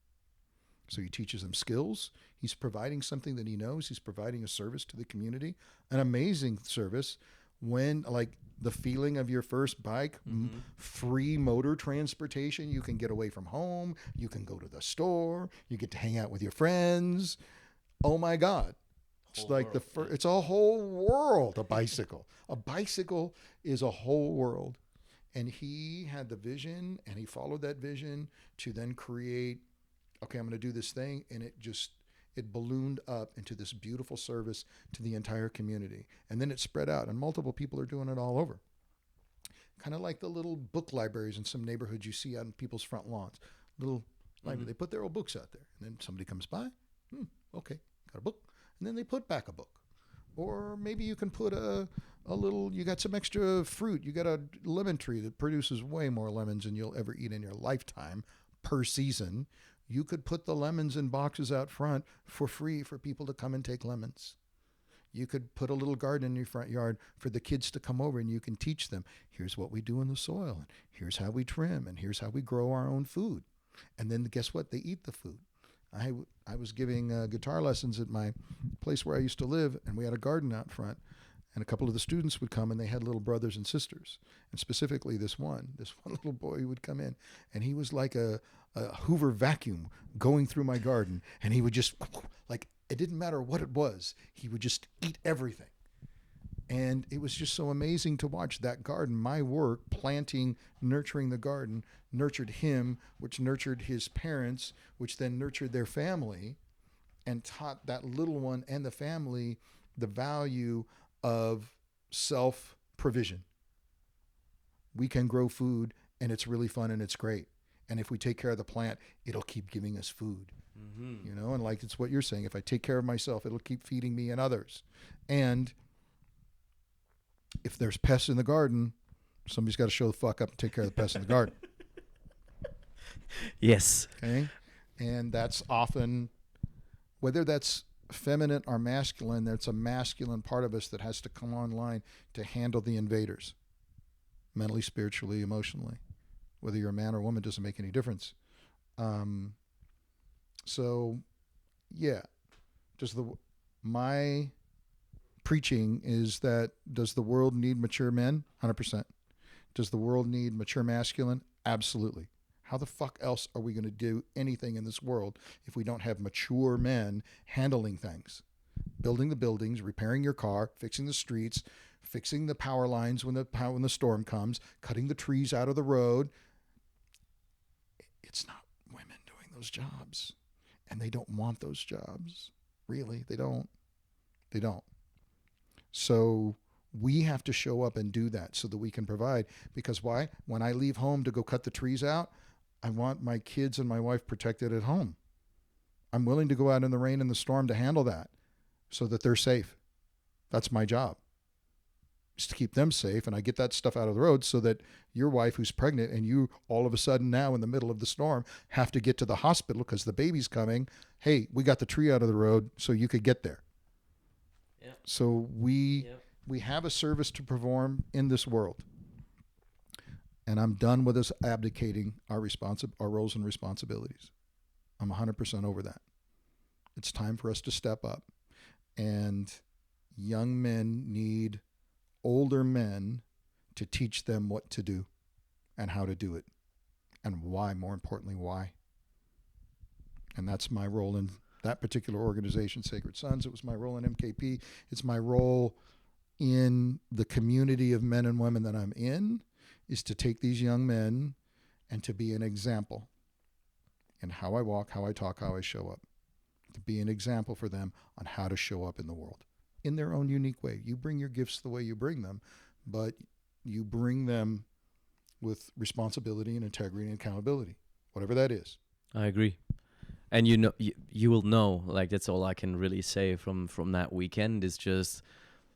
S1: So he teaches them skills. He's providing something that he knows. He's providing a service to the community, an amazing service. When, the feeling of your first bike, free motor transportation, you can get away from home, you can go to the store, you get to hang out with your friends. Oh my God. It's it's a whole world, a bicycle. A bicycle is a whole world. And he had the vision, and he followed that vision to then create, okay, I'm going to do this thing. And it ballooned up into this beautiful service to the entire community. And then it spread out, and multiple people are doing it all over. Kind of like the little book libraries in some neighborhoods you see out in people's front lawns. Little library, they put their old books out there. And then somebody comes by, okay, got a book. And then they put back a book. Or maybe you can put you got some extra fruit. You got a lemon tree that produces way more lemons than you'll ever eat in your lifetime per season. You could put the lemons in boxes out front for free for people to come and take lemons. You could put a little garden in your front yard for the kids to come over, and you can teach them, here's what we do in the soil, and here's how we trim, and here's how we grow our own food. And then guess what? They eat the food. I was giving guitar lessons at my place where I used to live, and we had a garden out front. And a couple of the students would come, and they had little brothers and sisters. And specifically this one little boy who would come in, and he was like a Hoover vacuum going through my garden. And he would just, like, it didn't matter what it was, he would just eat everything. And it was just so amazing to watch that garden. My work, planting, nurturing the garden, nurtured him, which nurtured his parents, which then nurtured their family, and taught that little one and the family the value of self-provision. We can grow food, and it's really fun, and it's great. And if we take care of the plant, it'll keep giving us food. Mm-hmm. You know, and like it's what you're saying. If I take care of myself, it'll keep feeding me and others. And if there's pests in the garden, somebody's got to show the fuck up and take care of the pests in the garden.
S2: Yes.
S1: Okay. And that's often, whether that's feminine or masculine, there's a masculine part of us that has to come online to handle the invaders, mentally, spiritually, emotionally. Whether you're a man or a woman doesn't make any difference. So, yeah, my preaching is that, does the world need mature men? 100%. Does the world need mature masculine? Absolutely. How the fuck else are we going to do anything in this world if we don't have mature men handling things? Building the buildings, repairing your car, fixing the streets, fixing the power lines when the storm comes, cutting the trees out of the road. It's not women doing those jobs. And they don't want those jobs. Really, they don't. They don't. So we have to show up and do that so that we can provide. Because why? When I leave home to go cut the trees out, I want my kids and my wife protected at home. I'm willing to go out in the rain and the storm to handle that so that they're safe. That's my job, is to keep them safe. And I get that stuff out of the road so that your wife who's pregnant and you all of a sudden now in the middle of the storm have to get to the hospital because the baby's coming. Hey, we got the tree out of the road so you could get there. Yep. So we have a service to perform in this world. And I'm done with us abdicating our roles and responsibilities. I'm 100% over that. It's time for us to step up. And young men need older men to teach them what to do and how to do it and why, more importantly, why. And that's my role in that particular organization, Sacred Sons. It was my role in MKP. It's my role in the community of men and women that I'm in, is to take these young men and to be an example in how I walk, how I talk, how I show up, to be an example for them on how to show up in the world in their own unique way. You bring your gifts the way you bring them, but you bring them with responsibility and integrity and accountability, whatever that is.
S2: I agree. And you will know, like, that's all I can really say from that weekend, is just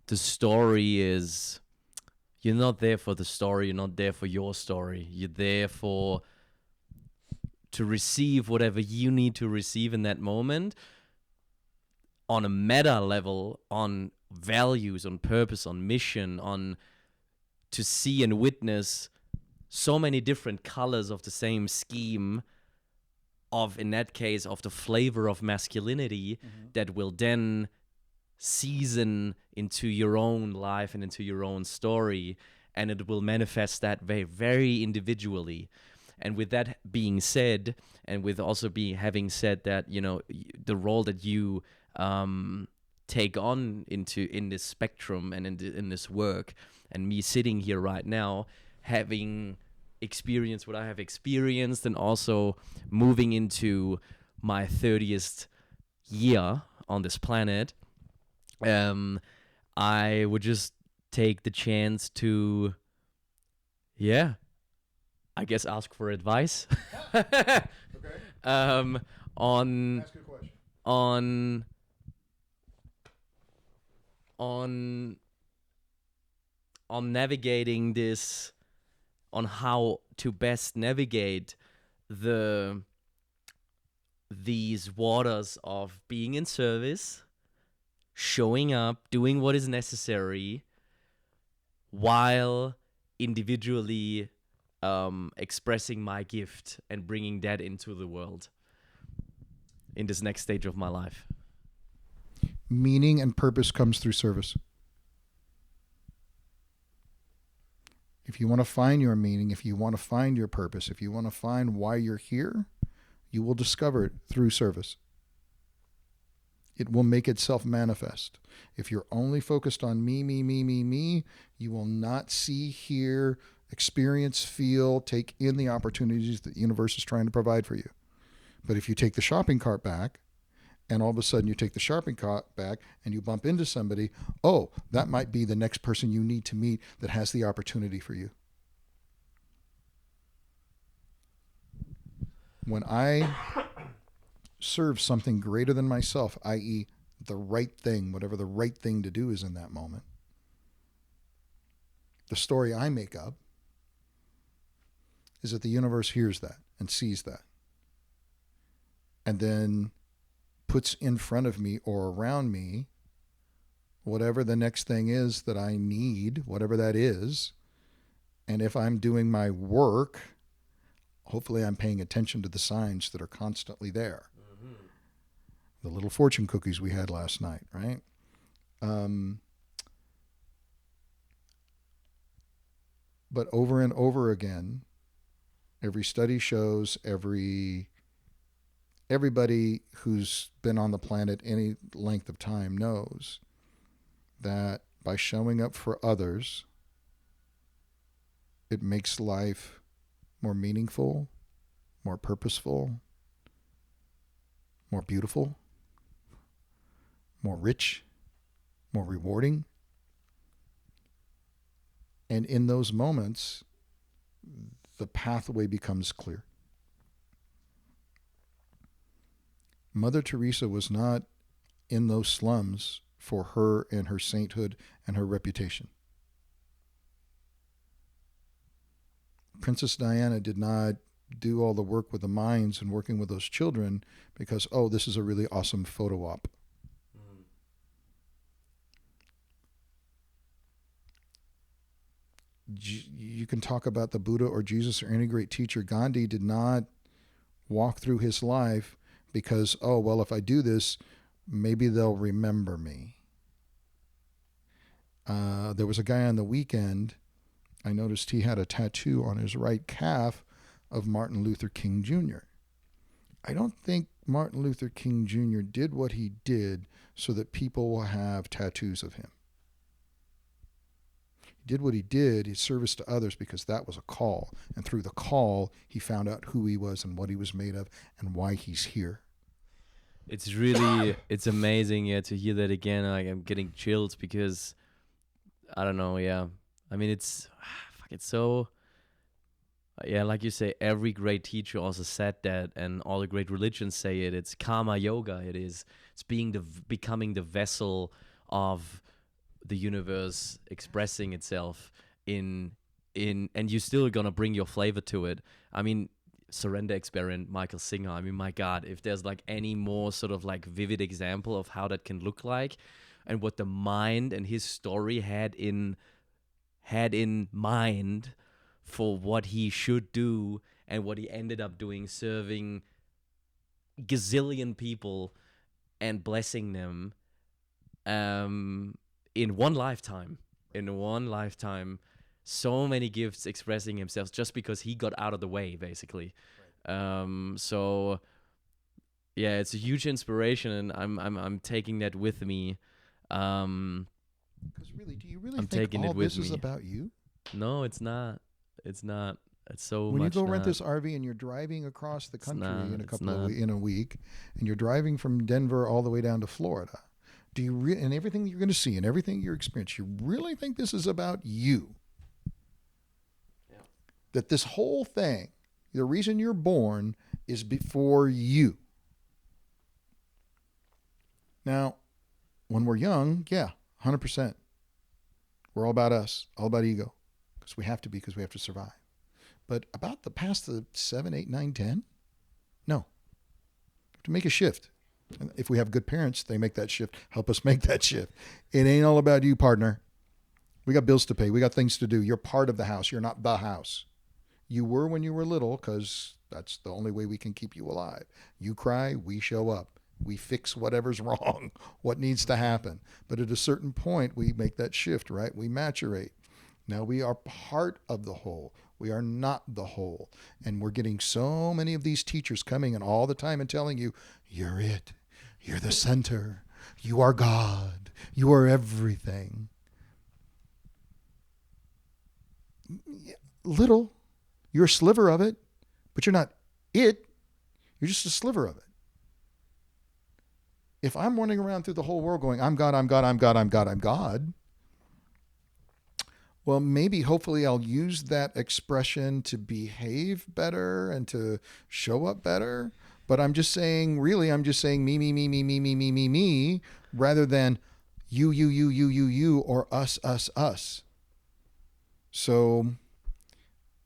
S2: the story is, you're not there for the story, you're not there for your story, you're there to receive whatever you need to receive in that moment, on a meta level, on values, on purpose, on mission, on to see and witness so many different colors of the same scheme of, in that case, of the flavor of masculinity, that will then season into your own life and into your own story, and it will manifest that very, very individually. And with that being said, and with also having said that, you know, the role that you take on in this spectrum and in this work, and me sitting here right now, having experienced what I have experienced, and also moving into my 30th year on this planet, I would just take the chance to, I guess, ask for advice.
S1: Okay.
S2: On
S1: Ask a question.
S2: on navigating this, on how to best navigate these waters of being in service, showing up, doing what is necessary, while individually expressing my gift and bringing that into the world in this next stage of my life.
S1: Meaning and purpose comes through service. If you want to find your meaning, if you want to find your purpose, if you want to find why you're here, you will discover it through service. It will make itself manifest. If you're only focused on me, you will not see, hear, experience, feel, take in the opportunities that the universe is trying to provide for you. But if you take the shopping cart back, and all of a sudden you take the shopping cart back and you bump into somebody, oh, that might be the next person you need to meet that has the opportunity for you. When I serve something greater than myself, i.e., the right thing, whatever the right thing to do is in that moment, the story I make up is that the universe hears that and sees that, and then puts in front of me or around me whatever the next thing is that I need, whatever that is. And if I'm doing my work, hopefully I'm paying attention to the signs that are constantly there. Mm-hmm. The little fortune cookies we had last night, right? But over and over again, every study shows, everybody who's been on the planet any length of time knows that by showing up for others, it makes life more meaningful, more purposeful, more beautiful, more rich, more rewarding. And in those moments, the pathway becomes clear. Mother Teresa was not in those slums for her and her sainthood and her reputation. Princess Diana did not do all the work with the mines and working with those children because, oh, this is a really awesome photo op. You can talk about the Buddha or Jesus or any great teacher. Gandhi did not walk through his life because, oh, well, if I do this, maybe they'll remember me. There was a guy on the weekend, I noticed he had a tattoo on his right calf of Martin Luther King Jr. I don't think Martin Luther King Jr. did what he did so that people will have tattoos of him. He did what he did, his service to others, because that was a call. And through the call, he found out who he was and what he was made of and why he's here.
S2: It's really, it's amazing, to hear that again. Like, I'm getting chills because, I don't know, I mean, it's so, like you say, every great teacher also said that, and all the great religions say it. It's karma yoga. It's becoming the vessel of the universe expressing itself in, and you're still gonna bring your flavor to it. I mean, Surrender Experiment, Michael Singer. I mean, my God, if there's like any more sort of like vivid example of how that can look like, and what the mind and his story had in mind for what he should do and what he ended up doing, serving gazillion people and blessing them in one lifetime. So many gifts expressing himself just because he got out of the way, basically. Right. So yeah, it's a huge inspiration, and I'm taking that with me.
S1: Because really, do you really think all this is about you?
S2: No, it's not. It's not. It's so
S1: when
S2: much.
S1: When you go
S2: not.
S1: rent this RV and you're driving across the country in a week, and you're driving from Denver all the way down to Florida, do you and everything you're going to see and everything you experience, you really think this is about you? Yeah. That this whole thing, the reason you're born, is before you. Now, when we're young, 100%. We're all about us, all about ego, because we have to be, because we have to survive. But about past the 7, 8, 9, 10, no. We have to make a shift. And if we have good parents, they make that shift, help us make that shift. It ain't all about you, partner. We got bills to pay. We got things to do. You're part of the house. You're not the house. You were when you were little, because that's the only way we can keep you alive. You cry, we show up. We fix whatever's wrong, what needs to happen. But at a certain point, we make that shift, right? We maturate. Now we are part of the whole. We are not the whole. And we're getting so many of these teachers coming in all the time and telling you, you're it. You're the center. You are God. You are everything. Little. You're a sliver of it, but you're not it. You're just a sliver of it. If I'm running around through the whole world going, I'm God, I'm God, I'm God, I'm God, I'm God, well, maybe, hopefully, I'll use that expression to behave better and to show up better. But I'm just saying, really, I'm just saying me, rather than you, or us. So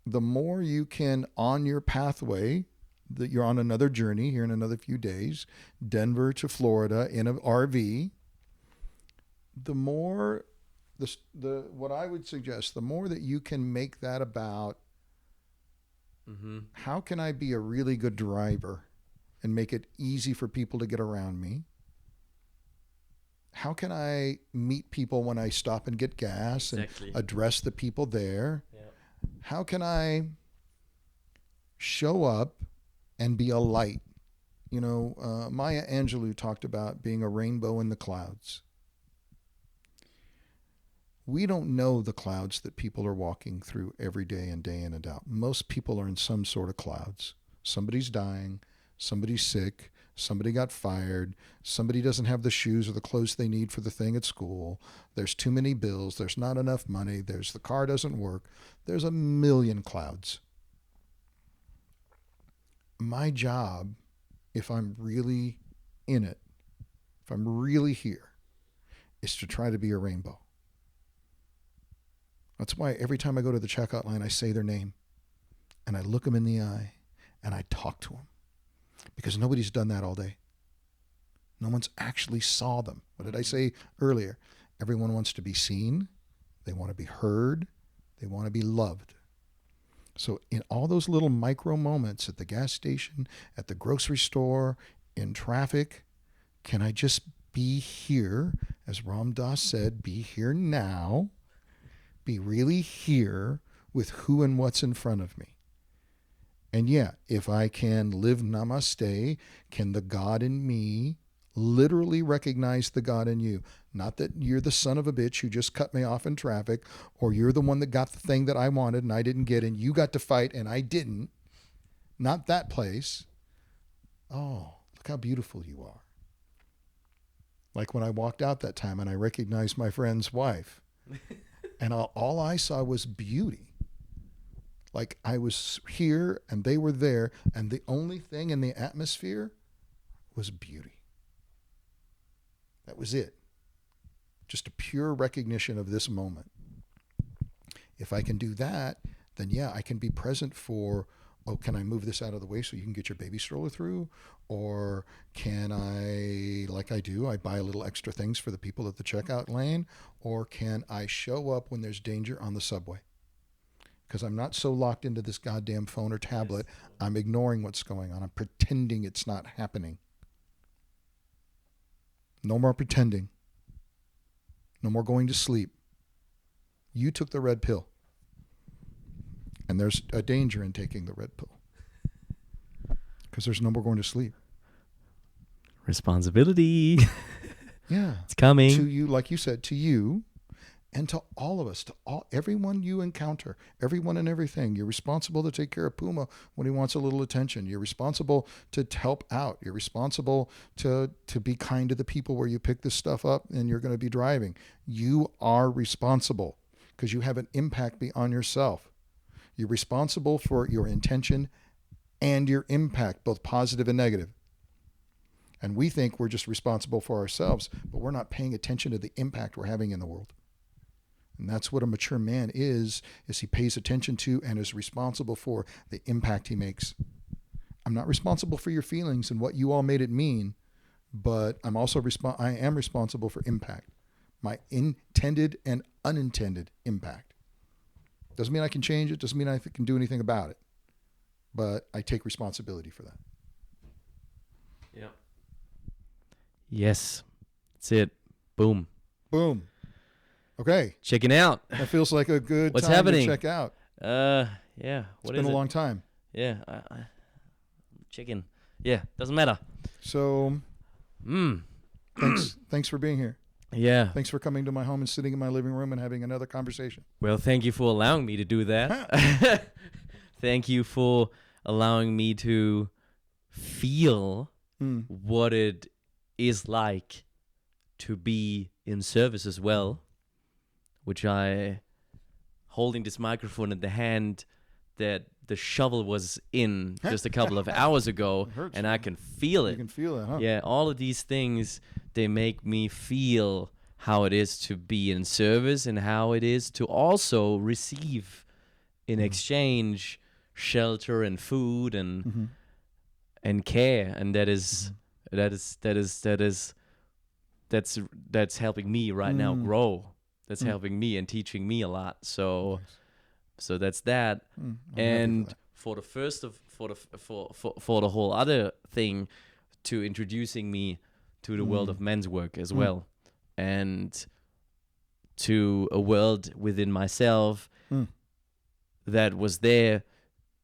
S1: the more you can, on your pathway, that you're on another journey here in another few days, Denver to Florida in an RV, the more what I would suggest, the more that you can make that about how can I be a really good driver and make it easy for people to get around me? How can I meet people when I stop and get gas and address the people there? Yeah. How can I show up and be a light? You know, Maya Angelou talked about being a rainbow in the clouds. We don't know the clouds that people are walking through every day and day in and out. Most people are in some sort of clouds. Somebody's dying, somebody's sick, somebody got fired, somebody doesn't have the shoes or the clothes they need for the thing at school, there's too many bills, there's not enough money, there's the car doesn't work, there's a million clouds. My job, if I'm really in it, if I'm really here, is to try to be a rainbow. That's why every time I go to the checkout line, I say their name and I look them in the eye and I talk to them, because nobody's done that all day. No one's actually saw them. What did I say earlier? Everyone wants to be seen. They want to be heard. They want to be loved. So in all those little micro moments at the gas station, at the grocery store, in traffic, can I just be here? As Ram Dass said, be here now. Be really here with who and what's in front of me. And yeah, if I can live namaste, can the God in me literally recognize the God in you? Not that you're the son of a bitch who just cut me off in traffic, or you're the one that got the thing that I wanted and I didn't get, and you got to fight and I didn't. Not that place. Oh, look how beautiful you are. Like when I walked out that time and I recognized my friend's wife. And all I saw was beauty. Like I was here and they were there, and the only thing in the atmosphere was beauty. That was it. Just a pure recognition of this moment. If I can do that, then yeah, I can be present for, oh, can I move this out of the way so you can get your baby stroller through? Or can I, like I do, I buy a little extra things for the people at the checkout lane? Or can I show up when there's danger on the subway? Because I'm not so locked into this goddamn phone or tablet, I'm ignoring what's going on. I'm pretending it's not happening. No more pretending. No more going to sleep. You took the red pill. And there's a danger in taking the red pill. Because there's no more going to sleep.
S2: Responsibility.
S1: Yeah.
S2: It's coming.
S1: To you, like you said, to you and to all of us, to everyone you encounter, everyone and everything. You're responsible to take care of Puma when he wants a little attention. You're responsible to help out. You're responsible to be kind to the people where you pick this stuff up and you're going to be driving. You are responsible because you have an impact beyond yourself. You're responsible for your intention and your impact, both positive and negative. And we think we're just responsible for ourselves, but we're not paying attention to the impact we're having in the world. And that's what a mature man is he pays attention to and is responsible for the impact he makes. I'm not responsible for your feelings and what you all made it mean, but I'm also I am responsible for impact, my intended and unintended impact. Doesn't mean I can change it, doesn't mean I can do anything about it, but I take responsibility for that.
S2: Yeah. Yes. That's it. Boom.
S1: Boom. Okay.
S2: checking out.
S1: That feels like a good
S2: What's
S1: time
S2: happening?
S1: to check out.
S2: Yeah.
S1: It's been a long time.
S2: Yeah, chicken. Yeah, doesn't matter.
S1: So, thanks for being here.
S2: Yeah.
S1: Thanks for coming to my home and sitting in my living room and having another conversation.
S2: Well, thank you for allowing me to do that. Thank you for allowing me to feel what it is like to be in service as well, which I, holding this microphone in the hand that the shovel was in just a couple of hours ago, and I can feel it.
S1: You can feel it, huh?
S2: Yeah, all of these things, they make me feel how it is to be in service and how it is to also receive in exchange shelter and food and care, and that's helping me right now grow. That's helping me and teaching me a lot. So that's that. And for the whole other thing, to introducing me to the world of men's work as well, and to a world within myself that was there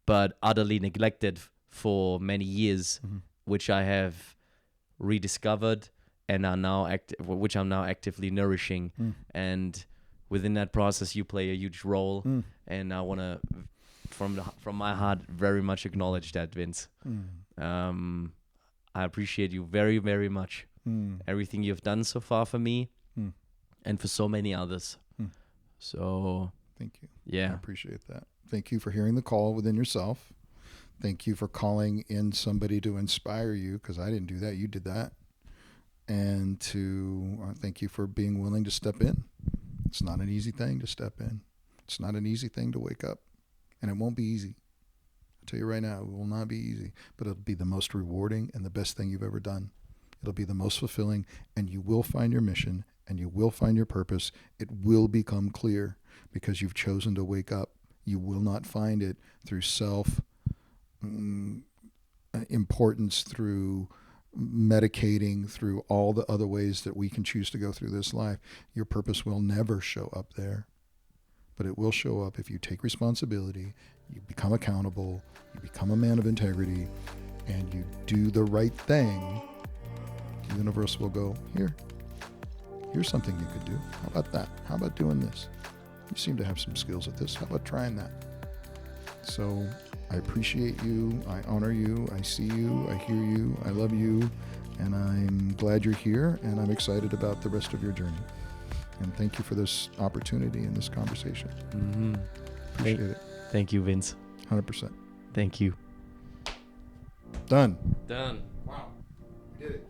S2: but utterly neglected for many years, which I have rediscovered and are now which I'm now actively nourishing. And within that process, you play a huge role, and I want to, from my heart, very much acknowledge that, Vince. I appreciate you very, very much. Everything you've done so far for me, and for so many others. So
S1: thank you.
S2: Yeah,
S1: I appreciate that. Thank you for hearing the call within yourself. Thank you for calling in somebody to inspire you, because I didn't do that. You did that. And to thank you for being willing to step in. It's not an easy thing to step in. It's not an easy thing to wake up. And it won't be easy. I'll tell you right now, it will not be easy. But it'll be the most rewarding and the best thing you've ever done. It'll be the most fulfilling, and you will find your mission, and you will find your purpose. It will become clear because you've chosen to wake up. You will not find it through self-importance, through medicating, through all the other ways that we can choose to go through this life. Your purpose will never show up there, but it will show up if you take responsibility, you become accountable, you become a man of integrity, and you do the right thing. The universe will go, here's something you could do. How about that? How about doing this? You seem to have some skills at this. How about trying that? So I appreciate you. I honor you. I see you. I hear you. I love you. And I'm glad you're here. And I'm excited about the rest of your journey. And thank you for this opportunity and this conversation. Appreciate it.
S2: Thank you, Vince.
S1: 100%.
S2: Thank you.
S1: Done.
S2: Done.
S1: Wow. We did it.